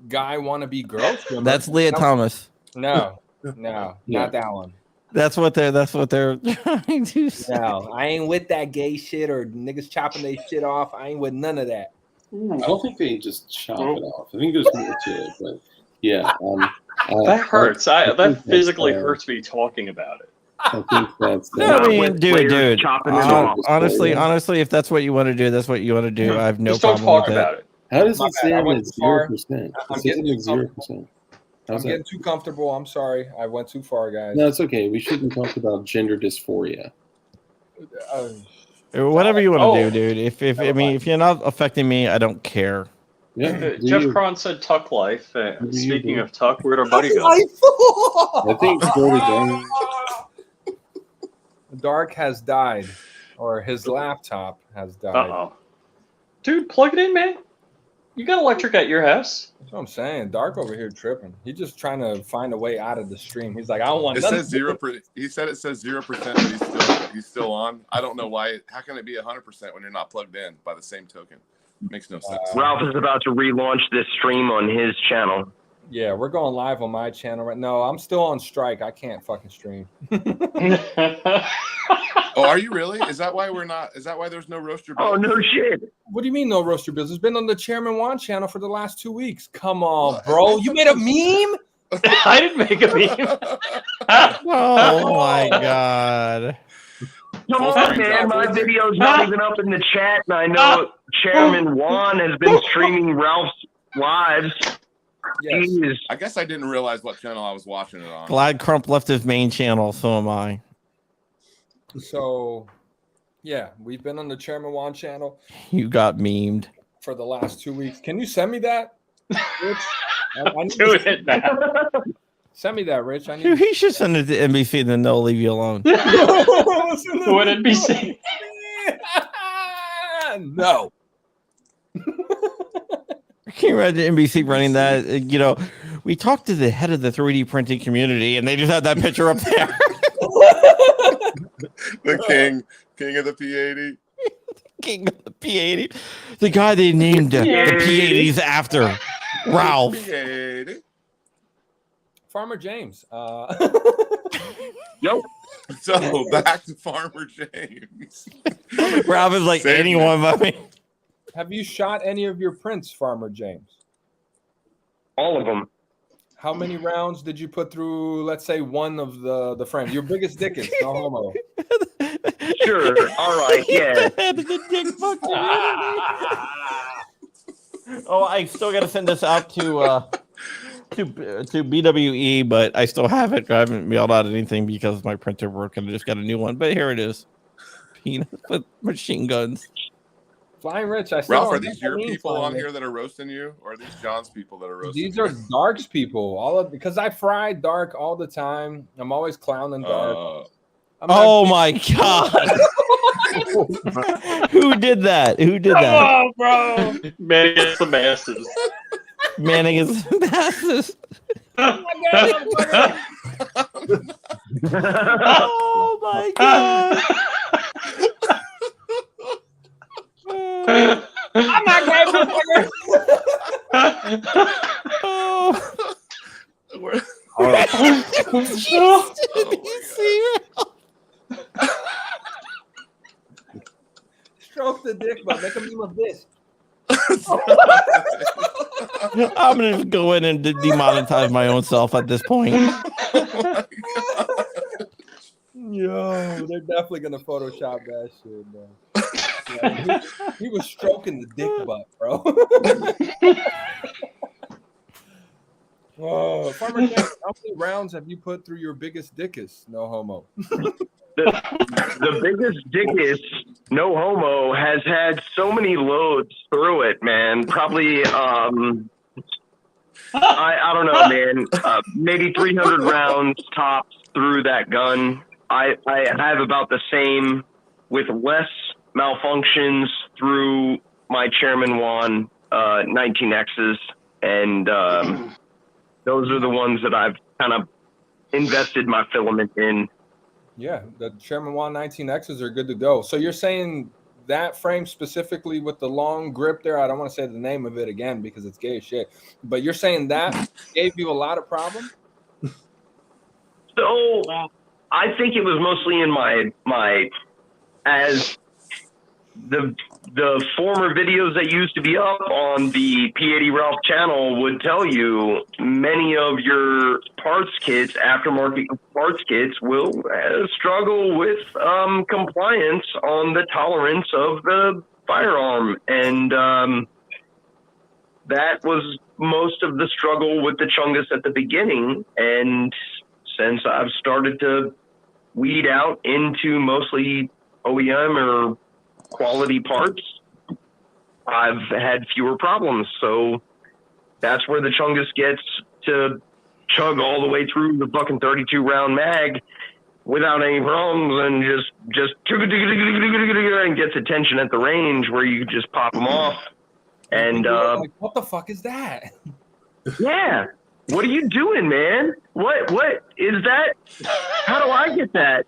guy wannabe girl swimmer. That's Leah Thomas. No, not that one. That's what they're trying to say. No, I ain't with that gay shit or niggas chopping their shit off. I ain't with none of that. I don't think they just chop it off. I think there's more to it, but yeah. That hurts. That physically hurts me talking about it. I think that's. Dude. Honestly, if that's what you want to do, that's what you want to do. I have no problem with about it. How does it say I'm at 0%? I'm getting 0%. I'm getting too comfortable. I'm sorry. I went too far, guys. No, it's okay. We shouldn't talk about gender dysphoria. Whatever you want to do, dude. If you're not affecting me, I don't care. Yeah, Jeff Cron said Tuck Life. Speaking of Tuck, where'd our buddy go? I think Dark has died, or his laptop has died. Uh-oh. Dude, plug it in, man. You got electric at your house. That's what I'm saying. Dark over here tripping. He's just trying to find a way out of the stream. He's like, I don't want. It says 0%. He said it says 0%, but he's still on. I don't know why. How can it be 100% when you're not plugged in? By the same token, makes no sense. Ralph is about to relaunch this stream on his channel. Yeah, we're going live on my channel right now. I'm still on strike. I can't fucking stream. Oh, are you really? Is that why we're not? Is that why there's no Roaster Bills? Oh, no shit. What do you mean no Roaster Bills? It's been on the Chairman Juan channel for the last 2 weeks. Come on, bro. You made a meme? I didn't make a meme. Oh my god. Come on, man. My video's not even up in the chat, and I know Chairman Juan has been streaming Ralph's lives. Yes. Jeez. I guess I didn't realize what channel I was watching it on. Glad Crump left his main channel, so am I. So, yeah, we've been on the Chairman Juan channel You got memed. for the last 2 weeks. Can you send me that, Rich? I need Do to- it now. Send me that, Rich. I need. Dude, he should send it to NBC, then they'll leave you alone. What NBC? No. I can't imagine NBC running that. You know, we talked to the head of the 3D printing community, and they just had that picture up there. The king of the P80. King of the P80. The guy they named the P80s after. Ralph. P80. Farmer James. Yep. So back to Farmer James. Ralph is like Same anyone but me. Have you shot any of your prints, Farmer James? All of them. How many rounds did you put through, let's say, one of the frames? Your biggest dick is no homo. Sure. All right. Yeah. Oh, I still got to send this out to BWE, but I still have it. I haven't mailed out anything because my printer broke and I just got a new one. But here it is. Peanuts with machine guns. Flying Rich, I still Ralph, don't are these know your what I mean, people Flying on Rich. here that are roasting you, or are these John's people that are roasting These you? are Dark's people. Because I fry Dark all the time. I'm always clowning Dark. Oh my god! Who did that? Who did that? Oh, bro! Man against the masses. Man against the masses. Oh my god! I'm not gay, motherfucker. All right. Stroke the dick, but make a meme of this. I'm gonna just go in and demonetize my own self at this point. Yo, they're definitely gonna Photoshop that shit, bro. Yeah, he was stroking the dick butt, bro. Oh, Farmer James, how many rounds have you put through your biggest dickus? No homo. The biggest dickus, no homo, has had so many loads through it, man. Probably, I don't know, man. Maybe 300 rounds tops through that gun. I have about the same with less malfunctions through my Chairman Juan 19Xs, and those are the ones that I've kind of invested my filament in. Yeah, the Chairman Juan 19Xs are good to go. So you're saying that frame specifically with the long grip there, I don't want to say the name of it again because it's gay as shit, but you're saying that gave you a lot of problems? So I think it was mostly in my as the former videos that used to be up on the P80 Ralph channel would tell you, many of your parts kits, aftermarket parts kits, will struggle with compliance on the tolerance of the firearm, and that was most of the struggle with the Chungus at the beginning. And since I've started to weed out into mostly OEM or quality parts, I've had fewer problems. So that's where the Chungus gets to chug all the way through the fucking 32 round mag without any problems, and just and gets attention at the range where you just pop them off. And like, what the fuck is that? Yeah, what are you doing, man? What is that? How do I get that?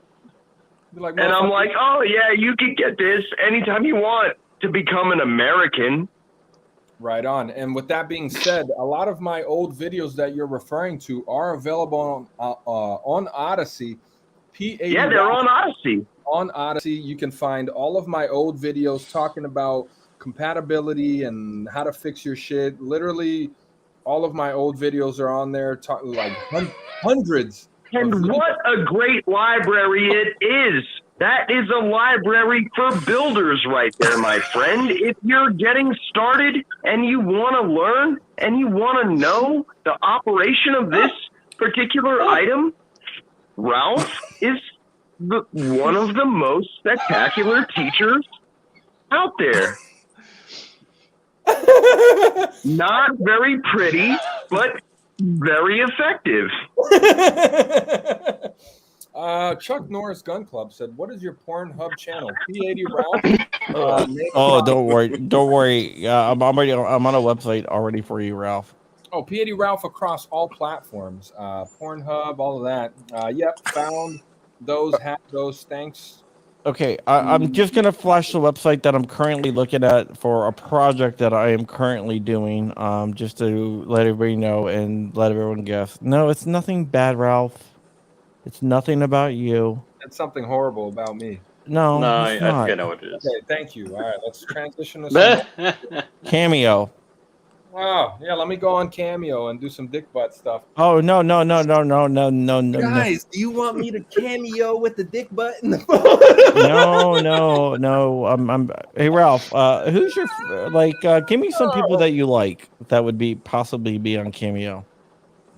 Like, and I'm like, oh yeah, you can get this anytime you want to become an American. Right on. And with that being said, a lot of my old videos that you're referring to are available on Odyssey. Yeah, they're on Odyssey. On Odyssey, you can find all of my old videos talking about compatibility and how to fix your shit. Literally, all of my old videos are on there, like hundreds. And what a great library it is. That is a library for builders right there, my friend. If you're getting started and you want to learn and you want to know the operation of this particular item, Ralph is one of the most spectacular teachers out there. Not very pretty, but very effective. Chuck Norris Gun Club said, "What is your Pornhub channel? P80 Ralph." Don't worry. I'm on a website already for you, Ralph. Oh, P80 Ralph across all platforms, Pornhub, all of that. Yep, found those, had those. Thanks. Okay, I'm just gonna flash the website that I'm currently looking at for a project that I am currently doing. Just to let everybody know and let everyone guess. No, it's nothing bad, Ralph. It's nothing about you. It's something horrible about me. No, I it's think not. I know what it is. Okay, thank you. All right, let's transition to some Cameo. Oh, yeah, let me go on Cameo and do some dick butt stuff. Oh no. Guys, do you want me to cameo with the dick butt in the No. Hey Ralph, who's your give me some people that you like that would be possibly be on Cameo.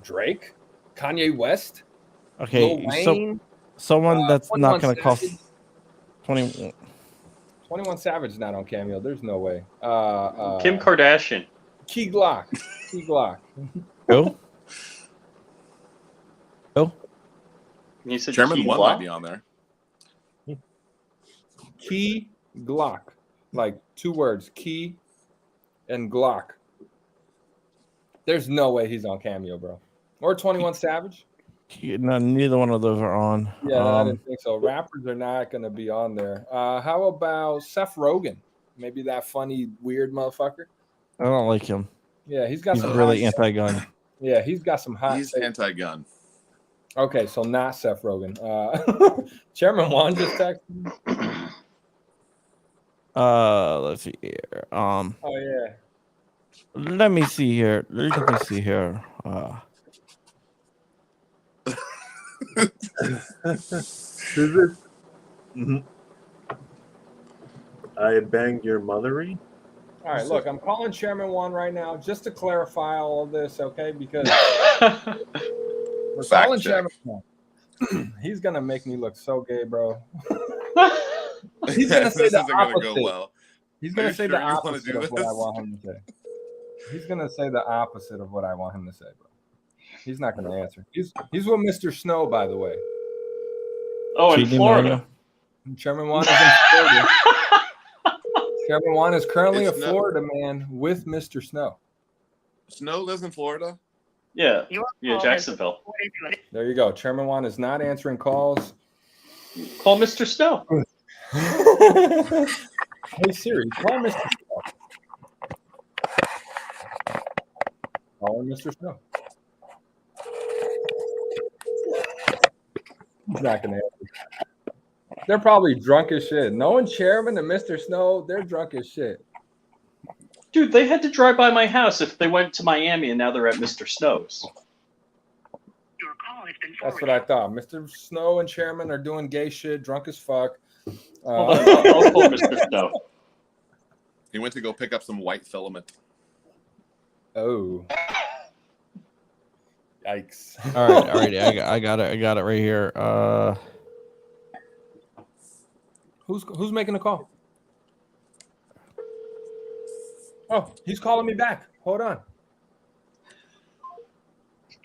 Drake, Kanye West. Okay, Lil so Wayne, someone that's not going to cost Savage. 21 Savage not on Cameo. There's no way. Kim Kardashian. Key Glock. Who? You said Chairman Key One Glock? might be on there. Key Glock. Like 2 words. Key and Glock. There's no way he's on Cameo, bro. Or 21 Savage. No, neither one of those are on. Yeah, I didn't think so. Rappers are not going to be on there. How about Seth Rogen? Maybe that funny, weird motherfucker. I don't like him. Yeah, he's some really hot anti-gun. Yeah, he's got some hot. He's anti-gun. Okay, so not Seth Rogen. Chairman Juan just texted me. Let's see here. Oh yeah. Let me see here. Is it? I banged your mothery. All right, look, I'm calling Chairman Juan right now just to clarify all of this, okay? Because we're calling Chairman Juan. He's gonna make me look so gay, bro. He's gonna say the opposite. Go well. He's gonna say the opposite of what I want him to say. He's gonna say the opposite of what I want him to say, bro. He's not gonna answer. He's with Mr. Snow, by the way. Oh, in Florida. Chairman Juan is in Florida. Chairman Juan is currently a Florida man with Mr. Snow. Snow lives in Florida? Yeah, Jacksonville. There you go. Chairman Juan is not answering calls. Call Mr. Snow. Hey Siri, call Mr. Snow. Call Mr. Snow. He's not gonna answer. They're probably drunk as shit. Knowing Chairman and Mr. Snow, they're drunk as shit. Dude, they had to drive by my house if they went to Miami and now they're at Mr. Snow's. That's what I thought. Mr. Snow and Chairman are doing gay shit, drunk as fuck. I'll call Mr. Snow. He went to go pick up some white filament. Oh. Yikes. All right. I got it right here. Who's making the call? Oh, he's calling me back. Hold on.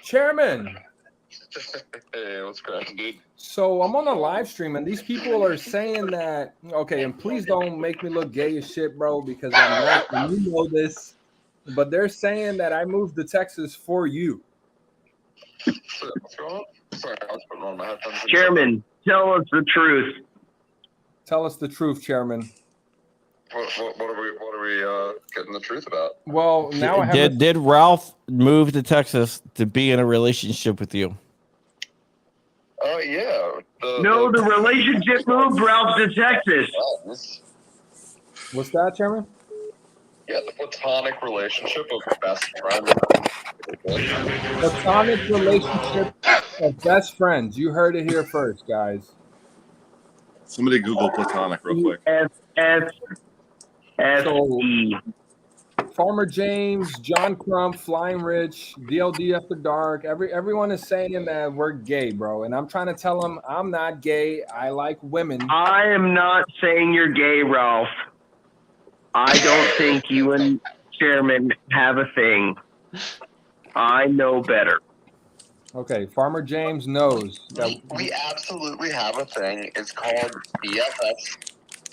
Chairman. Hey, what's cracking, dude? So I'm on a live stream and these people are saying that, okay, and please don't make me look gay as shit, bro, because I'm not, and you know this, but they're saying that I moved to Texas for you. What's going on? Sorry, I was putting on my headphones. Chairman, tell us the truth. Tell us the truth, Chairman. What are we getting the truth about? Well, now I have Did Ralph move to Texas to be in a relationship with you? Oh yeah. The relationship moved Ralph to Texas. What's that, Chairman? Yeah, the platonic relationship of best friend. Platonic relationship of best friends. You heard it here first, guys. Somebody Google platonic real quick. F-S-S-E. Farmer James, John Crump, Flying Rich, DLD After Dark. Everyone is saying that we're gay, bro. And I'm trying to tell them I'm not gay. I like women. I am not saying you're gay, Ralph. I don't think you and Chairman have a thing. I know better. Okay, Farmer James knows that we absolutely have a thing. It's called BFFs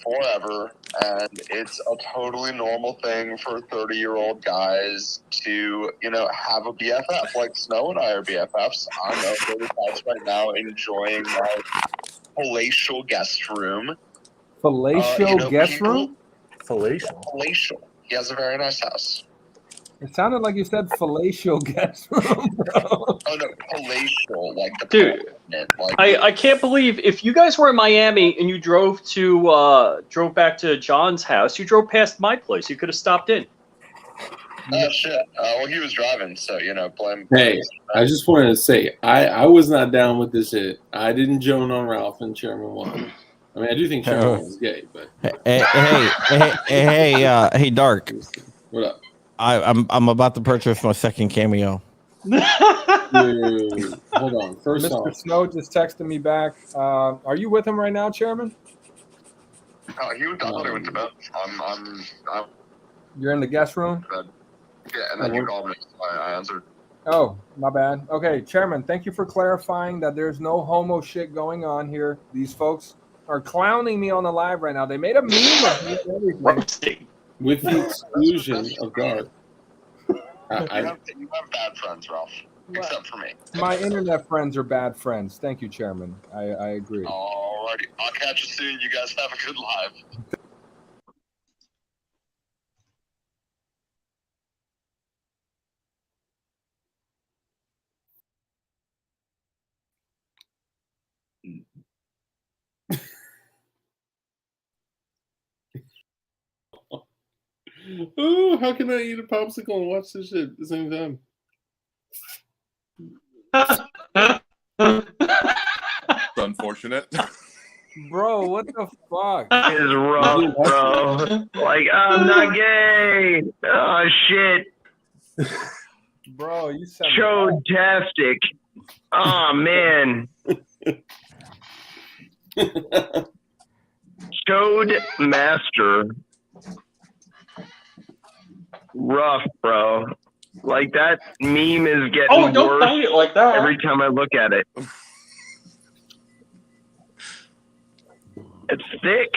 forever, and it's a totally normal thing for 30-year-old guys to, have a BFF. Like Snow and I are BFFs. I'm at 35 right now, enjoying my palatial guest room. Palatial guest room? Palatial. He has a very nice house. It sounded like you said palatial guest room, bro. Oh no, palatial, like the Dude, I can't believe if you guys were in Miami and you drove back to John's house, you drove past my place. You could have stopped in. Oh shit. Well, he was driving, so blame. Hey, I just wanted to say I was not down with this shit. I didn't join on Ralph and Chairman One. I mean, I do think Chairman One is gay, but hey, Dark. What up? I'm about to purchase my second cameo. Dude, hold on. First Mr. off, Snow just texted me back. Are you with him right now, Chairman? I thought he went to bed. I'm You're in the guest room? Yeah, and then you called me, so I answered. Oh, my bad. Okay, Chairman, thank you for clarifying that there's no homo shit going on here. These folks are clowning me on the live right now. They made a meme of me and everything. with the exclusion of Dark. You have bad friends, Ralph. Except for me. My internet friends are bad friends. Thank you, Chairman. I agree. Alrighty. I'll catch you soon. You guys have a good live. Oh, how can I eat a popsicle and watch this shit at the same time? It's unfortunate. Bro, what the fuck? It's rough, bro. Like, I'm not gay. Oh, shit. Bro, you said Chode-tastic. Oh, man. Chode master. Rough, bro. Like, that meme is getting don't worse bite it like that. every time I look at it. It's thick.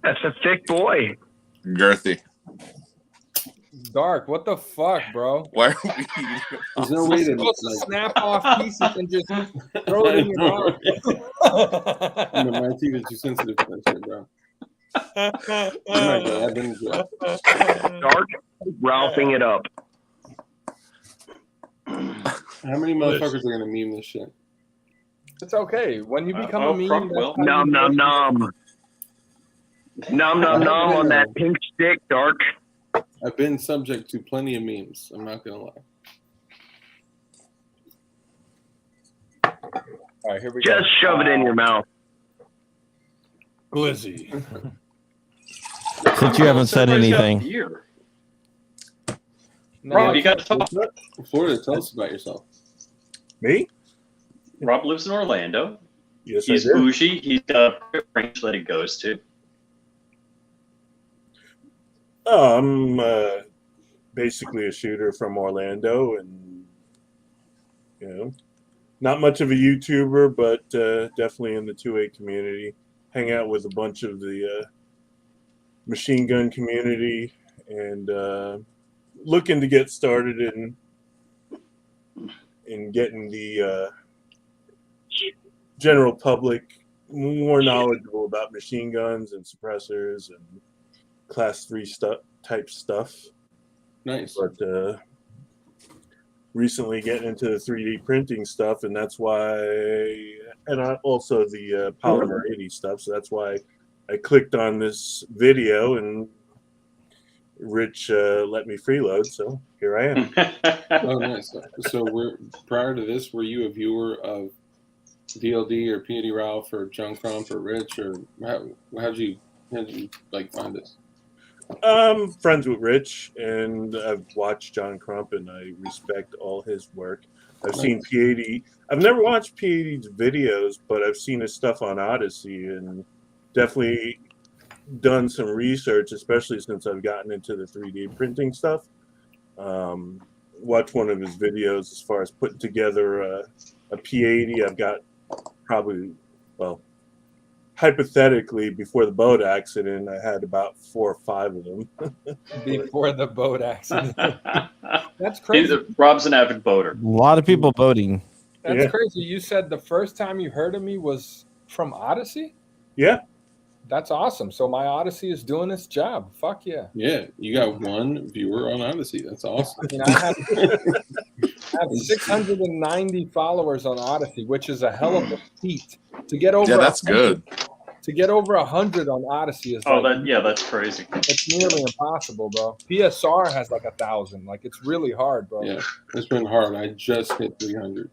That's a thick boy. Girthy. Dark, what the fuck, bro? Why are we eating? There's no way to supposed to snap off pieces and just throw it in your mouth. My teeth are too sensitive for that shit, bro. I'm not gay. I've been gay. Dark, Ralphing it up. How many motherfuckers are gonna meme this shit? It's okay. When you become a meme, Nom nom nom. Nom nom nom on that pink stick, Dark. I've been subject to plenty of memes. I'm not gonna lie. All right, here we go. Just shove it in your mouth. Glizzy. Since you haven't said anything. Rob, you got to talk. Florida, tell us about yourself. Me? Rob lives in Orlando. Yes, he's I do. bougie. He's got a range that he goes to. Oh, I'm basically a shooter from Orlando, and not much of a YouTuber, but definitely in the 2A community. Hang out with a bunch of the machine gun community, and looking to get started in getting the general public more knowledgeable about machine guns and suppressors and Class 3 type stuff. Nice. But recently getting into the 3D printing stuff, and that's why, and also the Polymer 80 stuff. So that's why I clicked on this video, and Rich let me freeload. So here I am. Oh, nice. So prior to this, were you a viewer of DLD or P.A.D. Ralph or John Crump or Rich, or how'd you like find this? I'm friends with Rich, and I've watched John Crump, and I respect all his work. I've seen P80. I've never watched P80's videos, but I've seen his stuff on Odyssey, and definitely done some research, especially since I've gotten into the 3D printing stuff. Watched one of his videos as far as putting together a P80. I've got probably, well, hypothetically, before the boat accident, I had about 4 or 5 of them. Before the boat accident. That's crazy. Rob's an avid boater. A lot of people boating. That's crazy. You said the first time you heard of me was from Odyssey? Yeah. That's awesome. So my Odyssey is doing its job. Fuck yeah. Yeah, you got 1 viewer on Odyssey. That's awesome. I have 690 followers on Odyssey, which is a hell of a feat. To get over, that's good. To get over 100 on Odyssey is that's crazy. It's nearly impossible, bro. PSR has like 1,000. Like, it's really hard, bro. Yeah, it's been hard. I just hit 300.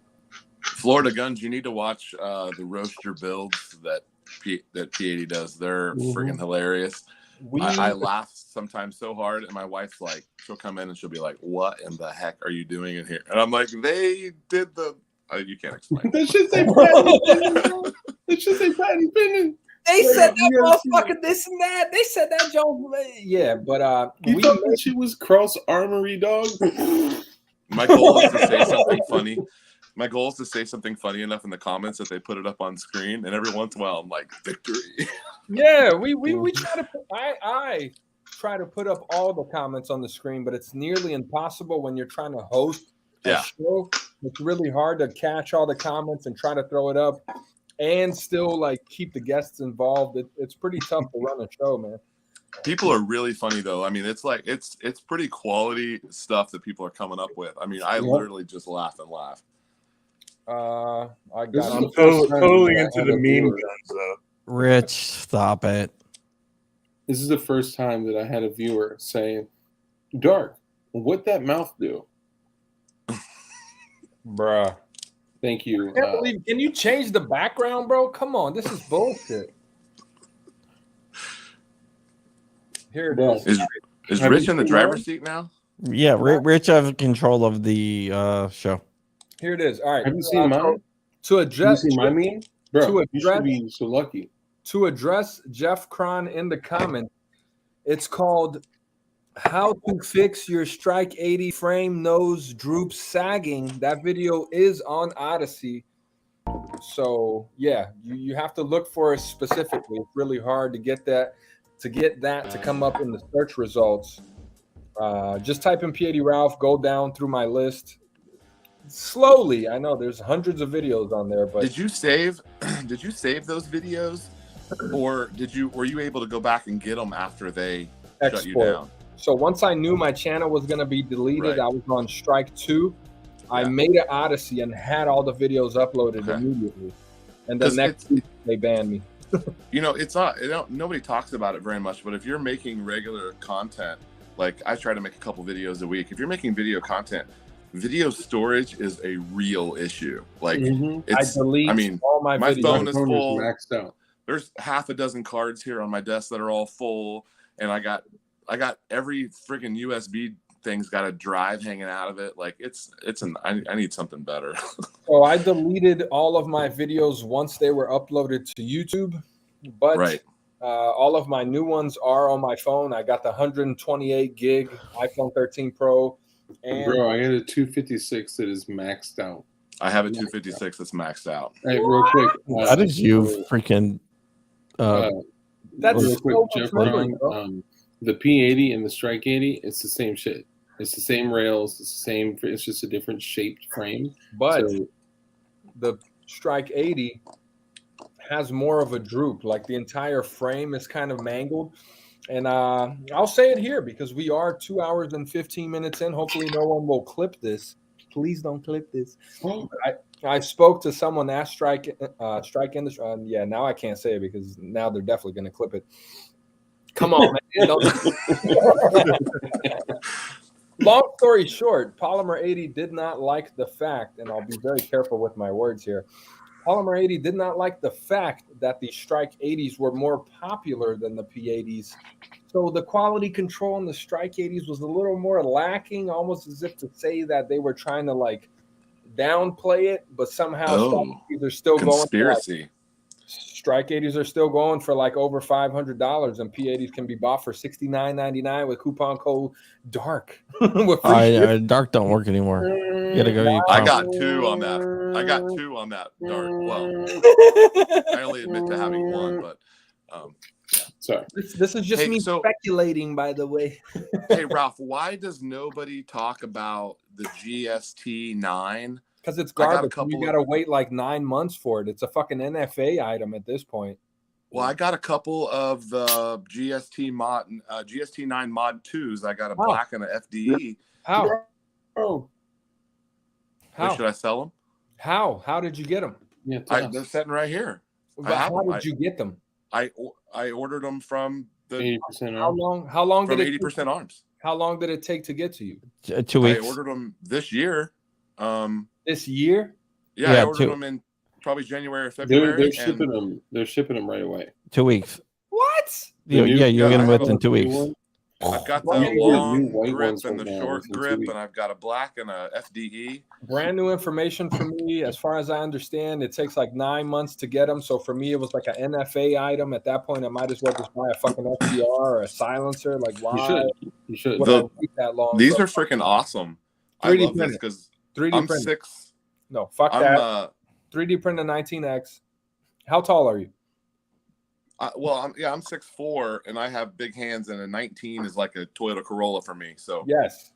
Florida Guns, you need to watch the roaster builds that P80 does. They're freaking hilarious. I laugh sometimes so hard, and my wife's like, she'll come in and she'll be like, "What in the heck are you doing in here?" And I'm like, "They did the." You can't explain. That should say Patty Pinnan. That should say Patty Pinnan. They said that motherfucker this and that. They said that joke. Yeah, but you thought that she was cross armory, dog. My goal is to say something funny. My goal is to say something funny enough in the comments that they put it up on screen, and every once in a while I'm like, "Victory." Yeah, we try to put, I try to put up all the comments on the screen, but it's nearly impossible when you're trying to host a show. It's really hard to catch all the comments and try to throw it up and still like keep the guests involved. It's pretty tough to run a show, man. People are really funny though. I mean, it's like it's pretty quality stuff that people are coming up with. I mean, I literally just laugh and laugh. I'm totally into the meme guns though. Rich, stop it. This is the first time that I had a viewer say, "Dark, what'd that mouth do?" Bruh. Thank you. I can't believe, can you change the background, bro? Come on, this is bullshit. Here it is. Is Rich in the driver's seat now? Yeah, Rich has control of the show. Here it is. All right. Have you seen mine? To address, have you seen my meme? Bro, to you should be so lucky. To address Jeff Cron in the comments, it's called "How to Fix Your Strike 80 Frame Nose Droops Sagging." That video is on Odyssey. So yeah, you have to look for it specifically. It's really hard to get that to come up in the search results. Just type in P.A.D. Ralph, go down through my list. Slowly, I know there's hundreds of videos on there, but did you save those videos, or were you able to go back and get them after they shut you down? So once I knew my channel was going to be deleted, I was on strike 2. I made an Odyssey and had all the videos uploaded immediately, and then next week they banned me. It's not. Nobody talks about it very much, but if you're making regular content, like I try to make a couple videos a week. If you're making video content, video storage is a real issue. Like I delete all my videos. Phone is full. Maxed out. There's half a dozen cards here on my desk that are all full, and I got every freaking USB thing's got a drive hanging out of it. Like I need something better. So I deleted all of my videos once they were uploaded to YouTube, but Right. all of my new ones are on my phone. I got the 128 gig iPhone 13 Pro. And bro, I got a 256 that is maxed out. I have a 256 that's maxed out. Hey, real quick. How did you freaking? That's real quick, so Jeff much memory, Brown, the P80 and the Strike 80, it's the same shit. It's the same rails. It's the same. It's just a different shaped frame. But the Strike 80 has more of a droop. Like the entire frame is kind of mangled. And I'll say it here because we are 2 hours and 15 minutes in. Hopefully no one will clip this. Please don't clip this. I spoke to someone at Strike Industry. Yeah, now I can't say it because now they're definitely going to clip it. Come on, man. Long story short, Polymer 80 did not like the fact, and I'll be very careful with my words here. Polymer 80 did not like the fact that the Strike 80s were more popular than the P80s. So the quality control on the Strike 80s was a little more lacking, almost as if to say that they were trying to like downplay it, but somehow Strike 80s are still conspiracy. Strike 80s are still going for like over $500, and P80s can be bought for $69.99 with coupon code DARK. Dark don't work anymore. You gotta go. I got two on that. Dark. Well, I only admit to having one, but yeah. Sorry. This is just me speculating, by the way. Hey, Ralph, why does nobody talk about the GST 9? Because it's garbage. You got to wait like 9 months for it. It's a fucking NFA item at this point. Well, I got a couple of the GST 9 Mod 2s. I got a black and an FDE. How? Wait, should I sell them? How did you get them? Yeah, they're sitting right here. How did you get them? I ordered them from the 80% How long from did it 80% Arms. How long did it take to get to you? 2 weeks. I ordered them this year. This year? Yeah, I ordered them in probably January or February. They're shipping them. They're shipping them right away. 2 weeks. What? You'll get them within 2 weeks. I've got the long grip and the short grip, and I've got a black and a FDE. Brand new information for me. As far as I understand, it takes like 9 months to get them. So for me, it was like an NFA item. At that point, I might as well just buy a fucking SDR or a silencer. Like, why? You should. That long? These are freaking awesome. I love this because 3D I'm printed. 6. No, fuck that. 3D printed 19X. How tall are you? I'm 6'4", and I have big hands, and a 19 is like a Toyota Corolla for me. So yes,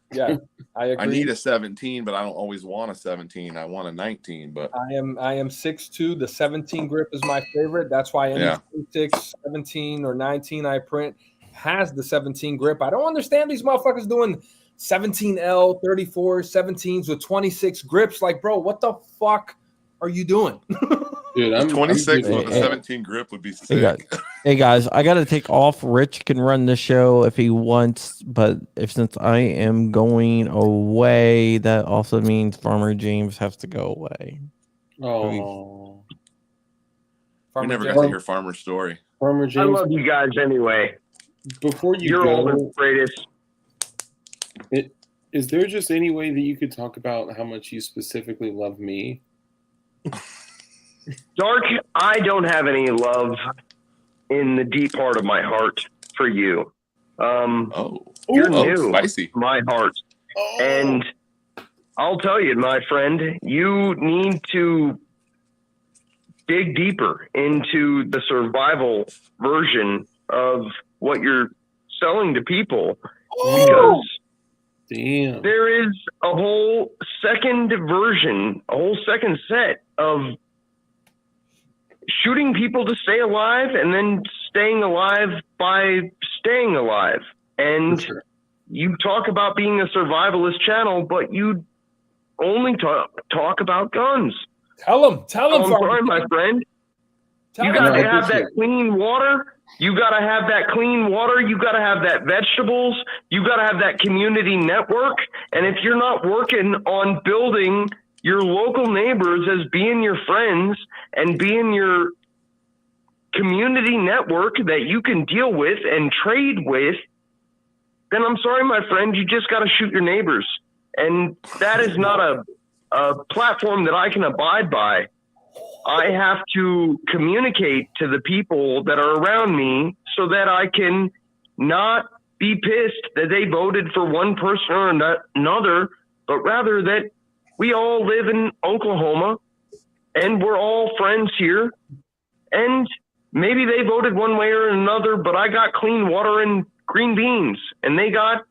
I agree. I need a 17, but I don't always want a 17. I want a 19. But I am 6'2". The 17 grip is my favorite. That's why any 6, 17, or 19 I print has the 17 grip. I don't understand these motherfuckers doing 17L, 34, 17s with 26 grips. Like, bro, what the fuck are you doing? Dude, I'm 26 with a 17 grip would be sick. Hey guys, I gotta take off. Rich can run the show if he wants, but since I am going away, that also means Farmer James has to go away. Oh, we never got to hear Farmer's story. Farmer James, I love you guys anyway. Before you're all the greatest. Is there just any way that you could talk about how much you specifically love me? Dark, I don't have any love in the deep part of my heart for you. You're new, spicy. My heart. And I'll tell you, my friend, you need to dig deeper into the survival version of what you're selling to people. Because there is a whole second version, a whole second set of shooting people to stay alive and then staying alive by staying alive. And you talk about being a survivalist channel, but you only talk about guns. Tell them. I'm sorry, my friend. You got to have that clean water. You got to have that clean water. You got to have that vegetables. You got to have that community network. And if you're not working on building your local neighbors as being your friends and being your community network that you can deal with and trade with, then I'm sorry, my friend, you just got to shoot your neighbors. And that is not a platform that I can abide by. I have to communicate to the people that are around me so that I can not be pissed that they voted for one person or another, but rather that we all live in Oklahoma and we're all friends here. And maybe they voted one way or another, but I got clean water and green beans, and they got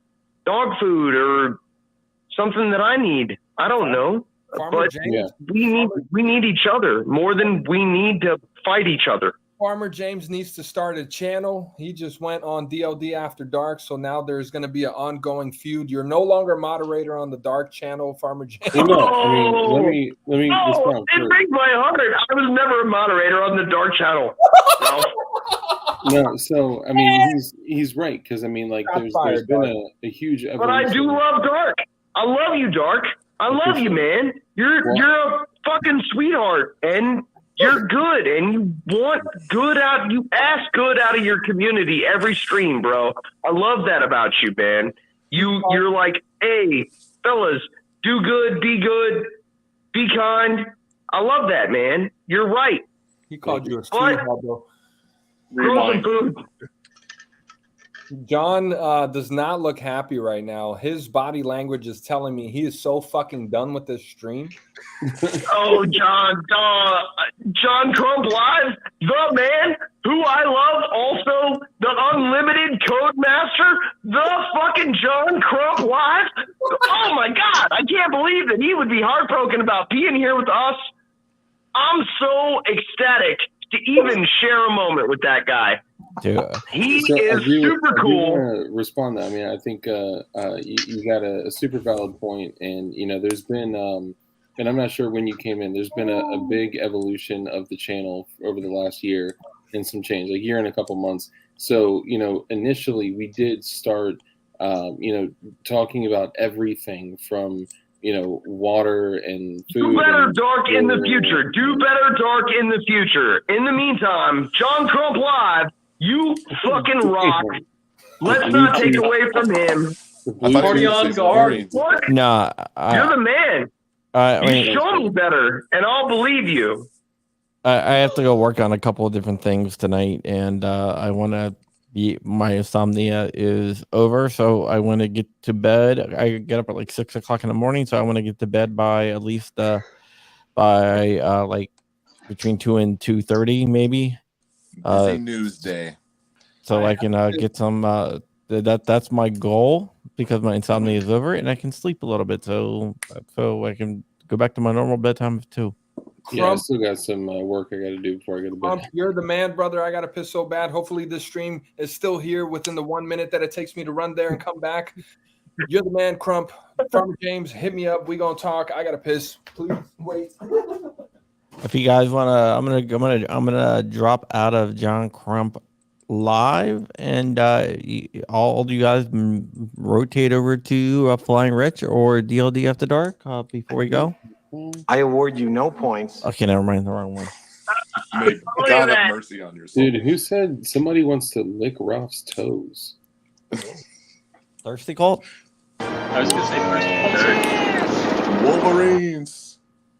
dog food or something that I need. I don't know. Farmer But James, we need each other more than we need to fight each other. Farmer James needs to start a channel. He just went on DLD After Dark, so now there's going to be an ongoing feud. You're no longer moderator on the Dark channel, Farmer James. Well, no, I mean, let me respond. It breaks my heart. I was never a moderator on the Dark channel. No, so I mean, he's right, because I mean, like, there's been a huge evolution. But I do love Dark. I love you, Dark. I love you, man. You're a fucking sweetheart, and you're good, and you want good out. You ask good out of your community every stream, bro. I love that about you, man. You're like, hey, fellas, do good, be kind. I love that, man. You're right. He called you a sweetheart, bro. Grow some food. John does not look happy right now. His body language is telling me he is so fucking done with this stream. Oh, John Crump Live, the man who I love, also the unlimited code master, the fucking John Crump Live. Oh my God, I can't believe that he would be heartbroken about being here with us. I'm so ecstatic to even share a moment with that guy. Dude. He is super cool. Respond to that. I mean, I think you got a super valid point, and you know, there's been and I'm not sure when you came in. There's been a big evolution of the channel over the last year and some change, like year and a couple months. So you know, initially we did start, you know, talking about everything from, you know, water and food. Do better, Dark, in the future. Do better, Dark, in the future. In the meantime, John Crump Live, you fucking rock. Let's not take away from him. Party on guard. What? No, You're the man. I You mean, show me better, and I'll believe you. I have to go work on a couple of different things tonight, and I want to be. My insomnia is over, so I want to get to bed. I get up at like 6 o'clock in the morning, so I want to get to bed by at least by like between 2 and 2:30, maybe. Busy news day. So I can get some. That's my goal, because my insomnia is over and I can sleep a little bit, so I can go back to my normal bedtime of 2. Yeah, I still got some work I got to do before I go to bed. You're the man, brother. I got to piss so bad. Hopefully this stream is still here within the 1 minute that it takes me to run there and come back. You're the man, Crump. Farmer James, hit me up. We gonna talk. I gotta piss. Please wait. If you guys wanna, I'm gonna drop out of John Crump Live, and all you guys rotate over to Flying Rich or DLD After Dark before we go. I award you no points. Okay, never mind, the wrong one. May God have mercy on your soul. Dude, who said somebody wants to lick Ralph's toes? Thirsty Cult? I was gonna say Wolverines.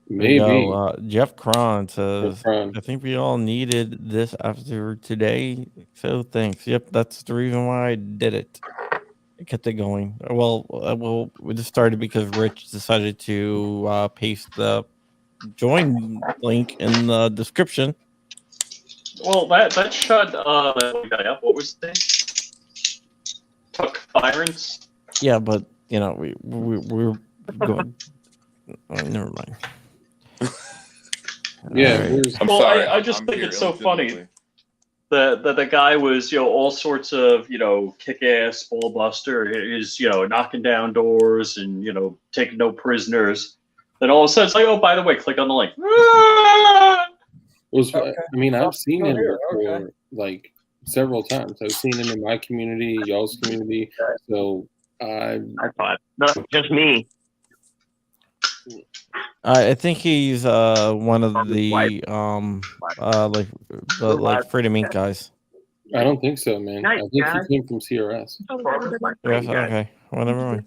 Maybe. No, Jeff Cron says, I think we all needed this after today, so thanks. Yep, that's the reason why I did it. I kept it going. Well, we just started because Rich decided to paste the join link in the description. Well, that shut that guy up. What was his name? Tuck Irons. Yeah, but you know we're going. Oh, never mind. Yeah, right. I'm sorry. I just think it's so funny that the guy was, you know, all sorts of, you know, kick-ass ball buster, is, you know, knocking down doors and, you know, taking no prisoners. Then all of a sudden it's like, oh, by the way, click on the link. I mean, I've seen him before, like several times. I've seen him in my community, y'all's community. So I thought, not just me. I think he's one of the like Freedom Inc. guys. I don't think so, man. Nice, I think guys. he came from CRS. Yes, okay, whatever.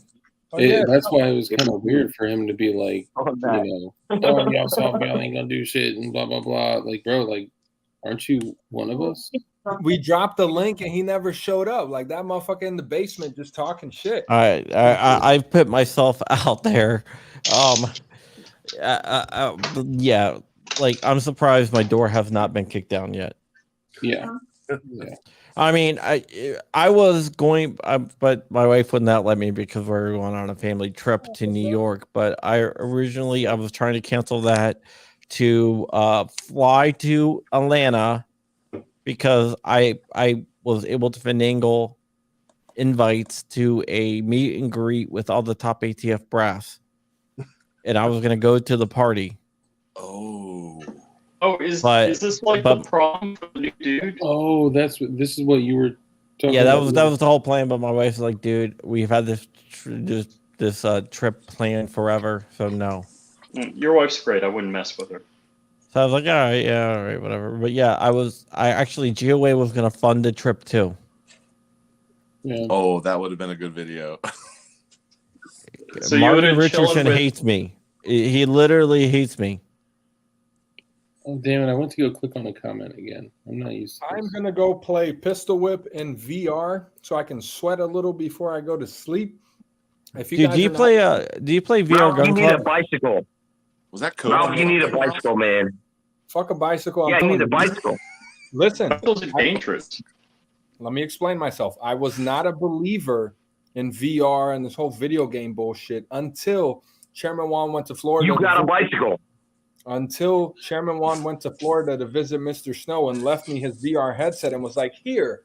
That's why it was kind of weird for him to be like, oh, y'all soft, y'all ain't gonna do shit and blah blah blah. Like, bro, like, aren't you one of us? We dropped the link and he never showed up. Like that motherfucker in the basement just talking shit. I've put myself out there. Yeah, like I'm surprised my door has not been kicked down yet. Yeah. I mean, I was going, but my wife would not let me because we were going on a family trip to New York. But I was trying to cancel that to fly to Atlanta because I was able to finagle invites to a meet and greet with all the top ATF brass, and I was going to go to the party. Oh, is this like the prom for the new dude? Oh, this is what you were talking Yeah, that about. was the whole plan. But my wife's like, dude, we've had this trip planned forever, so no. Your wife's great. I wouldn't mess with her. So I was like, all right, whatever. But yeah, I actually GOA was gonna fund the trip too. Yeah. Oh, that would have been a good video. So Marvin Richardson hates me. He literally hates me. Oh, damn it. I went to go click on a comment again. I'm not used to this. I'm gonna go play Pistol Whip in VR so I can sweat a little before I go to sleep. If you Dude, guys do you play VR Ralph, Gun you need Club? a bicycle. Was that Ralph, you need a bicycle, man. Fuck a bicycle. Yeah, you need a bicycle. Listen, bicycles are dangerous. Let me explain myself. I was not a believer in VR and this whole video game bullshit until Chairman Juan went to Florida. You got a bicycle. Until Chairman Juan went to Florida to visit Mr. Snow and left me his VR headset and was like, here,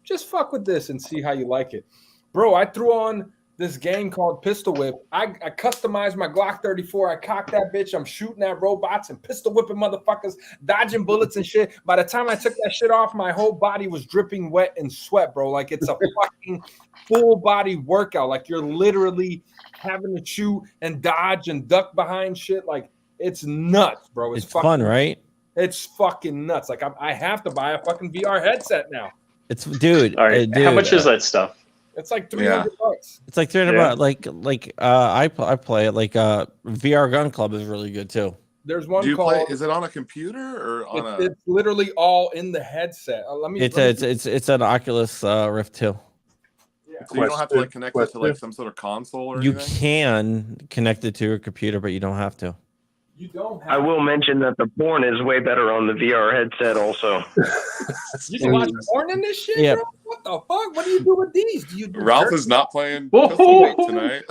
just fuck with this and see how you like it. Bro, I threw on this game called Pistol Whip. I customized my Glock 34. I cocked that bitch. I'm shooting at robots and pistol whipping motherfuckers, dodging bullets and shit. By the time I took that shit off, my whole body was dripping wet and sweat, bro. Like it's a fucking full body workout. Like you're literally having to shoot and dodge and duck behind shit. Like it's nuts, bro. It's fun, right? It's fucking nuts. Like I have to buy a fucking VR headset now. It's dude. All right, dude, how much is that stuff? It's like $300. It's like $300. I play it. Like VR Gun Club is really good too. There's one Do you called. play? Is it on a computer or on a? It's literally all in the headset. It's an Oculus Rift 2. So you don't have to like connect it to like some sort of console or You anything? can connect it to your computer, but you don't have to. You don't have I will mention that the porn is way better on the VR headset also. You can watch porn in this shit, Yeah. bro? What the fuck? What do you do with these? Do you do Ralph jerk- is not playing Pistol Whip tonight.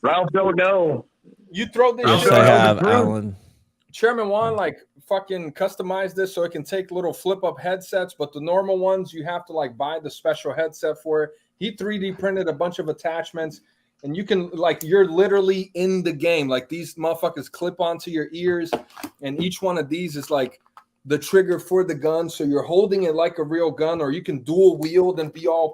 Ralph don't know. You throw this Yes, shit I on have, the Alan. Chairman Juan like fucking customized this so it can take little flip up headsets, but the normal ones you have to like buy the special headset for it. He 3D printed a bunch of attachments, and you can like you're literally in the game. Like these motherfuckers clip onto your ears, and each one of these is like the trigger for the gun. So you're holding it like a real gun, or you can dual wield and be all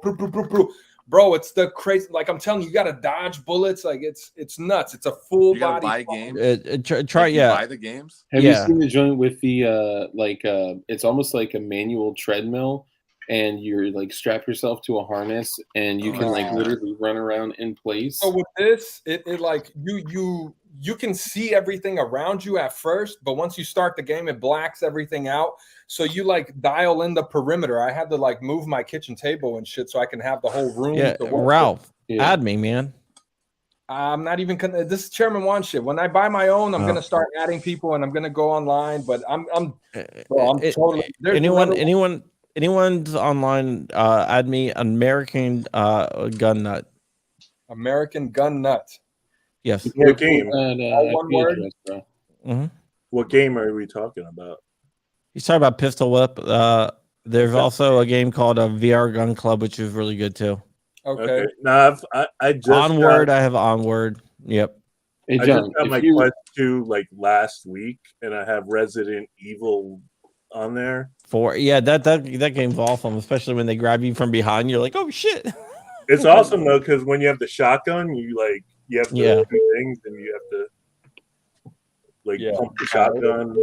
bro. It's the crazy. Like I'm telling you, you got to dodge bullets. Like it's nuts. It's a full You gotta body. buy games. Try Like, you yeah. buy the games. Have Yeah. you seen the joint with the it's almost like a manual treadmill, and you're like strap yourself to a harness and you can like literally run around in place? So with this, it like you can see everything around you at first, but once you start the game, it blacks everything out. So you like dial in the perimeter. I had to like move my kitchen table and shit so I can have the whole room. Yeah, to work. Ralph, add me, man. I'm not even this is Chairman Juan shit. When I buy my own, I'm gonna start adding people and I'm gonna go online. But I'm totally anyone's online. Add me American Gun Nut. American Gun Nut. Yes. What game? All one word. Mm-hmm. What game are we talking about? He's talking about Pistol Whip. There's also a game called a VR Gun Club, which is really good too. Okay. Now I just Onward. I have Onward. Yep. Hey, I John, just got if my you- Quest 2 like last week, and I have Resident Evil on there. That game's awesome, especially when they grab you from behind. You're like, oh shit. It's awesome though, because when you have the shotgun, you have to Yeah. do things, and you have to pump the shotgun.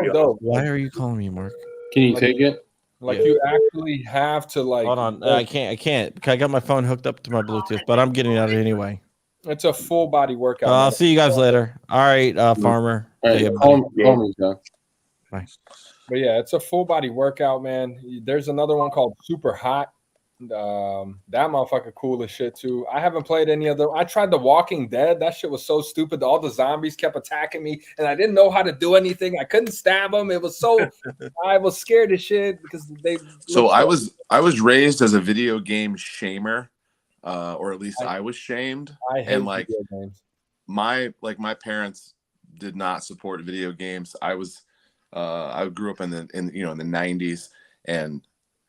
So dope. Why are you calling me, Mark? Can you take it? Like you actually have to like. Hold on, I can't. I got my phone hooked up to my Bluetooth, but I'm getting at it anyway. It's a full body workout. I'll see you guys later. All right, Farmer. All right, See ya, call buddy. me, John. Bye. But yeah, it's a full body workout, man. There's another one called Super Hot. That motherfucker cool as shit too. I haven't played any other. I tried The Walking Dead. That shit was so stupid. All the zombies kept attacking me, and I didn't know how to do anything. I couldn't stab them. It was so. I was scared as shit because they. So I was raised as a video game shamer, or at least I was shamed. I hate video games. My parents did not support video games. I grew up in the 90s, and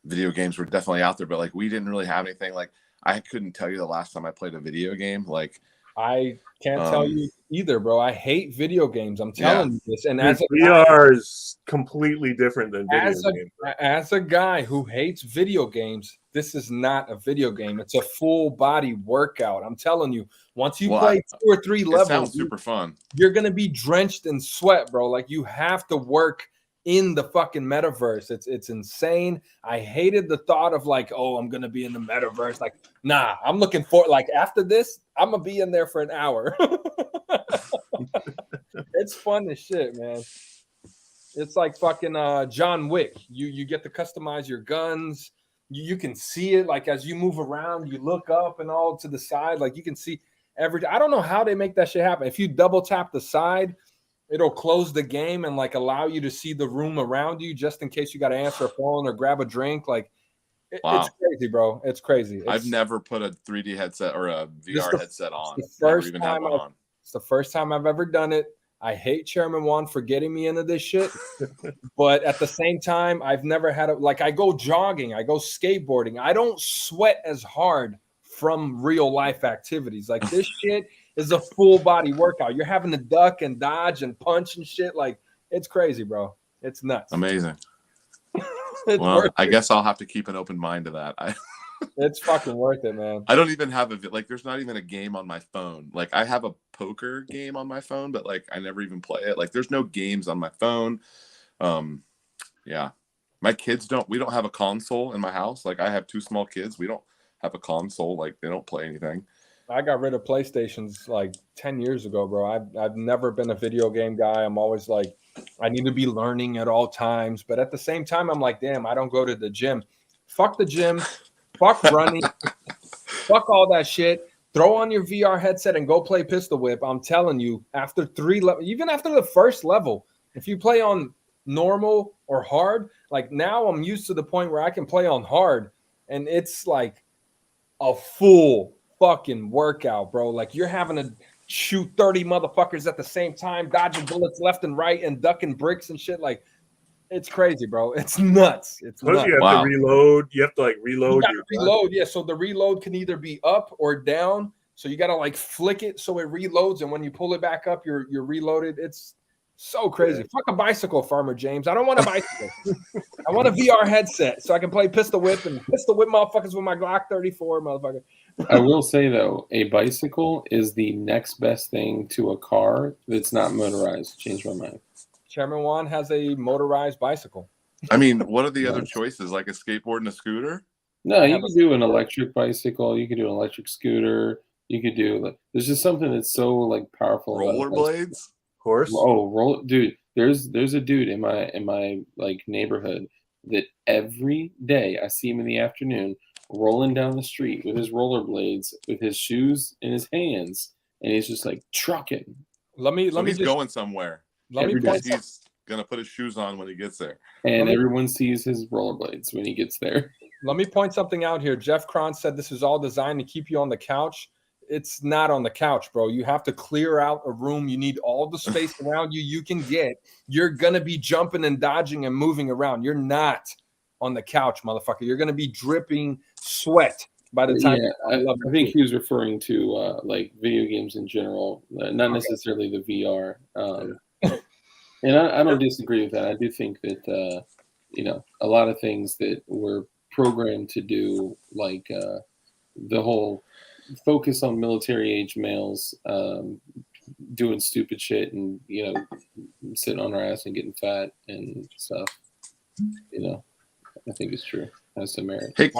video games were definitely out there, but like we didn't really have anything. Like I couldn't tell you the last time I played a video game. Like I can't tell you either, bro. I hate video games. I'm telling you this. And Dude, as a VR is completely different than video games. As a guy who hates video games, this is not a video game. It's a full body workout. I'm telling you. Once you play 2 or 3 levels, it sounds super fun. You're gonna be drenched in sweat, bro. Like you have to work in the fucking metaverse. It's insane. I hated the thought of like, oh, I'm gonna be in the metaverse. Like, nah, I'm looking for like after this, I'm gonna be in there for an hour. It's fun as shit, man. It's like fucking John Wick. You get to customize your guns. You can see it like as you move around, you look up and all to the side, like you can see everything. I don't know how they make that shit happen. If you double tap the side, it'll close the game and like allow you to see the room around you just in case you got to answer a phone or grab a drink. Like Wow. It's crazy, bro. It's crazy. I've never put a 3D headset or a VR headset on. It's the first time I've ever done it. I hate Chairman Juan for getting me into this shit. But at the same time, I've never had I go jogging, I go skateboarding. I don't sweat as hard from real life activities. Like this shit is a full body workout. You're having to duck and dodge and punch and shit. Like it's crazy, bro. It's nuts. Amazing. Well, I guess I'll have to keep an open mind to that. It's fucking worth it, man. I don't even have there's not even a game on my phone. Like I have a poker game on my phone, but like I never even play it. Like there's no games on my phone. Yeah. My kids we don't have a console in my house. Like I have 2 small kids. We don't have a console. Like they don't play anything. I got rid of PlayStations like 10 years ago, bro. I've never been a video game guy. I'm always like, I need to be learning at all times. But at the same time, I'm like, damn, I don't go to the gym. Fuck the gym. Fuck running. Fuck all that shit. Throw on your VR headset and go play Pistol Whip. I'm telling you, after 3 levels, even after the first level, if you play on normal or hard, like now I'm used to the point where I can play on hard. And it's like a full fucking workout, bro. Like you're having to shoot 30 motherfuckers at the same time, dodging bullets left and right and ducking bricks and shit. Like it's crazy, bro. It's nuts. It's nuts. You have to reload. You have to like reload. Yeah. So the reload can either be up or down. So you got to like flick it so it reloads, and when you pull it back up, you're reloaded. It's so crazy. Fuck a bicycle, Farmer James. I don't want a bicycle. I want a VR headset so I can play Pistol Whip and Pistol Whip motherfuckers with my Glock 34, motherfucker. I will say though, a bicycle is the next best thing to a car that's not motorized. Changed my mind. Chairman Juan has a motorized bicycle. I mean, what are the other choices? Like a skateboard and a scooter? No, you could do an electric bicycle. You could do an electric scooter. You could do there's just something that's so like powerful. Rollerblades, horse. Oh, dude. There's a dude in my like neighborhood that every day I see him in the afternoon rolling down the street with his rollerblades, with his shoes in his hands, and he's just like trucking. He's going somewhere. He's gonna put his shoes on when he gets there, and everyone sees his rollerblades when he gets there. Let me point something out here. Jeff Cron said this is all designed to keep you on the couch. It's not on the couch, bro. You have to clear out a room. You need all the space around you can get. You're gonna be jumping and dodging and moving around. You're not on the couch, motherfucker. You're gonna be dripping sweat by the time. Yeah, I think he was referring to like video games in general, not necessarily the VR. And I don't disagree with that. I do think that a lot of things that we're programmed to do, like the whole focus on military age males doing stupid shit and sitting on our ass and getting fat and stuff. I think it's true. Has some merit. Hey,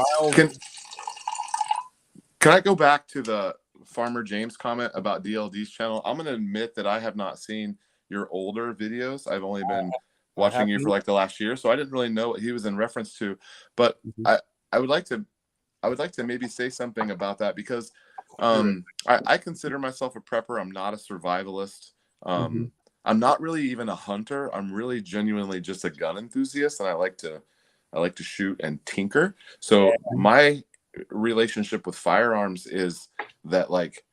can I go back to the Farmer James comment about DLD's channel? I'm going to admit that I have not seen your older videos. I've only been watching you for like the last year, so I didn't really know what he was in reference to. But I would like to maybe say something about that, because I consider myself a prepper. I'm not a survivalist. I'm not really even a hunter. I'm really genuinely just a gun enthusiast, and I like to shoot and tinker. So my relationship with firearms is that, like,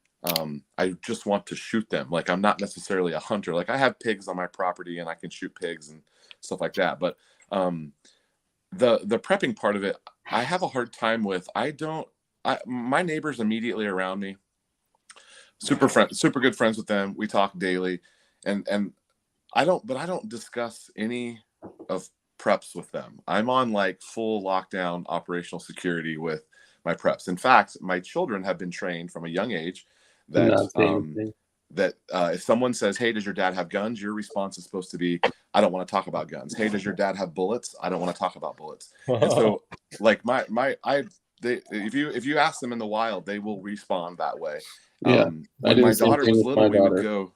I just want to shoot them. Like, I'm not necessarily a hunter. Like, I have pigs on my property and I can shoot pigs and stuff like that. But the prepping part of it, I have a hard time with. My neighbors immediately around me, super good friends with them. We talk daily, and I don't discuss any of preps with them. I'm on like full lockdown operational security with my preps. In fact, my children have been trained from a young age that if someone says, "Hey, does your dad have guns?" your response is supposed to be, "I don't want to talk about guns." "Hey, does your dad have bullets?" "I don't want to talk about bullets." And so, like, if you ask them in the wild, they will respond that way. When my daughter was little,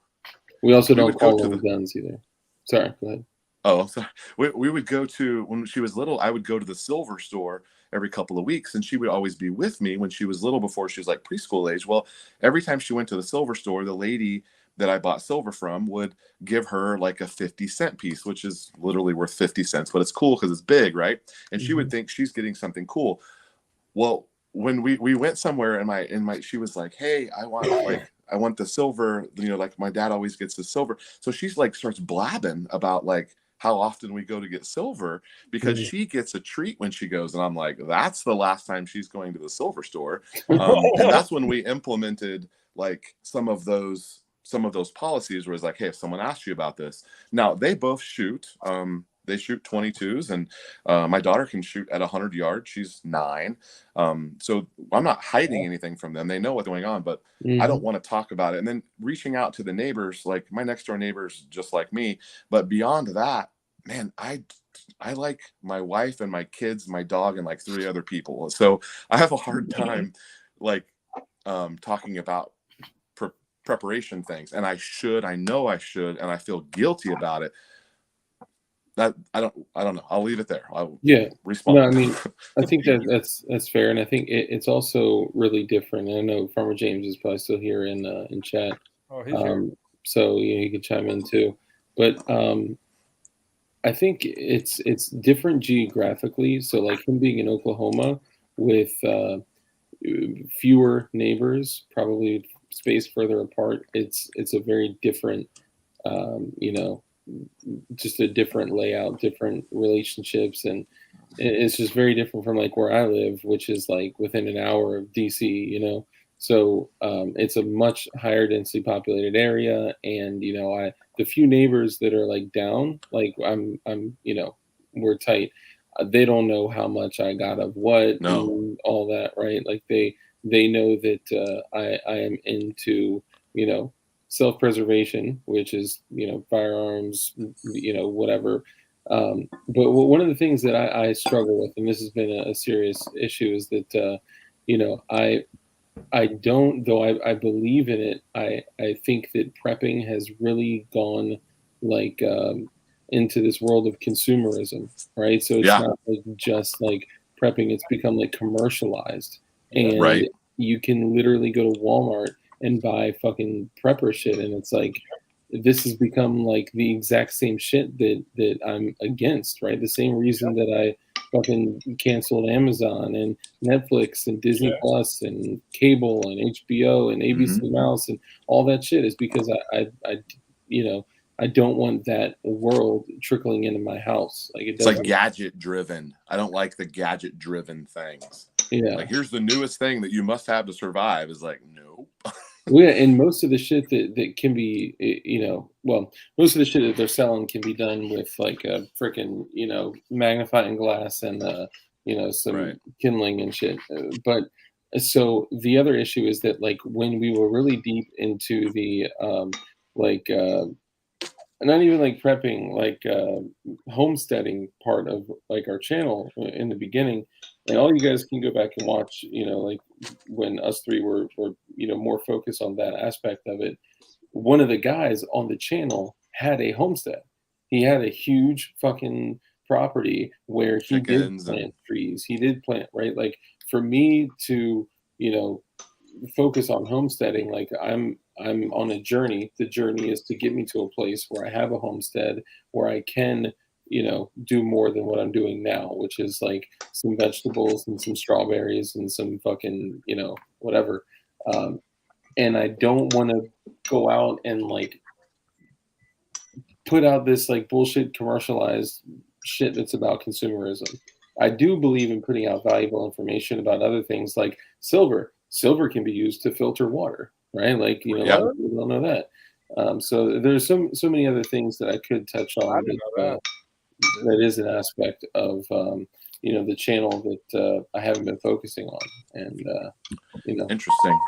we also don't call them guns either. Sorry, go ahead. Oh, sorry. We would go to, when she was little, I would go to the silver store every couple of weeks, and she would always be with me when she was little, before she was like preschool age. Well, every time she went to the silver store, the lady that I bought silver from would give her like a 50-cent piece, which is literally worth 50 cents, but it's cool because it's big, right? And she would think she's getting something cool. Well, when we went somewhere, and she was like, "Hey, I want the silver, like my dad always gets the silver." So she's like starts blabbing about like how often we go to get silver, because she gets a treat when she goes. And I'm like, that's the last time she's going to the silver store. And that's when we implemented like some of those policies, where it's like, "Hey, if someone asks you about this." Now they both shoot. They shoot 22s, and my daughter can shoot at 100 yards. She's 9. So I'm not hiding anything from them. They know what's going on, but I don't want to talk about it. And then reaching out to the neighbors, like my next door neighbors, just like me. But beyond that, man, I like my wife and my kids, my dog, and like 3 other people. So I have a hard time like talking about preparation things. And I know I should, and I feel guilty about it. That I don't know. I'll leave it there. I'll respond. No, I mean, I think that's fair, and I think it's also really different. And I know Farmer James is probably still here in chat. Oh, he's here. So he can chime in too. But I think it's different geographically. So like him being in Oklahoma with fewer neighbors, probably spaced further apart. It's a very different, just a different layout, different relationships, and it's just very different from like where I live, which is like within an hour of DC. So it's a much higher densely populated area, and the few neighbors that are like down, like I'm we're tight. They don't know how much I got of what and all that, right? Like they know that I am into self-preservation, which is firearms, whatever. But one of the things that I struggle with, and this has been a serious issue, is that I don't, though I believe in it. I think that prepping has really gone like into this world of consumerism, right? So it's not like just like prepping; it's become like commercialized, and you can literally go to Walmart and buy fucking prepper shit, and it's like this has become like the exact same shit that I'm against, right? The same reason that I fucking canceled Amazon and Netflix and Disney Plus and cable and HBO and ABC Mouse and all that shit is because I don't want that world trickling into my house. Like it's like gadget driven. I don't like the gadget driven things. Yeah. Like here's the newest thing that you must have to survive. Is like, no. Well, yeah, and most of the shit that can be, most of the shit that they're selling can be done with like a freaking, magnifying glass and, some kindling and shit. But so the other issue is that like when we were really deep into the, not even like prepping, like homesteading part of like our channel in the beginning. And all you guys can go back and watch, like when us three were more focused on that aspect of it. One of the guys on the channel had a homestead. He had a huge fucking property where he did plant trees. He did plant, right? Like for me to, focus on homesteading, like I'm on a journey. The journey is to get me to a place where I have a homestead where I can, do more than what I'm doing now, which is like some vegetables and some strawberries and some fucking, whatever. And I don't want to go out and like put out this like bullshit commercialized shit that's about consumerism. I do believe in putting out valuable information about other things like silver. Silver can be used to filter water, right? Like, a lot of people don't know that. So there's so many other things that I could touch on that is an aspect of, the channel that I haven't been focusing on. And, Interesting.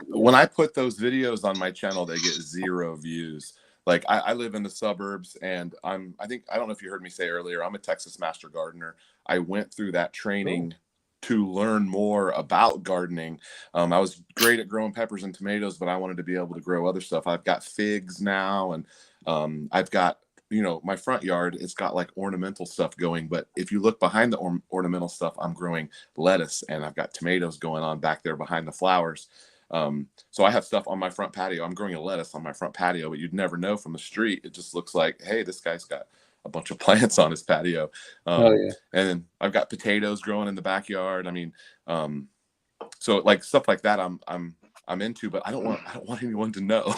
When I put those videos on my channel, they get 0 views. Like I live in the suburbs, and I don't know if you heard me say earlier, I'm a Texas Master Gardener. I went through that training to learn more about gardening. I was great at growing peppers and tomatoes, but I wanted to be able to grow other stuff. I've got figs now, and I've got, my front yard, it's got like ornamental stuff going. But if you look behind the ornamental stuff, I'm growing lettuce, and I've got tomatoes going on back there behind the flowers. So I have stuff on my front patio. I'm growing a lettuce on my front patio, but you'd never know from the street. It just looks like, hey, this guy's got a bunch of plants on his patio. And then I've got potatoes growing in the backyard. I mean, so like stuff like that, I'm into, but I don't want anyone to know.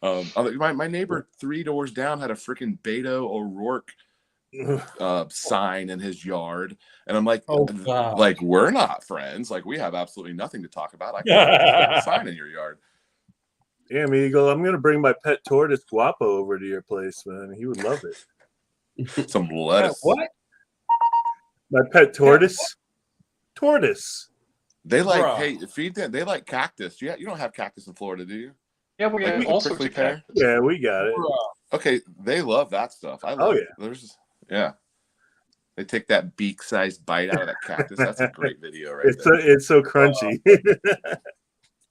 My neighbor 3 doors down had a freaking Beto O'Rourke sign in his yard, and I'm like, like we're not friends. Like we have absolutely nothing to talk about. I can't put a sign in your yard. Damn, Eagle, I'm gonna bring my pet tortoise Guapo over to your place, man. He would love it. Some lettuce. What? My pet tortoise. Tortoise. They like, hey, feed them. They like cactus. You don't have cactus in Florida, do you? Yeah, we got all sorts of cactus. Yeah, we got it. Okay, they love that stuff. I love it. Yeah. They take that beak-sized bite out of that cactus. That's a great video right there. It's so crunchy.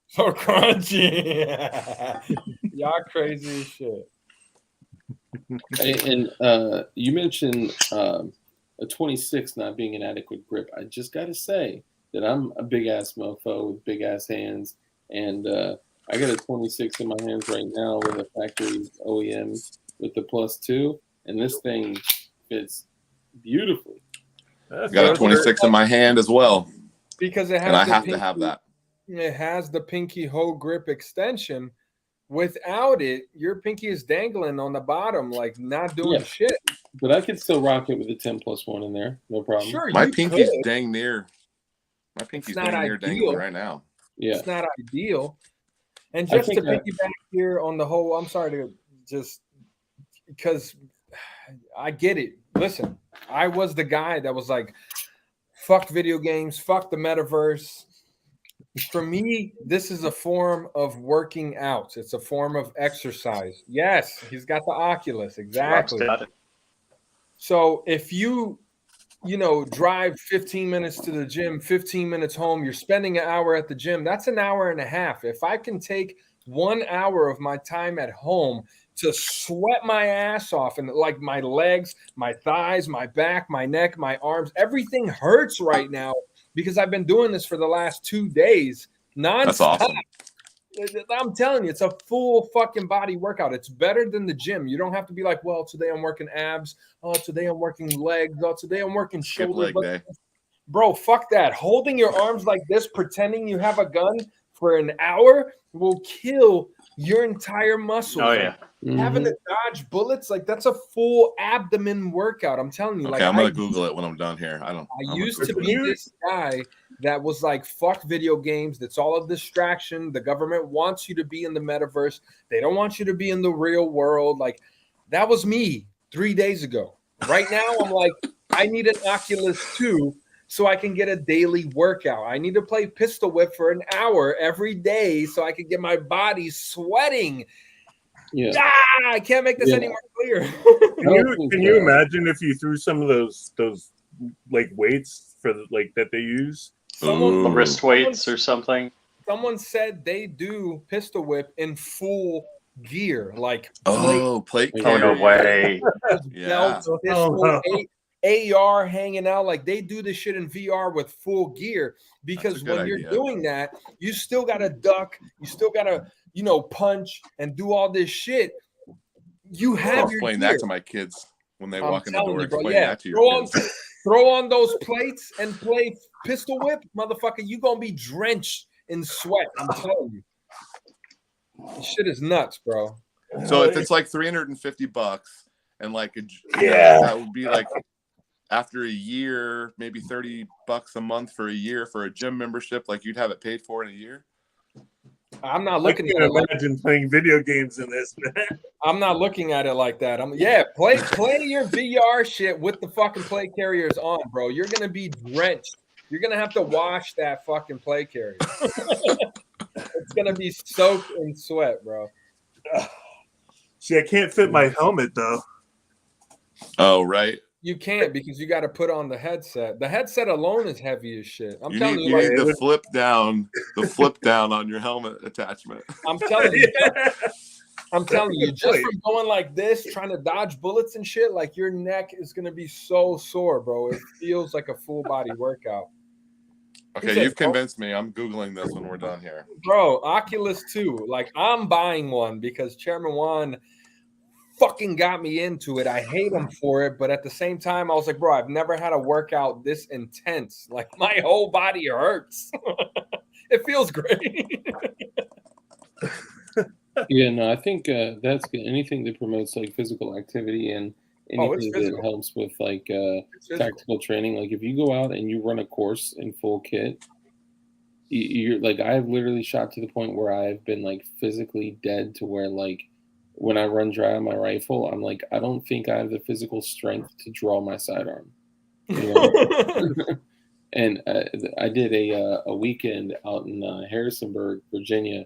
So crunchy. Y'all crazy as shit. And you mentioned a 26 not being an adequate grip. I just got to say that I'm a big-ass mofo with big-ass hands, and I got a 26 in my hands right now with a factory OEM with the +2, and this thing fits beautifully. Got a 26 in my hand as well, because it has, and I have to have that. It has the pinky hoe grip extension. Without it, your pinky is dangling on the bottom, like not doing shit. But I could still rock it with a 10+1 in there, no problem. Sure, my pinky's dang near. My pinky's dang near dangling right now. Yeah, it's not ideal. And just to piggyback here on the whole, I'm sorry to just because I get it. Listen, I was the guy that was like, fuck video games, fuck the metaverse. For me, this is a form of working out. It's a form of exercise. Yes, he's got the Oculus. Exactly. So if you drive 15 minutes to the gym, 15 minutes home, you're spending an hour at the gym, that's an hour and a half. If I can take 1 hour of my time at home to sweat my ass off, and like my legs, my thighs, my back, my neck, my arms, everything hurts right now because I've been doing this for the last 2 days nonstop. That's awesome. I'm telling you, it's a full fucking body workout. It's better than the gym. You don't have to be like, well, today I'm working abs. Oh, today I'm working legs. Oh, today I'm working shoulder. Bro, fuck that. Holding your arms like this, pretending you have a gun for an hour will kill your entire muscle. Oh, yeah. Having to dodge bullets, like that's a full abdomen workout. I'm telling you. Okay, like I'm gonna Google it when I'm done here. I used to be this guy that was like, fuck video games. That's all a distraction. The government wants you to be in the metaverse. They don't want you to be in the real world. Like that was me 3 days ago. Right now, I'm like, I need an Oculus 2 so I can get a daily workout. I need to play pistol whip for an hour every day so I can get my body sweating. I can't make this any more clear. Can you imagine if you threw some of those like weights for like that they use? The wrist weights or something. Someone said they do pistol whip in full gear, like plate Oh, no way. Yeah. pistol, AR hanging out. Like they do this shit in VR with full gear because when you're doing that, you still got to duck, you still got to, punch and do all this shit. You have I'll explain that to my kids when they walk in the door. Explain that to your kids. Throw on those plates and play pistol whip, motherfucker. You gonna be drenched in sweat. I'm telling you, this shit is nuts, bro. So if it's like $350 and like that would be like after a year, maybe $30 a month for a year for a gym membership, like you'd have it paid for in a year. I'm not looking at it. Imagine playing video games in this, man. I'm not looking at it like that. Play your VR shit with the fucking play carriers on, bro. You're gonna be drenched. You're gonna have to wash that fucking play carrier. It's gonna be soaked in sweat, bro. See, I can't fit my helmet though. Oh, right. You can't because you got to put on the headset. The headset alone is heavy as shit. I'm telling you, you need the flip down on your helmet attachment. I'm telling you. I'm telling you, just from going like this, trying to dodge bullets and shit, like your neck is gonna be so sore, bro. It feels like a full body workout. Okay, you've convinced me. I'm Googling this when we're done here. Bro, Oculus 2. Like, I'm buying one because Chairman Juan fucking got me into it. I hate him for it, but at the same time, I was like, bro, I've never had a workout this intense. Like, my whole body hurts. It feels great. Yeah, no, I think that's good. Anything that promotes like physical activity and anything that helps with like tactical training. Like if you go out and you run a course in full kit, you're like, I've literally shot to the point where I've been like physically dead to where like when I run dry on my rifle, I'm like, I don't think I have the physical strength to draw my sidearm. You know? And I did a weekend out in Harrisonburg, Virginia.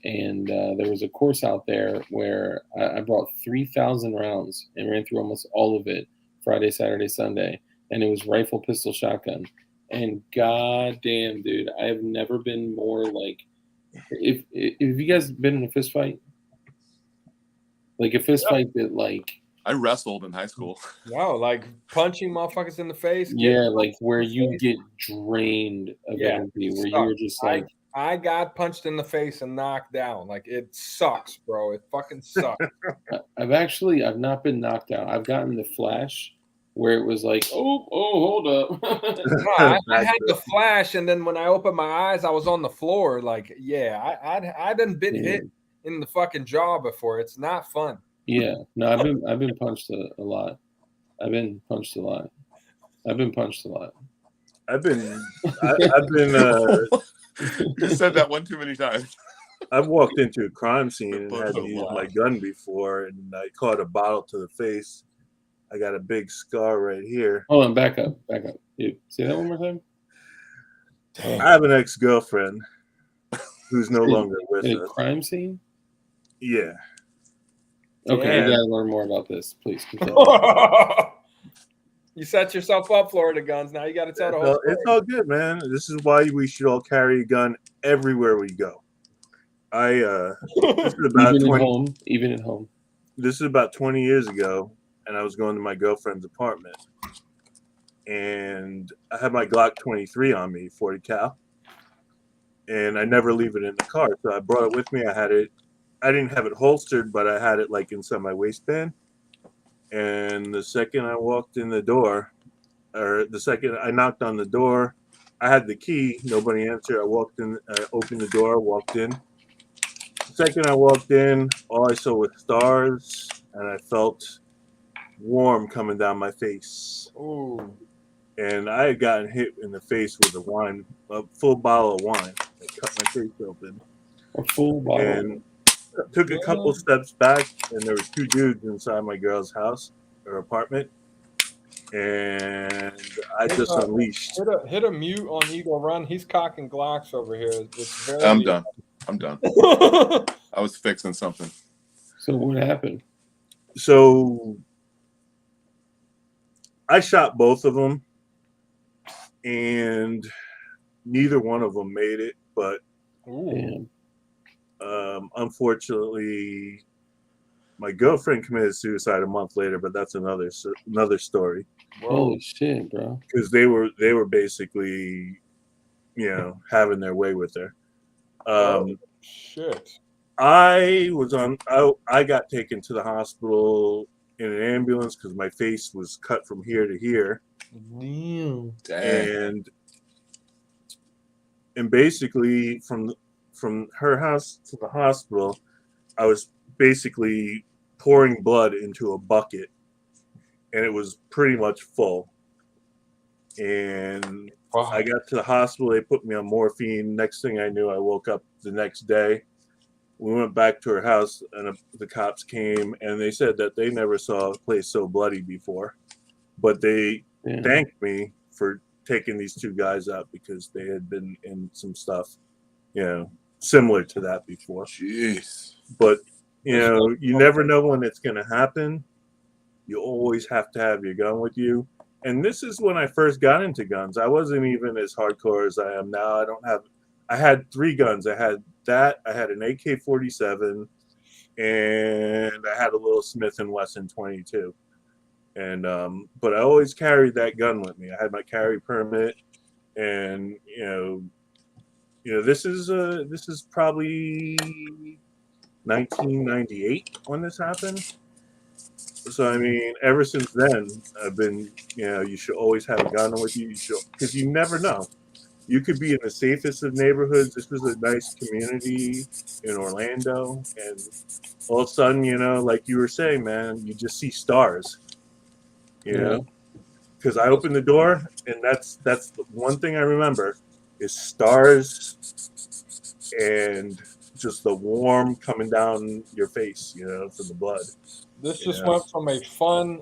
And there was a course out there where I brought 3,000 rounds and ran through almost all of it Friday, Saturday, Sunday. And it was rifle, pistol, shotgun. And goddamn, dude, I have never been more like, if you guys been in a fist fight? Like a fist fight that like. I wrestled in high school. No, like punching motherfuckers in the face. Yeah, like where you get drained of energy, where you were just like. I got punched in the face and knocked down. Like, it sucks, bro. It fucking sucks. I've not been knocked out. I've gotten the flash where it was like, oh, hold up. No, I had the flash, and then when I opened my eyes, I was on the floor. Like, yeah, I done been hit in the fucking jaw before. It's not fun. Yeah, no, I've been punched a lot. I've been punched a lot. You said that one too many times. I've walked into a crime scene and had to use my gun before, and I caught a bottle to the face. I got a big scar right here. Hold on, back up. Dude, say that one more time. I have an ex-girlfriend who's no longer with us. A crime scene? Yeah. Okay, I gotta learn more about this, please. You set yourself up, Florida Guns. Now you got to tell the whole story. It's all good, man. This is why we should all carry a gun everywhere we go. This is about even at home. This is about 20 years ago, and I was going to my girlfriend's apartment, and I had my Glock 23 on me, 40 cal, and I never leave it in the car, so I brought it with me. I didn't have it holstered, but I had it like inside my waistband. And the second I walked in the door, or the second I knocked on the door, I had the key. Nobody answered. I walked in, I opened the door, walked in. The second I walked in, all I saw was stars, and I felt warm coming down my face. Ooh. And I had gotten hit in the face with a full bottle of wine. It cut my face open. A full bottle. And took a couple steps back, and there were two dudes inside my girl's house or apartment, and I just unleashed. Hit a mute on Eagle Run. He's cocking Glocks over here. It's very I'm done. I was fixing something. So what happened? So I shot both of them, and neither one of them made it. But unfortunately, my girlfriend committed suicide a month later. But that's another story. Holy shit, bro! Because they were basically, having their way with her. Shit. I got taken to the hospital in an ambulance because my face was cut from here to here. Damn. And basically from her house to the hospital, I was basically pouring blood into a bucket, and it was pretty much full. And I got to the hospital. They put me on morphine. Next thing I knew, I woke up the next day. We went back to her house, and the cops came, and they said that they never saw a place so bloody before. But they thanked me for taking these two guys out because they had been in some stuff, similar to that before. Jeez. But, you never know when it's going to happen. You always have to have your gun with you. And this is when I first got into guns. I wasn't even as hardcore as I am now. I had 3 guns. I had an AK-47, and I had a little Smith & Wesson 22. And but I always carried that gun with me. I had my carry permit, and this is probably 1998 when this happened. So I mean, ever since then, I've been, you should always have a gun with you. Because you never know. You could be in the safest of neighborhoods. This was a nice community in Orlando, and all of a sudden, like you were saying, man, you just see stars. Because I opened the door, and that's the one thing I remember is stars and just the warm coming down your face, from the blood. This just went from a fun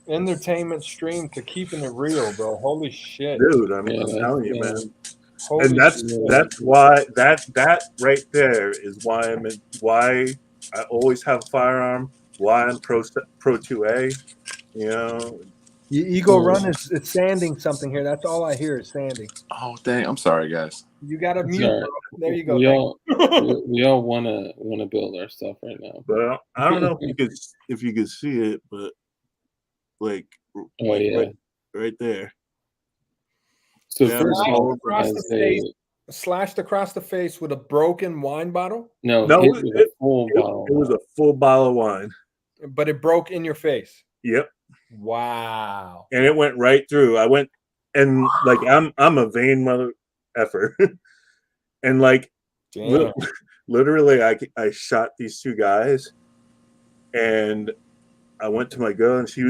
entertainment stream to keeping it real, bro. Holy shit, dude! I'm telling you, man. And that's why that right there is why why I always have a firearm. Why I'm pro 2A. Ego Run is sanding something here. That's all I hear is sanding. Oh dang! I'm sorry, guys. You got to mute. Bro. There you go. We all want to build our stuff right now. But I don't know if you could see it, but right there. So first of all, slashed across the face with a broken wine bottle. No, it was a full bottle of wine. But it broke in your face. Yep. Wow. And it went right through. I went, and like I'm a vain mother effer, and like literally I shot these 2 guys, and I went to my girl, and she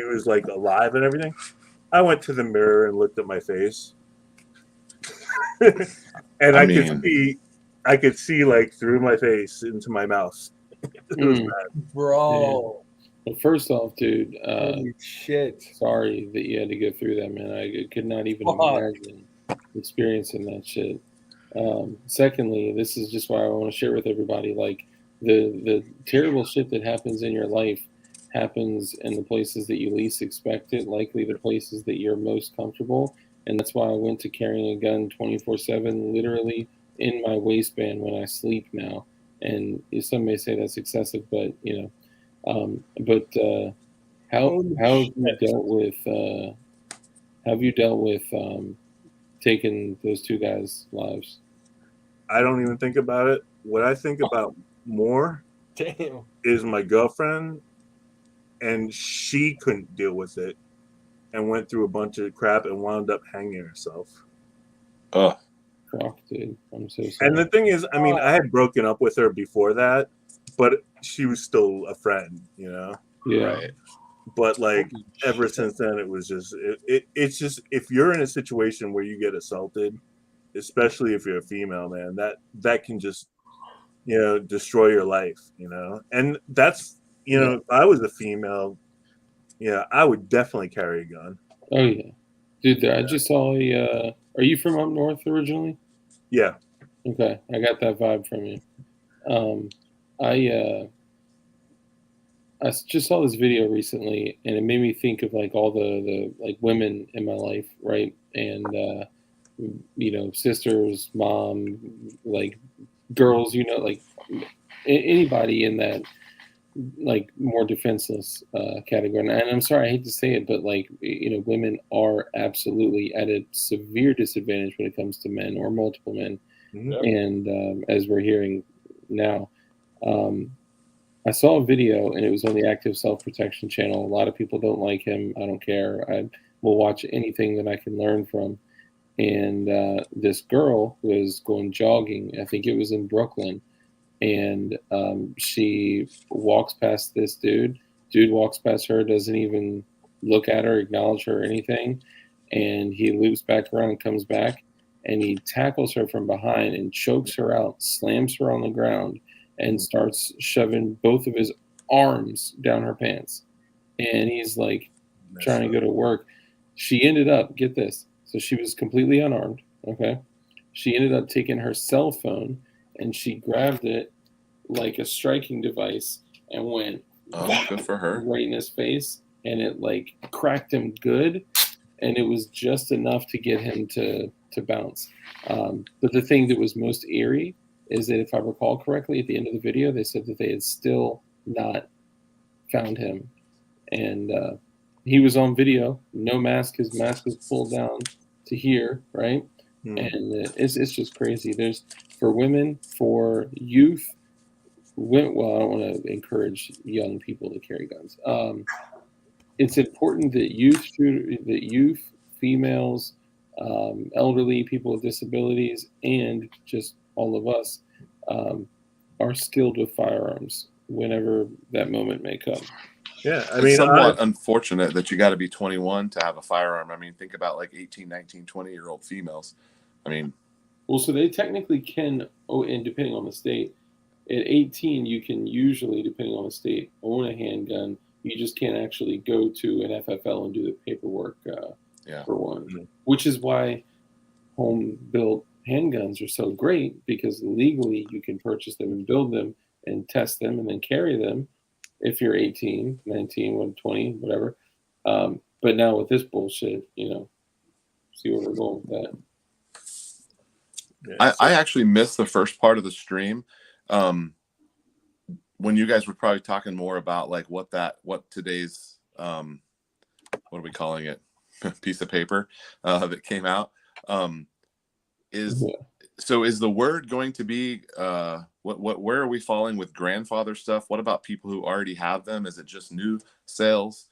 was like alive and everything. I went to the mirror and looked at my face, and I could see like through my face into my mouth. It was bad. Bro. Well, first off, dude, holy shit! Sorry that you had to go through that, man. I could not even imagine experiencing that shit. Secondly, this is just why I want to share with everybody, like the terrible shit that happens in your life happens in the places that you least expect it, likely the places that you're most comfortable. And that's why I went to carrying a gun 24/7, literally in my waistband when I sleep now. And some may say that's excessive, but how have you dealt with taking those 2 guys' lives? I don't even think about it. What I think about more is my girlfriend, and she couldn't deal with it and went through a bunch of crap and wound up hanging herself. Fuck, dude. I'm so sorry. And the thing is, I mean, I had broken up with her before that, but she was still a friend, Yeah. Right. But like ever since then, it was just it's just, if you're in a situation where you get assaulted, especially if you're a female, man, that can just destroy your life, and that's if I was a female, I would definitely carry a gun. Oh yeah, dude. I just saw a. Are you from up north originally? Yeah. Okay, I got that vibe from you. I just saw this video recently, and it made me think of like all the like women in my life, right? And sisters, mom, like girls, like anybody in that like more defenseless category. And I'm sorry, I hate to say it, but like women are absolutely at a severe disadvantage when it comes to men or multiple men. Mm-hmm. And as we're hearing now, I saw a video and it was on the Active Self-Protection channel. A lot of people don't like him. I don't care. I will watch anything that I can learn from. And this girl was going jogging. I think it was in Brooklyn. And she walks past this dude. Dude walks past her, doesn't even look at her, acknowledge her or anything. And he loops back around and comes back. And he tackles her from behind and chokes her out, slams her on the ground, and starts shoving both of his arms down her pants. And he's like trying to go to work. She ended up, get this, so she was completely unarmed, okay? She ended up taking her cell phone and she grabbed it like a striking device and went good for her. Right in his face. And it like cracked him good. And it was just enough to get him to bounce. But the thing that was most eerie is that if I recall correctly, at the end of the video, they said that they had still not found him. And he was on video, no mask. His mask was pulled down to here, right? And it's just crazy. There's for women, for youth. Well, I don't want to encourage young people to carry guns. It's important that youth, females, elderly, people with disabilities, and just all of us are skilled with firearms whenever that moment may come. Yeah, I it's mean, somewhat unfortunate that you got to be 21 to have a firearm. I mean, think about like 18, 19, 20-year-old females. I mean, well, so they technically can, and depending on the state, at 18, you can usually, depending on the state, own a handgun. You just can't actually go to an FFL and do the paperwork for one, which is why home-built handguns are so great, because legally you can purchase them and build them and test them and then carry them if you're 18, 19, 20, whatever. But now with this bullshit, see where we're going with that. I actually missed the first part of the stream when you guys were probably talking more about like what today's what are we calling it, piece of paper that came out is. So is the word going to be where are we falling with grandfather stuff? What about people who already have them? Is it just new sales?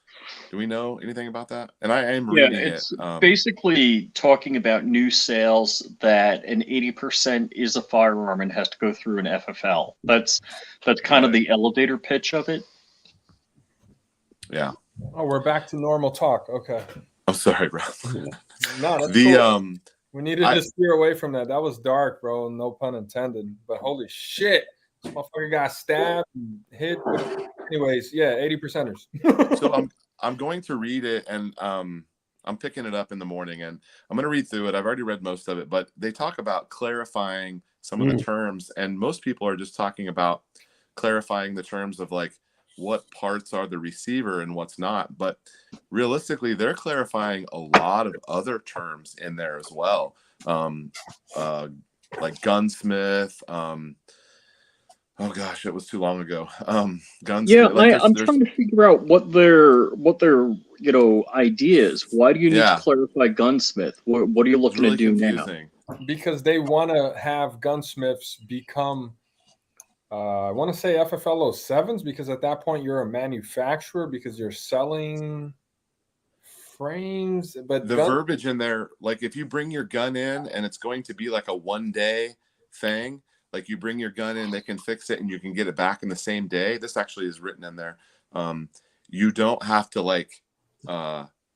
Do we know anything about that? And I am reading it's it. Basically talking about new sales that an 80% is a firearm and has to go through an FFL. That's kind of the elevator pitch of it. Yeah. Oh, we're back to normal talk. Okay. I'm sorry, bro. No, that's cool. We needed to steer away from that. That was dark, bro. No pun intended. But holy shit, this motherfucker got stabbed and hit. Anyways, yeah, 80%ers. So I'm going to read it, and I'm picking it up in the morning, and I'm going to read through it. I've already read most of it, but they talk about clarifying some of the terms, and most people are just talking about clarifying the terms of like what parts are the receiver and what's not. But realistically, they're clarifying a lot of other terms in there as well, like gunsmith. Oh gosh, it was too long ago. Gunsmith. Yeah, I'm trying to figure out what their idea is. Why do you need to clarify gunsmith? What are you looking to do confusing now? Because they want to have gunsmiths become. I want to say FFL 07s, because at that point you're a manufacturer because you're selling frames. But the verbiage in there, like if you bring your gun in and it's going to be like a 1-day thing, like you bring your gun in, they can fix it and you can get it back in the same day. This actually is written in there. You don't have to like,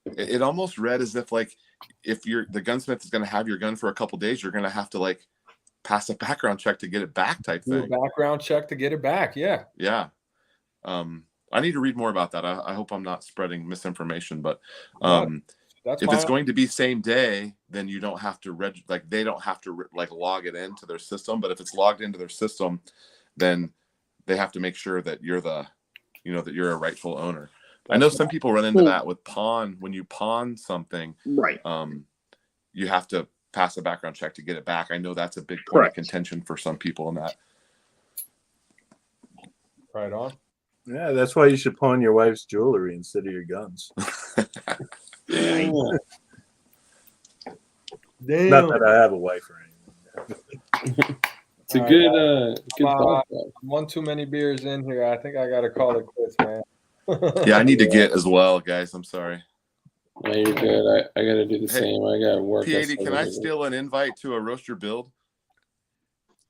it almost read as if like, if the gunsmith is going to have your gun for a couple days, you're going to have to like pass a background check to get it back type thing. Do a background check to get it back. Yeah. Yeah. I need to read more about that. I hope I'm not spreading misinformation, but if it's going to be same day, then you don't have to they don't have to log it into their system. But if it's logged into their system, then they have to make sure that you're the that you're a rightful owner. I know some people run into that with when you pawn something, right? You have to pass a background check to get it back. I know that's a big point of contention for some people in that. Right on. Yeah, that's why you should pawn your wife's jewelry instead of your guns. Damn. Not that I have a wife or anything. It's a good thought. One too many beers in here. I think I gotta call it quits, man. Yeah, I need to get as well, guys. I'm sorry. No, you're good. I gotta do the same. I gotta work. P80, can I steal an invite to a roast your build?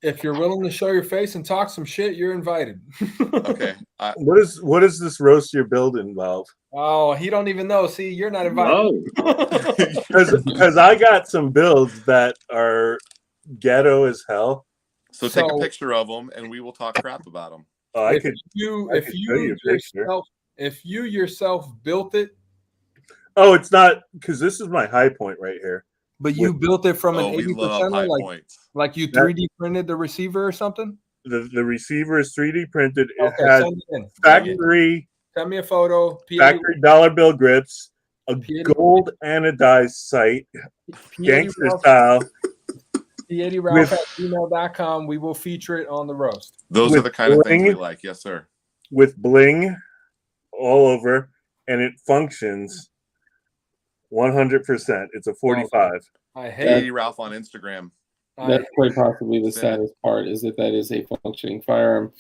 If you're willing to show your face and talk some shit, you're invited. Okay. What is this roast your build involve? Oh, he don't even know. See, you're not invited. Because I got some builds that are ghetto as hell. So take a picture of them, and we will talk crap about them. Oh, if you yourself built it. Oh, it's not because this is my high point right here. But you built it from an 80%, like you 3D printed the receiver or something? The receiver is 3D printed. It Okay, has send it in. factory. Send me a photo. Factory dollar bill grips, a gold anodized sight, gangster style. P80ralph@gmail.com. We will feature it on the roast. Those are the kind of things we like. Yes, sir. With bling all over, and it functions 100%. It's a 45. I hate Ralph on Instagram. That's quite possibly the saddest part is that is a functioning firearm.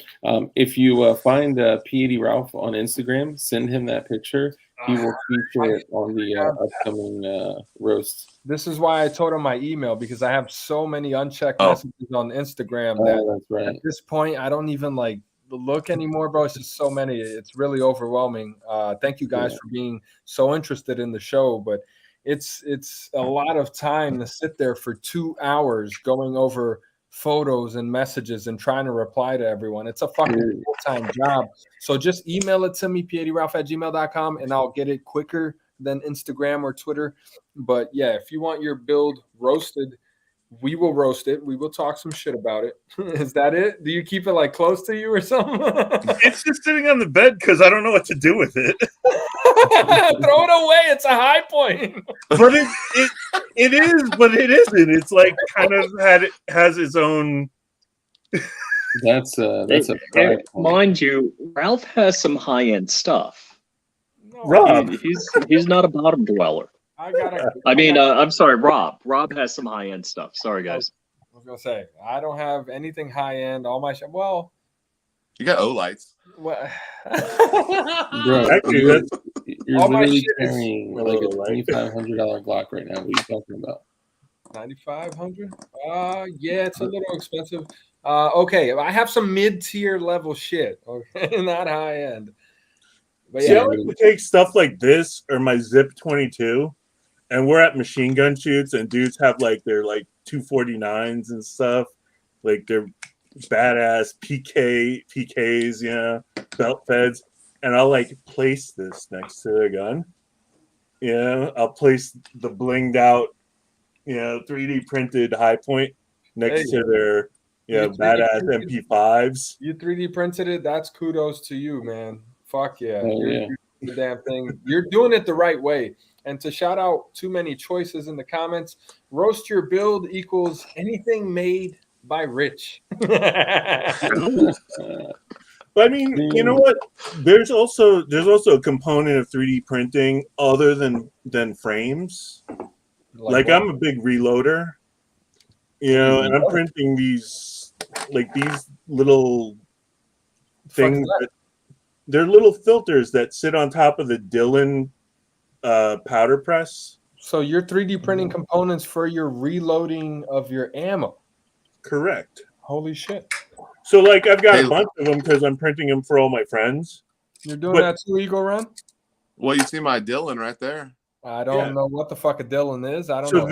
If you find P80 Ralph on Instagram, send him that picture. He will feature it on the upcoming roast. This is why I told him my email, because I have so many unchecked messages on Instagram that that's right. At this point I don't even like look anymore, bro. It's just so many. It's really overwhelming. Thank you guys for being so interested in the show, but it's a lot of time to sit there for 2 hours going over photos and messages and trying to reply to everyone. It's a fucking full-time job. So just email it to me, p80ralph@gmail.com, and I'll get it quicker than Instagram or Twitter. But yeah, if you want your build roasted, we will roast it. We will talk some shit about it. Is that it? Do you keep it like close to you or something? It's just sitting on the bed because I don't know what to do with it. Throw it away. It's a high point. But it is, but it isn't. It's like kind of has its own. That's a mind you, Ralph has some high end stuff. Rob, he's not a bottom dweller. I'm sorry, Rob. Rob has some high end stuff. Sorry, guys. I was gonna say I don't have anything high end. All my shit. Well, you got O-lights. Well, bro, you're all my literally shit is carrying like a $2,500 Glock right now. What are you talking about? 9,500. Yeah, it's a little expensive. Okay, I have some mid-tier level shit. Okay, not high end. But See, I like to take stuff like this or my Zip 22, and we're at machine gun shoots, and dudes have like their like 249s and stuff, like they're badass PKs, belt feds, and I'll like place this next to their gun. I'll place the blinged out, 3D printed high point next to their badass MP5s. You 3D printed it. That's kudos to you, man. Fuck yeah. You're the damn thing. You're doing it the right way. And to shout out too many choices in the comments, roast your build equals anything made by Rich. I mean, you know what? There's also a component of 3D printing other than frames. Like I'm a big reloader, and I'm printing these little things. They're little filters that sit on top of the Dillon powder press. So you're 3D printing components for your reloading of your ammo. Correct. Holy shit. So like I've got a bunch of them because I'm printing them for all my friends. You're doing that too, Eagle Run? Well, you see my Dillon right there. I don't know what the fuck a Dillon is. I don't know.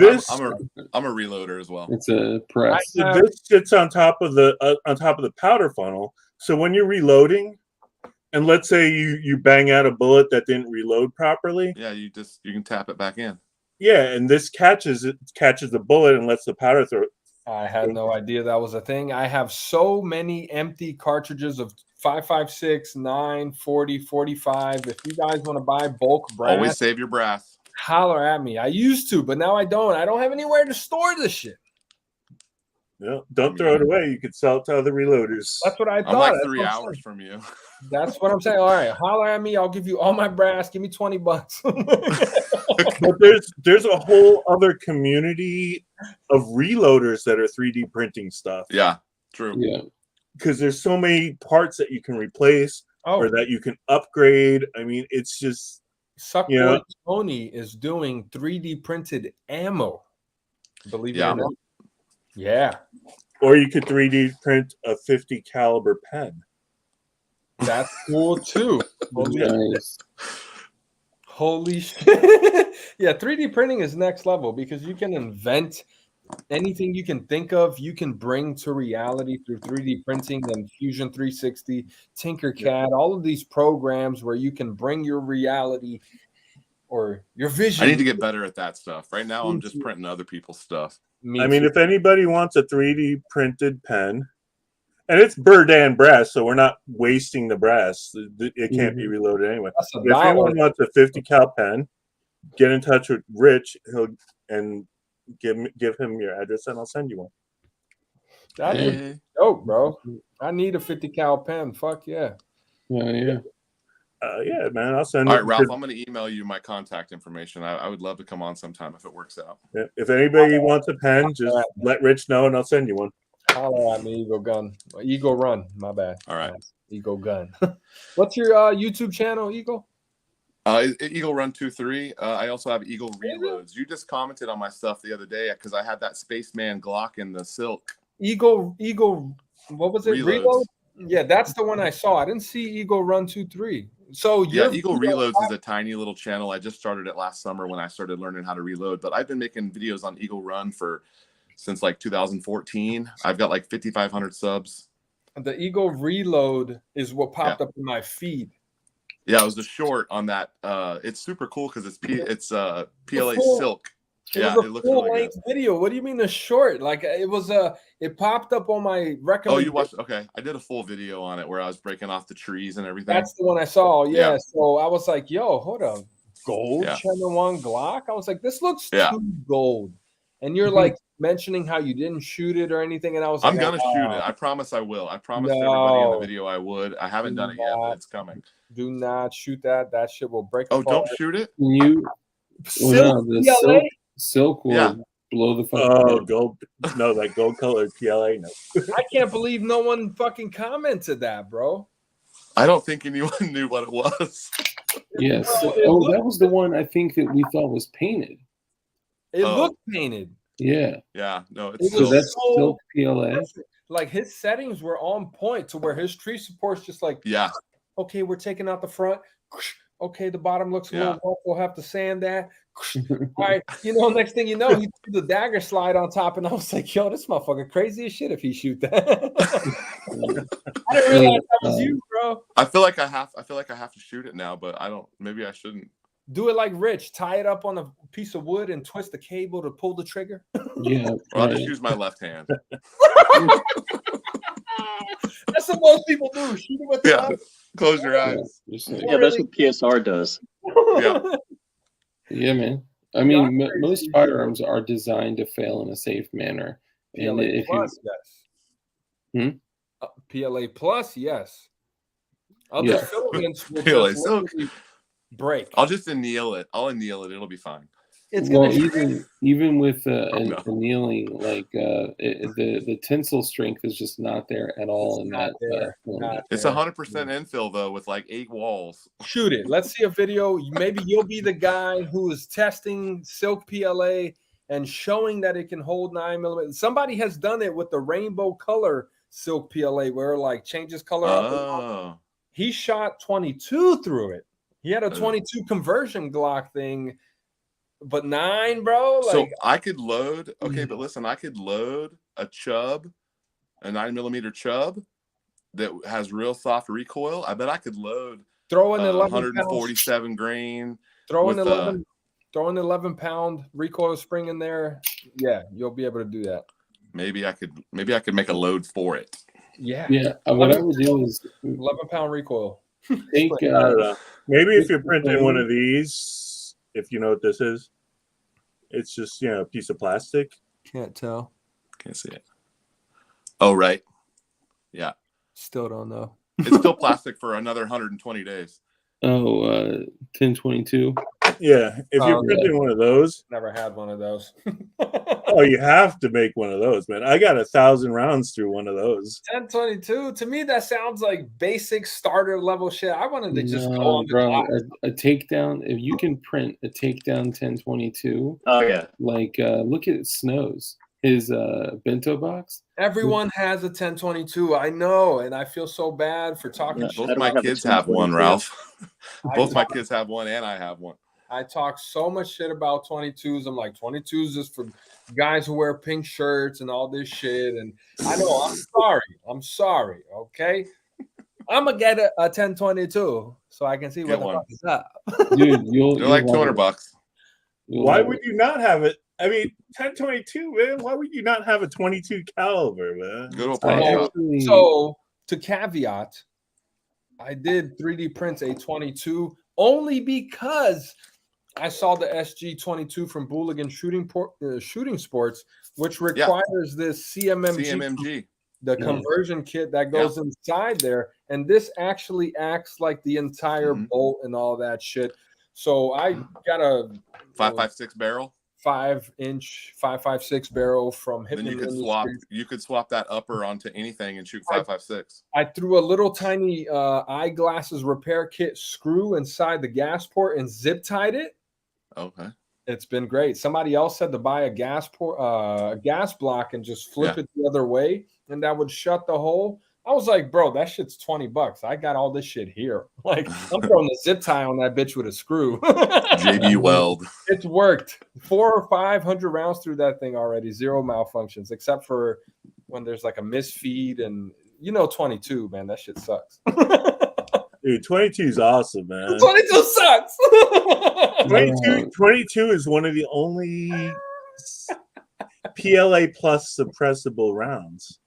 I'm a reloader as well. It's a press. So this sits on top of the powder funnel. So when you're reloading, and let's say you bang out a bullet that didn't reload properly. Yeah, you can tap it back in. Yeah, and this catches the bullet and lets the powder through. I had no idea that was a thing. I have so many empty cartridges of 5.56, 9, 40, 45. If you guys want to buy bulk brass, Always save your brass. Holler at me. I used to, but now I don't. I don't have anywhere to store this shit. No, don't throw it away. You could sell it to other reloaders. That's what I thought. I'm like That's 3 what I'm hours saying. from you. That's what I'm saying. All right, holler at me. I'll give you all my brass. Give me $20. But there's a whole other community of reloaders that are 3D printing stuff. Yeah, true. Yeah. Because there's so many parts that you can replace or that you can upgrade. I mean, it's just Suckboy Tony is doing 3D printed ammo. Believe it or not. Yeah. Or you could 3D print a 50 caliber pen. That's cool too. Nice. Holy shit. Yeah, 3D printing is next level because you can invent anything you can think of, you can bring to reality through 3D printing and Fusion 360, Tinkercad, all of these programs where you can bring your reality or your vision. I need to get better at that stuff. Right now, I'm just printing other people's stuff. I mean, if anybody wants a 3D printed pen, and it's Burdan brass, so we're not wasting the brass. It can't be reloaded anyway. If anyone wants a 50 cal pen, get in touch with Rich. And give him your address, and I'll send you one. That's dope, bro. I need a 50 cal pen. Fuck yeah. Yeah. Yeah, man. I'll send All it. right, Ralph, I'm going to email you my contact information. I would love to come on sometime if it works out. Yeah, if anybody wants a pen, just let Rich know, and I'll send you one. Holler at me, Eagle Gun. Eagle Run. My bad. All right. Eagle Gun. What's your YouTube channel, Eagle? Eagle Run 23. I also have Eagle Reloads. You just commented on my stuff the other day because I had that Spaceman Glock in the silk. Eagle. What was it? Reloads. Reload? Yeah, that's the one I saw. I didn't see Eagle Run 23. So yeah, Eagle Reloads is a tiny little channel. I just started it last summer when I started learning how to reload. But I've been making videos on Eagle Run since like 2014. I've got like 5,500 subs. The Eagle Reload is what popped up in my feed. Yeah, it was the short on that. It's super cool because it's PLA silk. Yeah, it looks really good. Video. What do you mean the short? Like it popped up on my recommendation. Oh, you watched? Okay, I did a full video on it where I was breaking off the trees and everything. That's the one I saw. Yeah. So I was like, "Yo, hold on, gold Channel 1 Glock." I was like, "This looks too gold." And you're like mentioning how you didn't shoot it or anything, and I was like, "I'm gonna shoot it. I promise I will. I promised everybody in the video I would. I haven't done it yet, but it's coming." Do not shoot that. That shit will break. Oh, don't shoot it. Silk will blow the fuck up. Gold. No, like gold colored PLA. No. I can't believe no one fucking commented that, bro. I don't think anyone knew what it was. Yes. That was the one I think that we thought was painted. It looked painted. Yeah. Yeah. No, it's so that's silk PLA. Like his settings were on point to where his tree support's just like, okay, we're taking out the front. Okay, the bottom looks a little rough. We'll have to sand that. All right, next thing you know, he threw the dagger slide on top, and I was like, "Yo, this motherfucker crazy as shit if he shoot that." I didn't realize that was you, bro. I feel like I have to shoot it now, but I don't. Maybe I shouldn't. Do it like Rich. Tie it up on a piece of wood and twist the cable to pull the trigger. Yeah, I'll just use my left hand. That's what most people do. Shoot it with the left. Close your eyes. Yeah, that's what PSR does. Yeah, man. I mean, most firearms are designed to fail in a safe manner. And PLA plus, yes. PLA plus, yes. Other filaments will just break. I'll just anneal it. I'll anneal it. It'll be fine. It's even with annealing, like the tensile strength is just not there at all in that. It's 100% infill though, with like 8 walls. Shoot it. Let's see a video. Maybe you'll be the guy who is testing silk PLA and showing that it can hold 9mm. Somebody has done it with the rainbow color silk PLA, where it like changes color. Up. He shot 22 through it. He had a 22 conversion Glock thing. But 9, bro. So I could load. Okay, but listen, I could load a chub, a 9mm chub that has real soft recoil. I bet I could load. Throw in 147 grain. Throw in 11-pound recoil spring in there. Yeah, you'll be able to do that. Maybe I could make a load for it. Yeah. What I would do is 11-pound recoil. Take. I don't know. Maybe if you're printing one of these, if you know what this is, it's just a piece of plastic. Can't tell. Can't see it. Oh, right. Yeah. Still don't know. It's still plastic for another 120 days. Oh, 1022. Yeah, if you're printing one of those. Never had one of those. Oh, you have to make one of those, man. I got 1,000 rounds through one of those. 1022. To me, that sounds like basic starter level shit. I wanted to just go on the bro, clock. a takedown. If you can print a takedown 1022. Oh yeah. Like look at Snow's his bento box. Everyone has a 1022. I know, and I feel so bad for talking shit. Both my kids have one, Ralph. Both my kids have one, and I have one. I talk so much shit about 22s. I'm like, 22s is for guys who wear pink shirts and all this shit. And I know, I'm sorry. Okay. I'm gonna get a 1022 so I can see what the fuck is up. Dude, they're like $200. Why would you not have it? I mean, 1022, man. Why would you not have a 22 caliber, man? Go to a pawn shop. So to caveat, I did 3D print a 22 only because I saw the SG22 from Booligan Shooting Sports, which requires this CMMG, the conversion kit that goes inside there, and this actually acts like the entire bolt and all that shit. So I got a 5.56 barrel, 5-inch 5.56 barrel from Hitman. Then you could swap that upper onto anything and shoot 5.56. I threw a little tiny eyeglasses repair kit screw inside the gas port and zip tied it. Okay. It's been great. Somebody else said to buy a gas block and just flip it the other way, and that would shut the hole. I was like, bro, that shit's $20. I got all this shit here. Like, I'm throwing a zip tie on that bitch with a screw. JB Weld. It's worked. 400 or 500 rounds through that thing already. 0 malfunctions, except for when there's like a misfeed and 22, man, that shit sucks. Dude, 22 is awesome, man. 22 sucks. 22 is one of the only PLA plus suppressible rounds.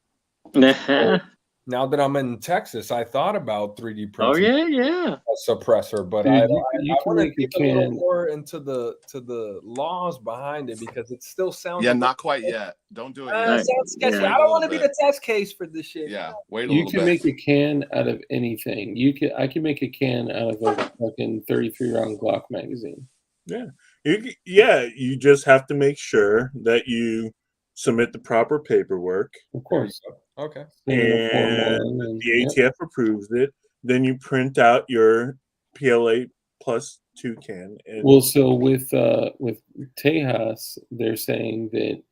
Now that I'm in Texas, I thought about 3D printing. Oh yeah. A suppressor, but Dude, I you want to can get a little more into the laws behind it because it still sounds. Yeah, not quite yet. Don't do it yet. Sounds sketchy. I don't want to be the test case for this shit. Yeah, wait a little bit. You can make a can out of anything. I can make a can out of a fucking 33-round Glock magazine. Yeah. You just have to make sure that you submit the proper paperwork. Of course. Okay. And the ATF approves it. Then you print out your PLA plus 2 can. Well, so with Tejas, they're saying that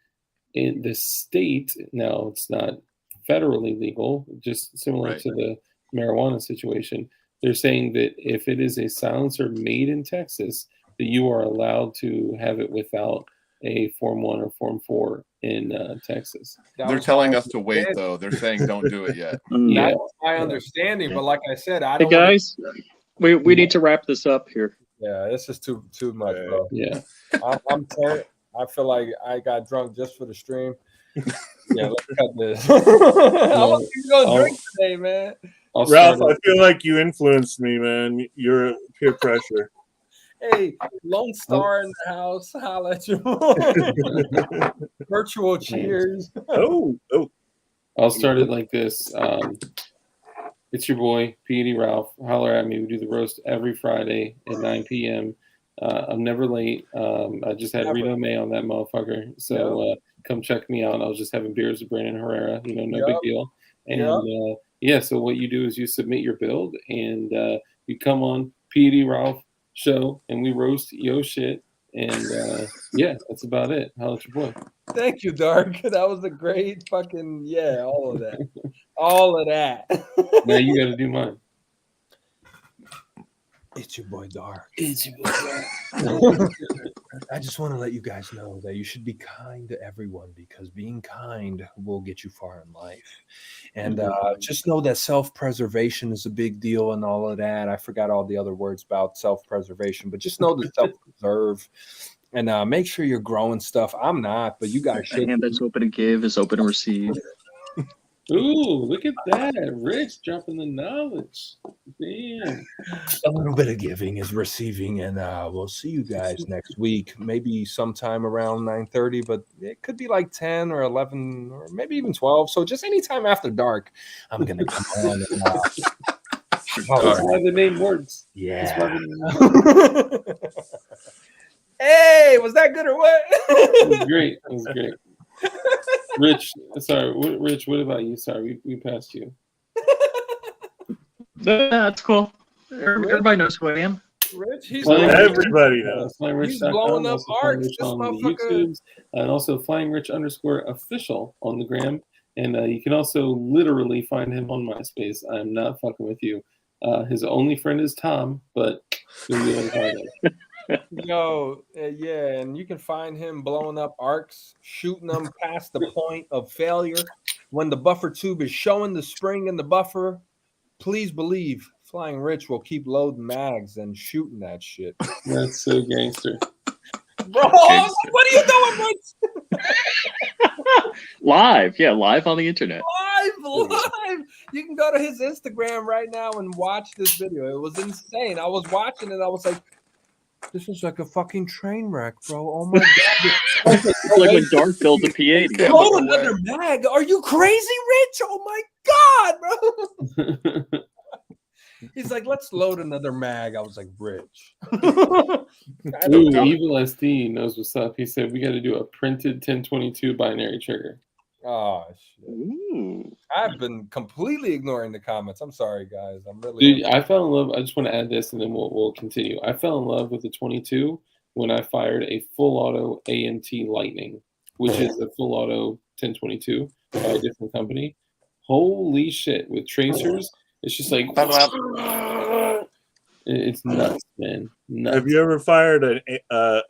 in the state, now it's not federally legal, just similar to the marijuana situation. They're saying that if it is a silencer made in Texas, that you are allowed to have it without a Form 1 or Form 4 in Texas. They're telling us to wait, though. They're saying don't do it yet. Yeah, that's my understanding. But like I said, I don't. Hey guys, we need to wrap this up here. Yeah, this is too much, bro. Yeah, I'm tired. I feel like I got drunk just for the stream. Yeah, let's cut this. I want you to go drink today, man. Ralph, I feel like you influenced me, man. You're peer pressure. Hey, Lone Star in the house. Holla at you. Virtual cheers. Oh. I'll start it like this. It's your boy, P.D. Ralph. Holler at me. We do the roast every Friday at 9 p.m. I'm never late. I just had Rito May on that motherfucker. So come check me out. I was just having beers with Brandon Herrera. No big deal. And so what you do is you submit your build and you come on P.D. Ralph show and we roast yo shit. And that's about it. Holla at your boy. Thank you, Dark. That was a great fucking all of that. All of that. Now you got to do mine. It's your boy Dark. It's your boy Dark. I just want to let you guys know that you should be kind to everyone because being kind will get you far in life. And just know that self-preservation is a big deal and all of that. I forgot all the other words about self-preservation, but just know to self-preserve and make sure you're growing stuff. I'm not, but you guys should. The hand that's open to give is open to receive. Ooh, look at that. Rich dropping the knowledge. Damn. A little bit of giving is receiving, and we'll see you guys next week. Maybe sometime around 9:30, but it could be like 10 or 11 or maybe even 12. So just anytime after dark, I'm going to come on. And, That's why the name works. Yeah. That's why the name works. Hey, was that good or what? It was great. It was great. Rich, sorry. Rich, what about you? Sorry, we passed you. That's cool. Everybody knows who I am. Rich, he's everybody knows. He's blowing up arcs. This On the motherfucker. YouTubes, and also FlyingRich_official on the gram. And you can also literally find him on MySpace. I'm not fucking with you. His only friend is Tom, but you'll be able to find him. Yo, yeah, and you can find him blowing up arcs, shooting them past the point of failure. When the buffer tube is showing the spring in the buffer, please believe Flying Rich will keep loading mags and shooting that shit. That's so gangster. Bro, what are you doing, Rich? Live on the internet. Live. You can go to his Instagram right now and watch this video. It was insane. I was watching it. I was like, this is like a fucking train wreck, bro. Oh my god. Like when Dark built a P80. Oh, another mag. Are you crazy, Rich? Oh my god, bro. He's like, let's load another mag. I was like, Rich. Ooh, Evil SD knows what's up. He said we got to do a printed 1022 binary trigger. Oh shit. I've been completely ignoring the comments. I'm sorry, guys. I'm really. Dude, I fell in love. I just want to add this, and then we'll continue. I fell in love with the 22 when I fired a full auto AMT Lightning, which is a full auto 1022 by a different company. Holy shit! With tracers, it's just like it's nuts, man. Nuts. Have you ever fired an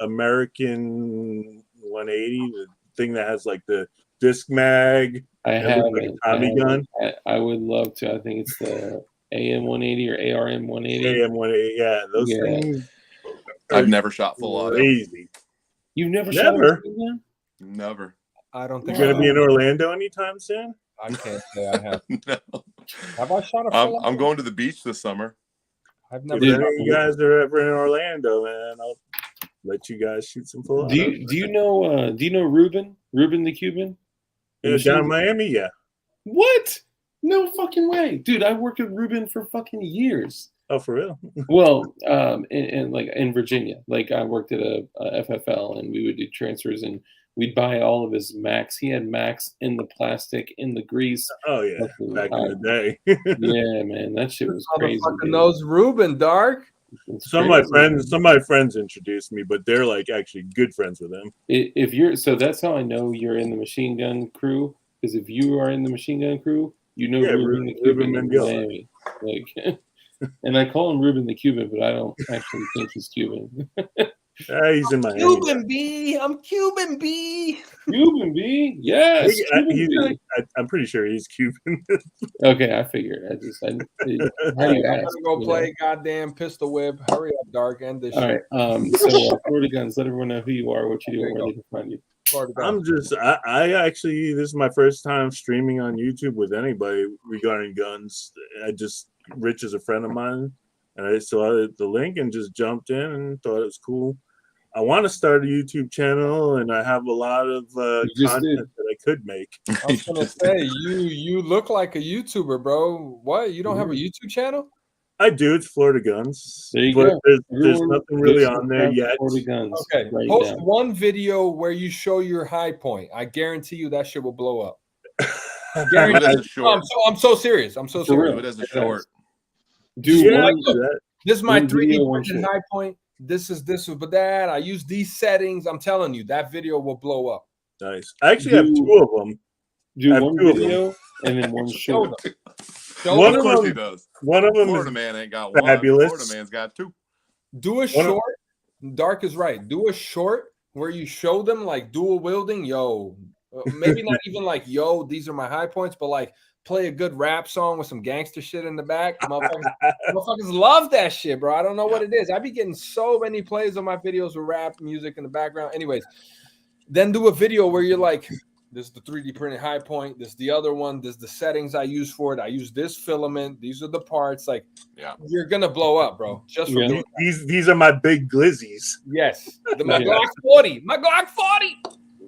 American 180, the thing that has like the disc mag? I have like a Tommy gun. I would love to. I think it's the AM 180 or ARM 180. AM 180, yeah. Those things. I've never shot full auto. Crazy. You've never shot a Never. I don't think you're gonna be in Orlando anytime soon. I can't say I have. No. Have I shot a full I'm going to the beach this summer. I've If never. any of you guys are ever in Orlando, man, I'll let you guys shoot some full auto. Do you know Ruben the Cuban? Yeah, down in Miami, yeah. What? No fucking way, dude! I worked with Ruben for fucking years. Oh, for real? Well, in like in Virginia, like I worked at a FFL, and we would do transfers, and we'd buy all of his Macs. He had Macs in the plastic, in the grease. Oh yeah, back in the day. Yeah, man, that shit was crazy. Motherfucker knows Ruben, Dark. Some of my friends introduced me, but they're like actually good friends with him. If you're so, that's how I know you're in the machine gun crew. Because if you are in the machine gun crew, you know Ruben the Cuban in Miami. Like, and I call him Ruben the Cuban, but I don't actually think he's Cuban. He's in Miami. Cuban B. I'm Cuban B. Cuban B. Yes. I'm pretty sure he's Cuban. Okay, I figured. How do you ask? I'm gonna go play goddamn pistol whip. Hurry up, Dark. End this All shit. right. So, Florida Guns. Let everyone know who you are, what you do, and where they can find you. I actually, this is my first time streaming on YouTube with anybody regarding guns. Rich is a friend of mine, and I saw the link and just jumped in and thought it was cool. I want to start a YouTube channel, and I have a lot of content that I could make. I was gonna say you look like a YouTuber, bro. What? You don't have a YouTube channel? I do. It's Florida Guns. There you but go. There's nothing really on there yet. Florida Guns. Okay, Right post down. one video where you show your high point. I guarantee you that shit will blow up. I Do it as a short. I'm so serious. I'm so Do serious. it as a short. Dude, Yeah, one- This is my one 3D video, one printed short. high point. This is but that. I use these settings. I'm telling you, that video will blow up. Nice. I actually have two of them. Do I have one two of them. video and then one Show short. them. One Of of course them- he does. One of them Florida is man ain't got one. fabulous. Florida man's got two. Do a One of- short. Dark is right. Do a short where you show them like dual wielding. Yo, maybe not even like yo. These are my high points, but like play a good rap song with some gangster shit in the back. Motherfuckers love that shit, bro. I don't know what it is. I be getting so many plays on my videos with rap music in the background. Anyways, then do a video where you're like This is the 3D printed high point. This is the other one. This is the settings I use for it. I use this filament. These are the parts. Like, you're gonna blow up, bro. Just for doing that. These are my big glizzies. Yes, my Glock 40. My Glock 40.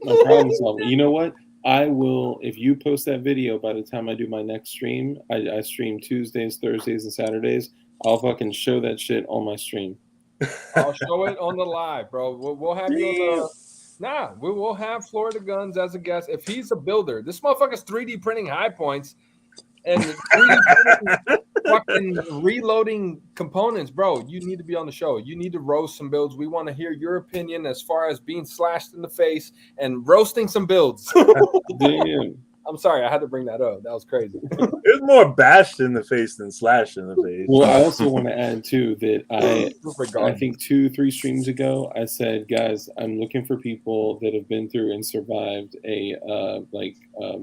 No problem solving. You know what? I will, if you post that video by the time I do my next stream, I stream Tuesdays, Thursdays, and Saturdays. I'll fucking show that shit on my stream. I'll show it on the live, bro. We'll have you on the. We will have Florida Guns as a guest. If he's a builder, this motherfucker's 3D printing high points and 3D printing fucking reloading components, bro. You need to be on the show. You need to roast some builds. We want to hear your opinion as far as being slashed in the face and roasting some builds. Damn. I'm sorry, I had to bring that up. That was crazy. It's more bashed in the face than slashed in the face. Well, I also want to add too that I think 2-3 streams ago I said, guys, I'm looking for people that have been through and survived a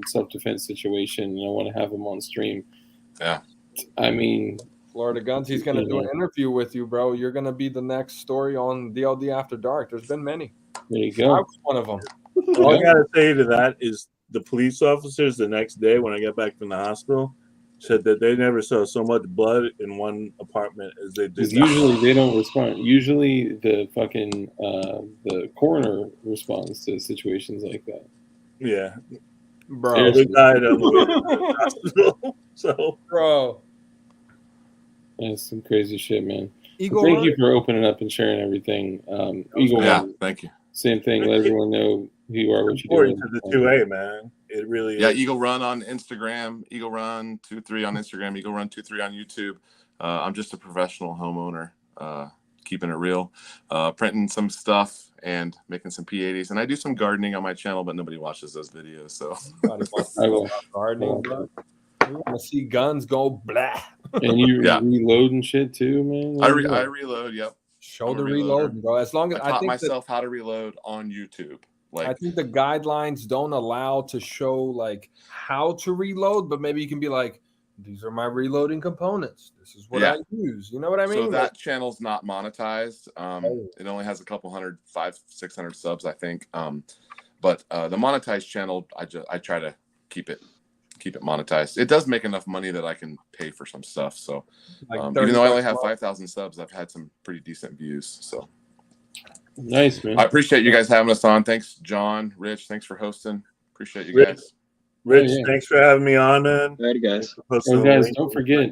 self-defense situation, and I want to have them on stream. Yeah, I mean, Florida Guns, he's going to do an interview with you, bro. You're going to be the next story on DLD After Dark. There's been many. There you go. I was one of them. All I gotta say to that is the police officers the next day when I got back from the hospital said that they never saw so much blood in one apartment as they did. Usually they don't respond. Usually the fucking the coroner responds to situations like that. Yeah, bro. They died on the way to the hospital. So, bro, that's some crazy shit, man. Eagle Thank Run? you for opening up and sharing everything. Eagle Run, thank you. Same thing. Let everyone know who you are, what you do. According to the 2A, man, it really is. Eagle Run on Instagram, Eagle Run 23 on Instagram, Eagle Run 23 on YouTube. I'm just a professional homeowner, keeping it real, printing some stuff and making some P80s, and I do some gardening on my channel, but nobody watches those videos. So I will. Gardening, bro. We want to see guns go blah. And you reload and shit too, man. I reload. Yep. Show the reload, bro. As long as I taught think myself how to reload on YouTube. Like, I think the guidelines don't allow to show like how to reload, but maybe you can be like, these are my reloading components. This is what I use. You know what I mean? So that channel's not monetized. It only has a couple 500-600 subs, I think. But the monetized channel, I try to keep it monetized. It does make enough money that I can pay for some stuff. So even though I only have 5,000 subs, I've had some pretty decent views. So nice, man. I appreciate you guys having us on. Thanks, John, Rich. Thanks for hosting. Appreciate you guys. Rich, thanks for having me on, man. All right, guys. And guys, don't forget,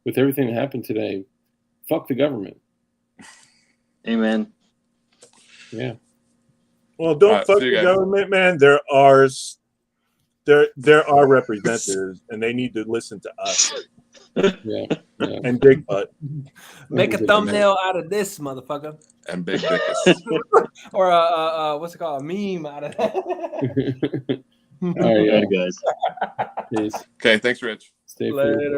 with everything that happened today, fuck the government. Amen. Yeah. Well, don't fuck the government, man. There are representatives, and they need to listen to us. Yeah. And Big Butt. Make a thumbnail out of this motherfucker. And Big Dickus. Or what's it called? A meme out of that. All right, guys. Peace. Okay, thanks, Rich. Stay later.